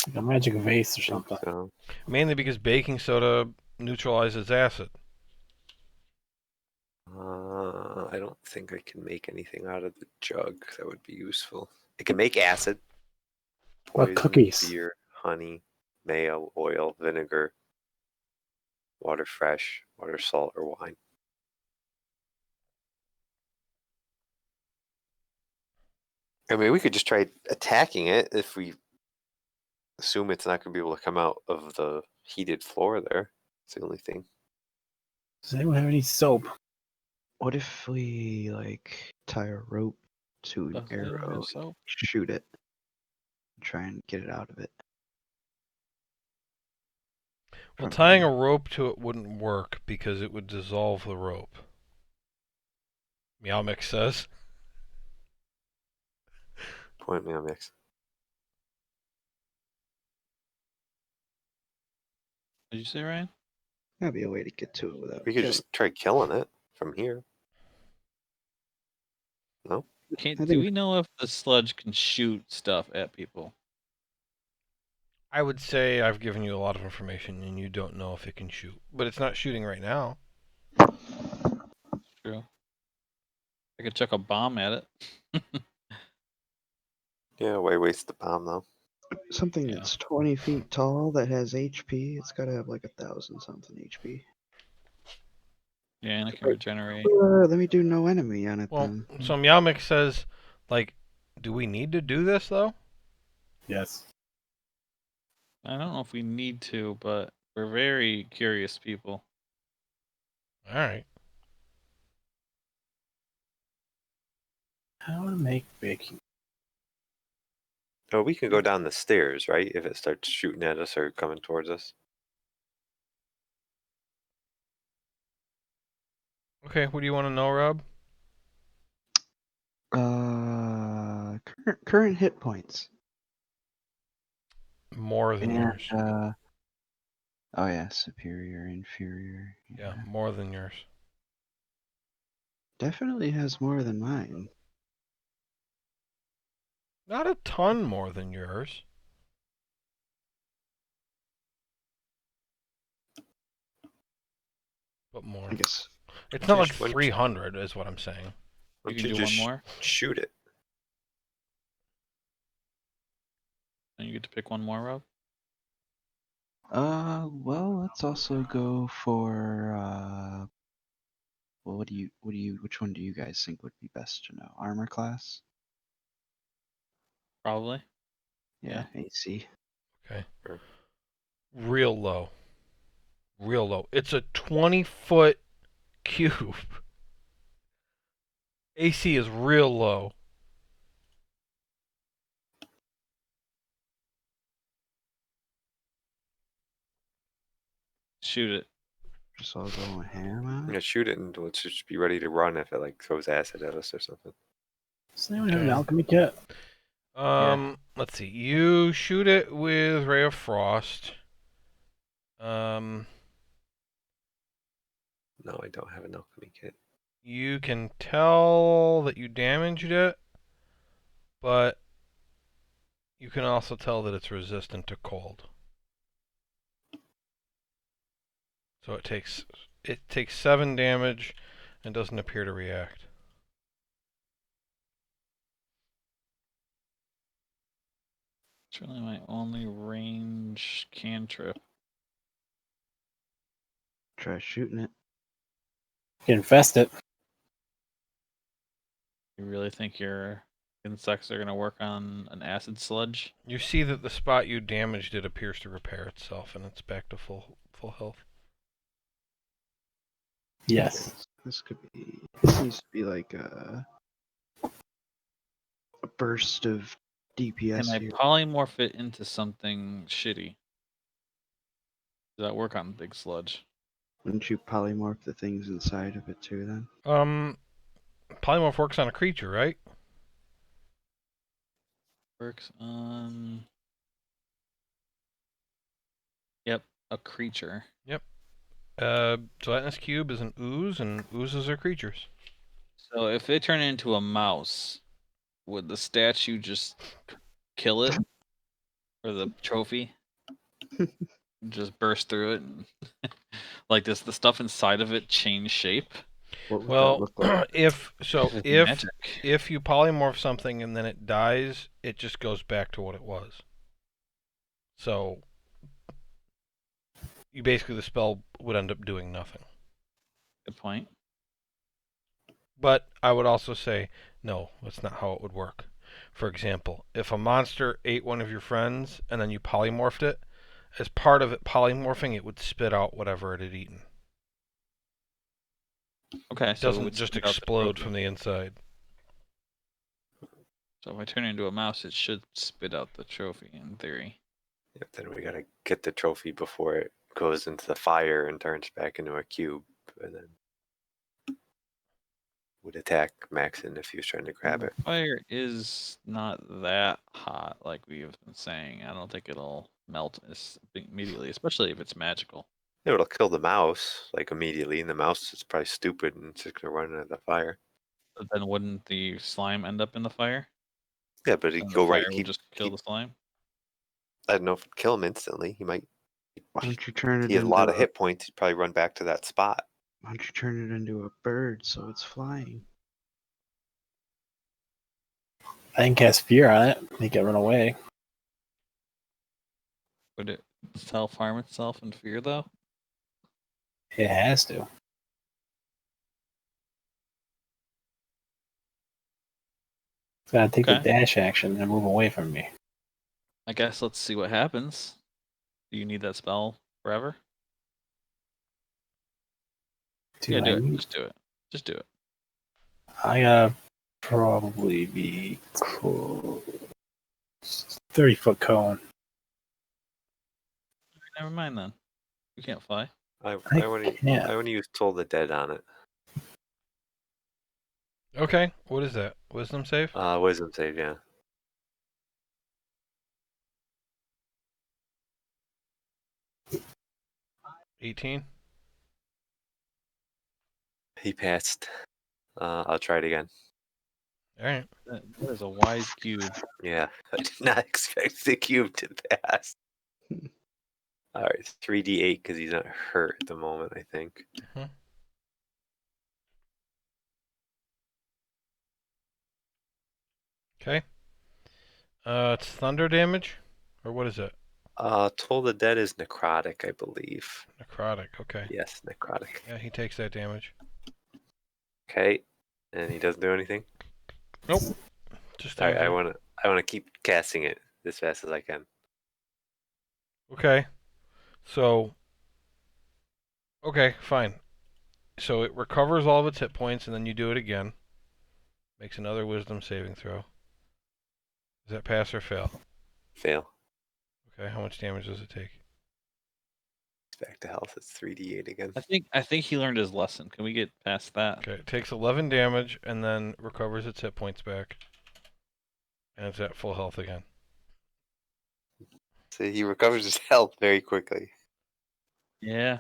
Like a magic vase or I think something. so. Mainly because baking soda neutralizes acid. I don't think I can make anything out of the jug that would be useful. It can make acid, What poison, cookies? beer, honey, mayo, oil, vinegar, water fresh, water, salt, or wine. I mean, we could just try attacking it if we assume it's not going to be able to come out of the heated floor there. It's the only thing. Does anyone have any soap? What if we tie a rope to an Does anyone have arrow, soap? shoot it, try and get it out of it? Well, From tying here. a rope to it wouldn't work because it would dissolve the rope. Meowmix says. Point me on mix. Did you say, Ryan? That'd be a way to get to it without We could killing. just try killing it from here. No? Can't, I do think we know if the sludge can shoot stuff at people? I would say I've given you a lot of information and you don't know if it can shoot. But it's not shooting right now. True. I could chuck a bomb at it. Yeah, why waste the bomb though? something Yeah. that's 20 feet tall that has HP. It's got to have 1,000 something HP. Yeah, and it can regenerate. Let me do no enemy on it Well, then. so Meowmix says, do we need to do this though? Yes. I don't know if we need to, but we're very curious people. All right. How to make baking? Oh, we can go down the stairs, right? If it starts shooting at us or coming towards us. Okay, what do you want to know, Rob? Current hit points. More than And yours. oh yeah, superior, inferior. Yeah, more than yours. Definitely has more than mine. Not a ton more than yours. But more. I guess. It's not like Just one- 300 is what I'm saying. Why You don't can do one just more, shoot it. and you get to pick one more, Rob. Well, let's also go for well, which one do you guys think would be best to know? Armor class? Probably. Yeah, AC. Okay. Sure. Real low. Real low. It's a 20-foot cube. AC is real low. Shoot it. Just all go ham I'm on gonna it. shoot it and let's just be ready to run if it throws acid at us or something. Does anyone have an Okay. alchemy kit? Let's see. You shoot it with Ray of Frost. No, I don't have an alchemy kit. You can tell that you damaged it, but you can also tell that it's resistant to cold. So it takes 7 damage and doesn't appear to react. It's really my only range cantrip. Try shooting it. You can infest it. You really think your insects are gonna work on an acid sludge? You see that the spot you damaged it appears to repair itself and it's back to full health. Yes. Okay, this could be. This needs to be like a burst of DPS Can I here. polymorph it into something shitty? Does that work on Big Sludge? Wouldn't you polymorph the things inside of it too then? Polymorph works on a creature, right? Works on. Yep, a creature. Gelatinous cube is an ooze, and oozes are creatures. So if they turn it into a mouse, would the statue just kill it? Or the trophy? Just burst through it? And like, does the stuff inside of it change shape? What would that Well, look like? if Magic. you polymorph something and then it dies, it just goes back to what it was. So you basically, the spell would end up doing nothing. Good point. But I would also say, no, that's not how it would work. For example, if a monster ate one of your friends and then you polymorphed it, as part of it polymorphing, it would spit out whatever it had eaten. Okay, It so it doesn't would just spit out the explode trophy. from the inside. So if I turn it into a mouse, it should spit out the trophy in theory. Yep, then we gotta get the trophy before it goes into the fire and turns back into a cube, and then would attack Maxon if he was trying to grab The it. fire is not that hot, like we've been saying. I don't think it'll melt immediately, especially if it's magical. Yeah, it'll kill the mouse like immediately, and the mouse is probably stupid and it's just gonna run into the fire. But then wouldn't the slime end up in the fire? Yeah, but he'd And the go fire right. would just kill the slime? I don't know if it'd kill him instantly. He might. Why don't you turn it He has a into lot of hit points. He'd probably run back to that spot. Why don't you turn it into a bird so it's flying? I can cast fear on it. Make it run away. Would it self-harm itself in fear, though? It has to. It's gotta take the Okay. dash action and move away from me. I guess let's see what happens. Do you need that spell forever? Do Yeah, do I it. need- Just do it. Just do it. I gotta probably be 30-foot cone. Never mind then. You can't fly. I I want to. can't. I want to use Toll the Dead on it. Okay, what is that? Wisdom save? Wisdom save, yeah. $18. He passed. I'll try it again. All right. That is a wise cube. Yeah, I did not expect the cube to pass. All right, 3d8 because he's not hurt at the moment, I think. Okay. It's thunder damage, or what is it? Toll the Dead is necrotic, I believe. Necrotic. Okay. Yes, necrotic. Yeah, he takes that damage. Okay, and he doesn't do anything. Nope. Just All right, stands I there. want to keep casting it as fast as I can. Okay. So. Okay, fine. So it recovers all of its hit points, and then you do it again. Makes another wisdom saving throw. Does that pass or fail? Fail. Okay, how much damage does it take? It's back to health. It's 3d8 again. I think he learned his lesson. Can we get past that? Okay, it takes 11 damage, and then recovers its hit points back. And it's at full health again. So he recovers his health very quickly. Yeah.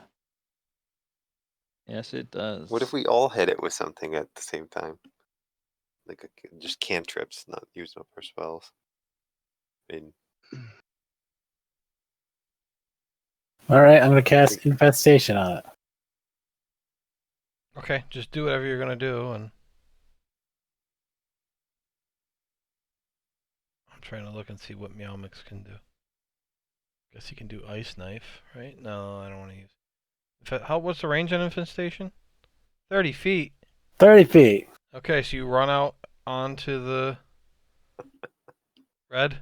Yes, it does. What if we all hit it with something at the same time? Like just cantrips, not using up our spells. I mean, Alright, I'm gonna cast Infestation on it. Okay, just do whatever you're gonna do, and I'm trying to look and see what Meowmix can do. Guess he can do Ice Knife, right? No, I don't want to use. What's the range on Infestation? 30 feet. 30 feet. Okay, so you run out onto the red.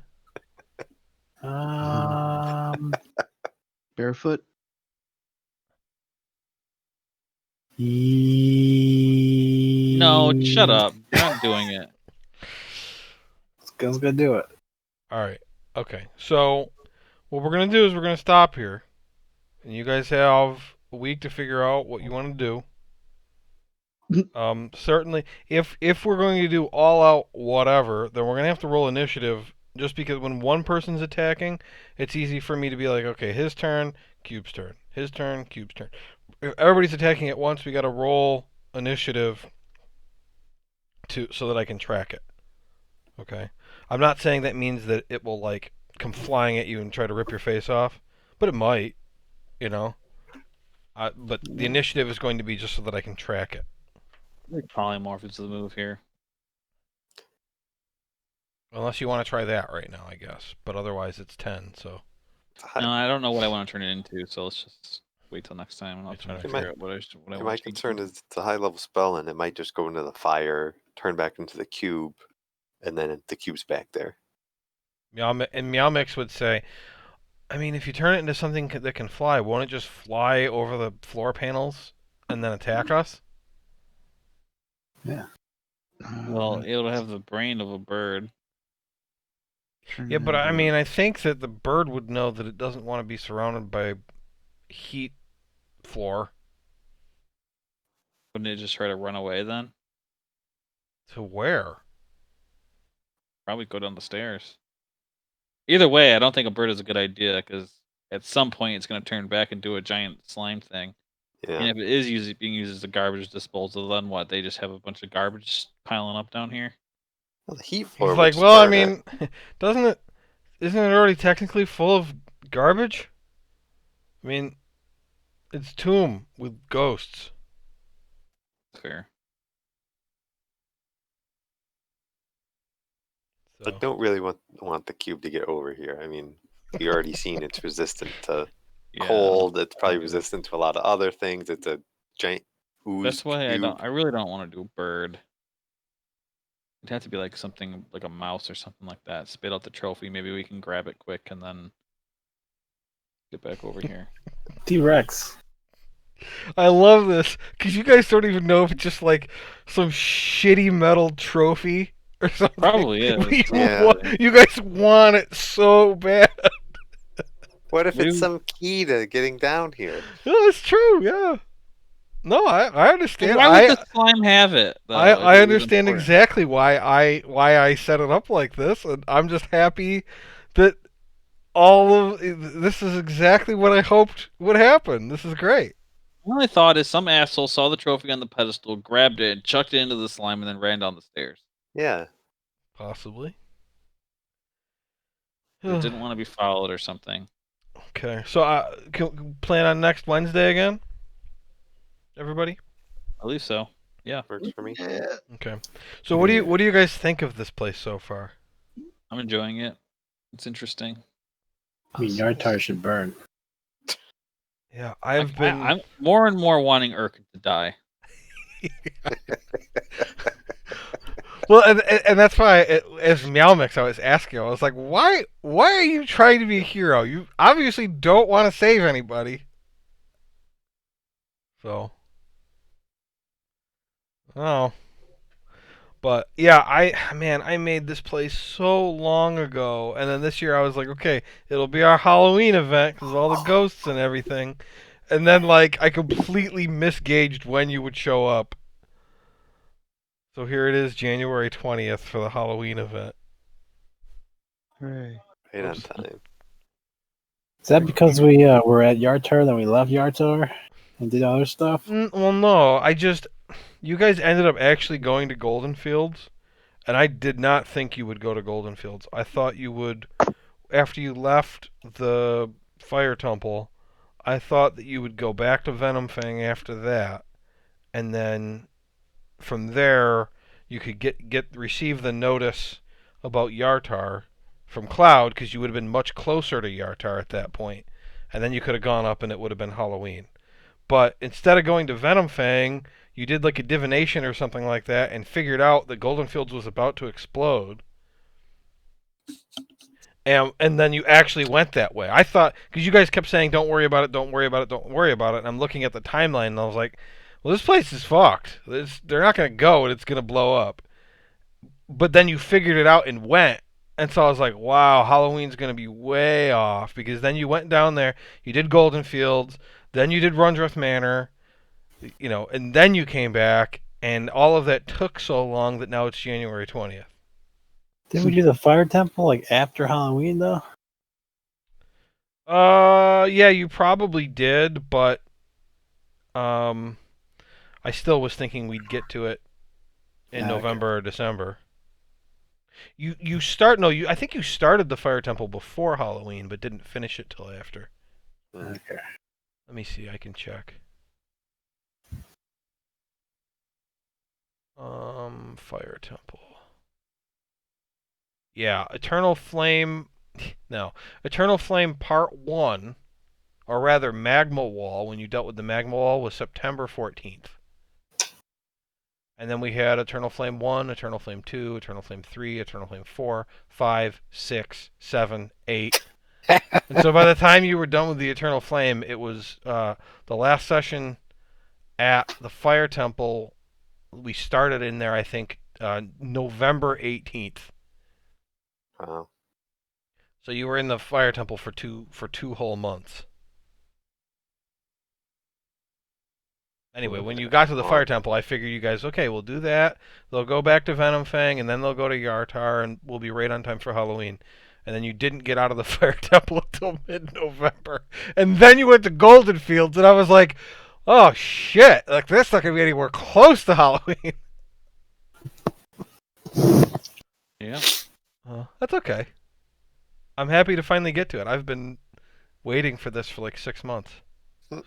Barefoot? No, shut up. You're not doing it. Let's go do it. All right. Okay. So what we're gonna do is we're gonna stop here, and you guys have a week to figure out what you want to do. Certainly, if we're going to do all out whatever, then we're gonna have to roll initiative. Just because when one person's attacking, it's easy for me to be like, okay, his turn, Cube's turn, his turn, Cube's turn. If everybody's attacking at once, we got to roll initiative so that I can track it. Okay. I'm not saying that means that it will like come flying at you and try to rip your face off, but it might, you know. But the initiative is going to be just so that I can track it. I think polymorph is the move here. Unless you want to try that right now, I guess. But otherwise, it's 10. So No, I don't know what I want to turn it into, so let's just wait till next time, and I'll It's try to fine. figure out what I My want to change. concern is it's a high level spell, and it might just go into the fire, turn back into the cube, and then the cube's back there. and Meow Mix would say, I mean, if you turn it into something that can fly, won't it just fly over the floor panels and then attack us? Yeah. Well, it'll have the brain of a bird. Yeah, but I mean, I think that the bird would know that it doesn't want to be surrounded by heat floor. Wouldn't it just try to run away then? To where? Probably go down the stairs. Either way, I don't think a bird is a good idea because at some point it's going to turn back and do a giant slime thing. Yeah. And if it is being used as a garbage disposal, then what? They just have a bunch of garbage piling up down here? Well, the heat He's floor. like, well, I mean, doesn't it? Isn't it already technically full of garbage? I mean, it's tomb with ghosts. Fair. I don't really want the cube to get over here. I mean, you already seen it's resistant to cold. It's probably resistant to a lot of other things. It's a giant ooze. That's why cube. I really don't want to do a bird. It'd have to be like something like a mouse or something like that. Spit out the trophy. Maybe we can grab it quick and then get back over here. T-Rex. I love this because you guys don't even know if it's just like some shitty metal trophy or something. Probably is. You guys want it so bad. What if it's some key to getting down here? No, it's true. Yeah. No, I understand. Why would the slime have it? Though, I understand exactly why I set it up like this, and I'm just happy that all of this is exactly what I hoped would happen. This is great. My only thought is some asshole saw the trophy on the pedestal, grabbed it, and chucked it into the slime, and then ran down the stairs. Yeah. Possibly. Didn't want to be followed or something. Okay, so can plan on next Wednesday again? Everybody? I believe so. Yeah. Works for me. Yeah. Okay. So what do you guys think of this place so far? I'm enjoying it. It's interesting. I mean, Yartar should burn. Yeah, I'm more and more wanting Urk to die. Well, and that's why, as Meow Mix, I was asking, I was like, why are you trying to be a hero? You obviously don't want to save anybody. So, oh. But yeah, I made this place so long ago, and then this year I was like, okay, it'll be our Halloween event because all the ghosts and everything, and then like I completely misgauged when you would show up. So here it is, January 20th for the Halloween event. Hooray. Right on time. Is that because we were at Yartar, then we left Yartar and did other stuff? Well, no, you guys ended up actually going to Golden Fields, and I did not think you would go to Golden Fields. I thought you would, after you left the Fire Temple, I thought that you would go back to Venom Fang after that, and then from there you could receive the notice about Yartar from Cloud, because you would have been much closer to Yartar at that point, and then you could have gone up and it would have been Halloween. But instead of going to Venom Fang, you did like a divination or something like that and figured out that Golden Fields was about to explode. And then you actually went that way. I thought, because you guys kept saying, don't worry about it, don't worry about it, don't worry about it. And I'm looking at the timeline and I was like, well, this place is fucked. They're not going to go and it's going to blow up. But then you figured it out and went. And so I was like, wow, Halloween's going to be way off. Because then you went down there, you did Golden Fields, then you did Rundreth Manor, and then you came back, and all of that took so long that now it's January 20th. Did we do the fire temple like after Halloween though? Yeah, you probably did, but I still was thinking we'd get to it in Okay. November or December. I think you started the fire temple before Halloween, but didn't finish it till after. Okay. Let me see, I can check. Fire temple. Yeah, Eternal Flame. No, Eternal Flame Part 1, or rather Magma Wall, when you dealt with the Magma Wall, was September 14th. And then we had Eternal Flame 1, Eternal Flame 2, Eternal Flame 3, Eternal Flame 4, 5, 6, 7, 8. And so by the time you were done with the Eternal Flame, it was the last session at the Fire Temple. We started in there, I think, November 18th. Wow. So you were in the Fire Temple for two whole months. Anyway, when you got to the Fire Temple, I figured you guys, okay, we'll do that. They'll go back to Venomfang, and then they'll go to Yartar, and we'll be right on time for Halloween. And then you didn't get out of the Fire Temple until mid-November. And then you went to Golden Fields, and I was like, oh, shit. Like, that's not going to be anywhere close to Halloween. Yeah. That's okay. I'm happy to finally get to it. I've been waiting for this for like 6 months. So.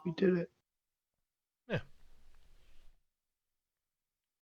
We did it.